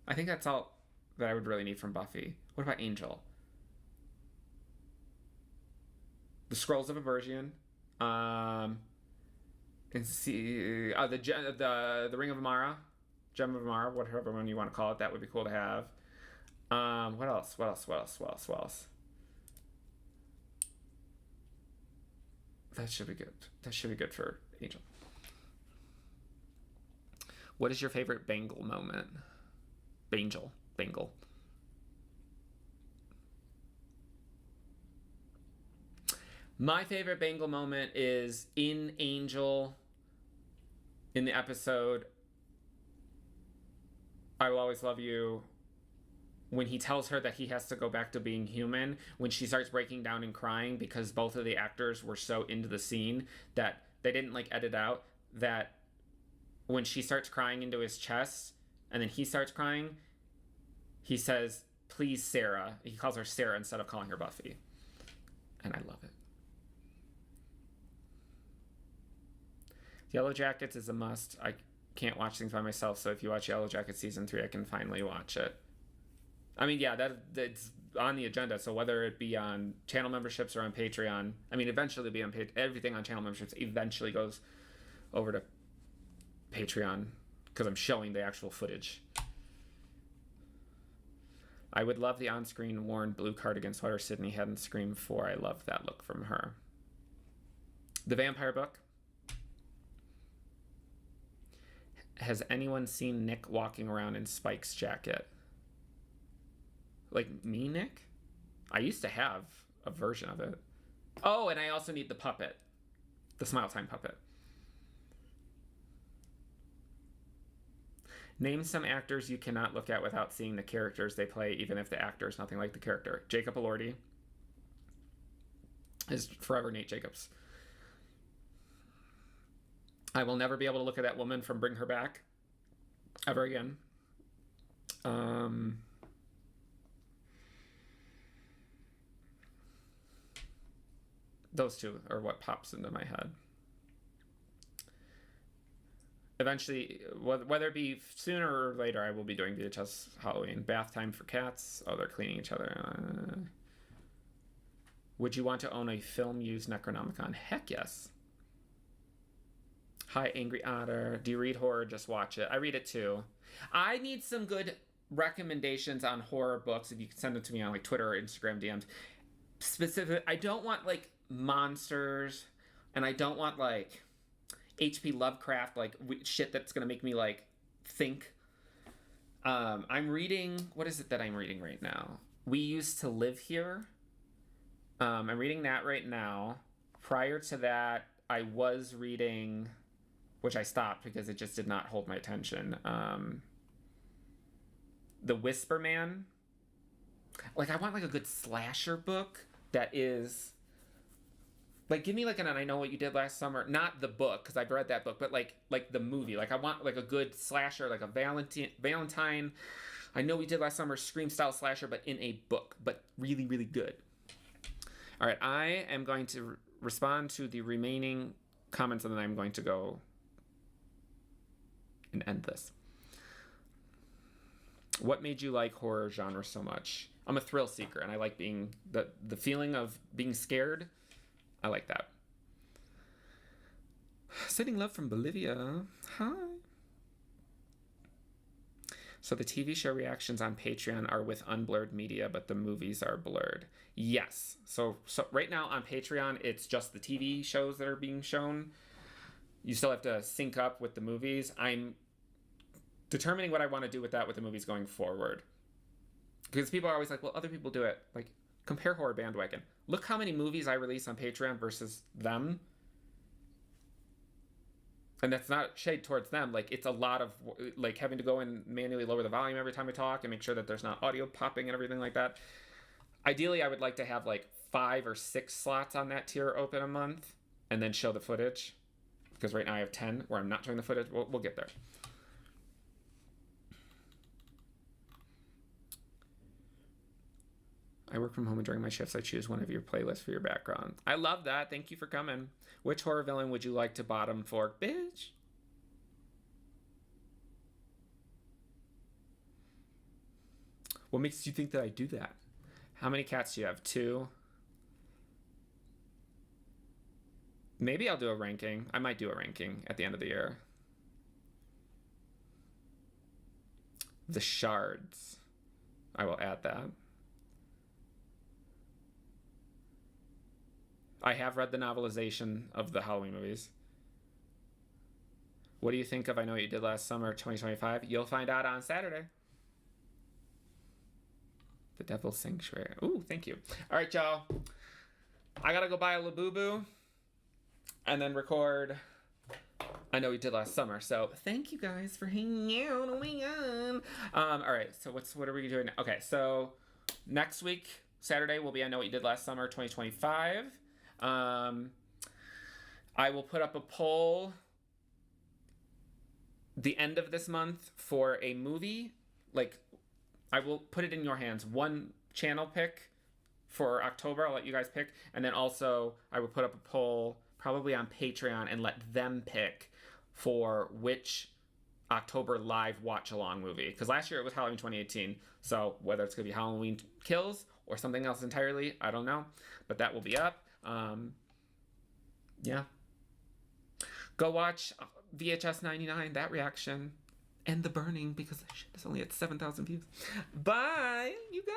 I think that's all that I would really need from Buffy. What about Angel? The Scrolls of Aversion. And see the Ring of Amara, Gem of Amara, whatever one you want to call it. That would be cool to have. What else? That should be good. That should be good for Angel. What is your favorite Bangle moment? Bangle. My favorite Bangle moment is in Angel, in the episode I Will Always Love You, when he tells her that he has to go back to being human, when she starts breaking down and crying because both of the actors were so into the scene that they didn't like edit out, that when she starts crying into his chest and then he starts crying, he says, "Please, Sarah." He calls her Sarah instead of calling her Buffy. And I love it. Yellow Jackets is a must. I can't watch things by myself, so if you watch Yellow Jackets Season 3, I can finally watch it. I mean, yeah, that's on the agenda, so whether it be on channel memberships or on Patreon, I mean, eventually it'll be on Patreon. Everything on channel memberships eventually goes over to Patreon, because I'm showing the actual footage. I would love the on-screen worn blue cardigan sweater Sydney had in Scream 4. I love that look from her. The Vampire Book. Has anyone seen Nick walking around in Spike's jacket? Like me, Nick? I used to have a version of it. Oh, and I also need the puppet. The Smile Time puppet. Name some actors you cannot look at without seeing the characters they play, even if the actor is nothing like the character. Jacob Elordi is forever Nate Jacobs. I will never be able to look at that woman from Bring Her Back ever again. Those two are what pops into my head. Eventually, whether it be sooner or later, I will be doing VHS Halloween. Bath time for cats. Oh, they're cleaning each other. Would you want to own a film-used Necronomicon? Heck yes. Hi, Angry Otter. Do you read horror? Just watch it. I read it too. I need some good recommendations on horror books. If you can send them to me on like Twitter or Instagram DMs. Specific. I don't want like monsters, and I don't want like H.P. Lovecraft, like shit that's gonna make me like think. I'm reading. What is it that I'm reading right now? We Used to Live Here. I'm reading that right now. Prior to that, I was reading, which I stopped because it just did not hold my attention. The Whisper Man. Like, I want like a good slasher book that is like, give me like an I Know What You Did Last Summer, not the book because I've read that book, but like the movie. Like, I want like a good slasher, like a Valentine. I Know We Did Last Summer Scream style slasher, but in a book, but really, really good. All right, I am going to respond to the remaining comments, and then I'm going to go and end this. What made you like horror genre so much? I'm a thrill seeker, and I like being the feeling of being scared. I like that. Sending love from Bolivia. Hi. So the TV show reactions on Patreon are with unblurred media, but the movies are blurred. Yes. So right now on Patreon, it's just the TV shows that are being shown. You still have to sync up with the movies. I'm determining what I want to do with that with the movies going forward. Because people are always like, well, other people do it. Like, compare Horror Bandwagon. Look how many movies I release on Patreon versus them. And that's not shade towards them. Like, it's a lot of, like, having to go and manually lower the volume every time I talk and make sure that there's not audio popping and everything like that. Ideally, I would like to have, like, 5 or 6 slots on that tier open a month and then show the footage. Because right now I have 10 where I'm not showing the footage. We'll get there. I work from home, and during my shifts, I choose one of your playlists for your background. I love that. Thank you for coming. Which horror villain would you like to bottom for? Bitch. What makes you think that I do that? How many cats do you have? 2? Maybe I'll do a ranking. I might do a ranking at the end of the year. The Shards. I will add that. I have read the novelization of the Halloween movies. What do you think of I Know What You Did Last Summer 2025? You'll find out on Saturday. The Devil's Sanctuary. Ooh, thank you. All right, y'all. I gotta go buy a Labubu and then record I Know What You Did Last Summer. So thank you guys for hanging out. Oh my god. All right, so what are we doing now? Okay, so next week, Saturday, will be I Know What You Did Last Summer 2025. I will put up a poll the end of this month for a movie. Like, I will put it in your hands. One channel pick for October. I'll let you guys pick. And then also I will put up a poll probably on Patreon and let them pick for which October live watch-along movie. Because last year it was Halloween 2018. So whether it's going to be Halloween Kills or something else entirely, I don't know. But that will be up. Yeah. Go watch VHS 99, that reaction, and The Burning, because that shit is only at 7,000 views. Bye, you guys.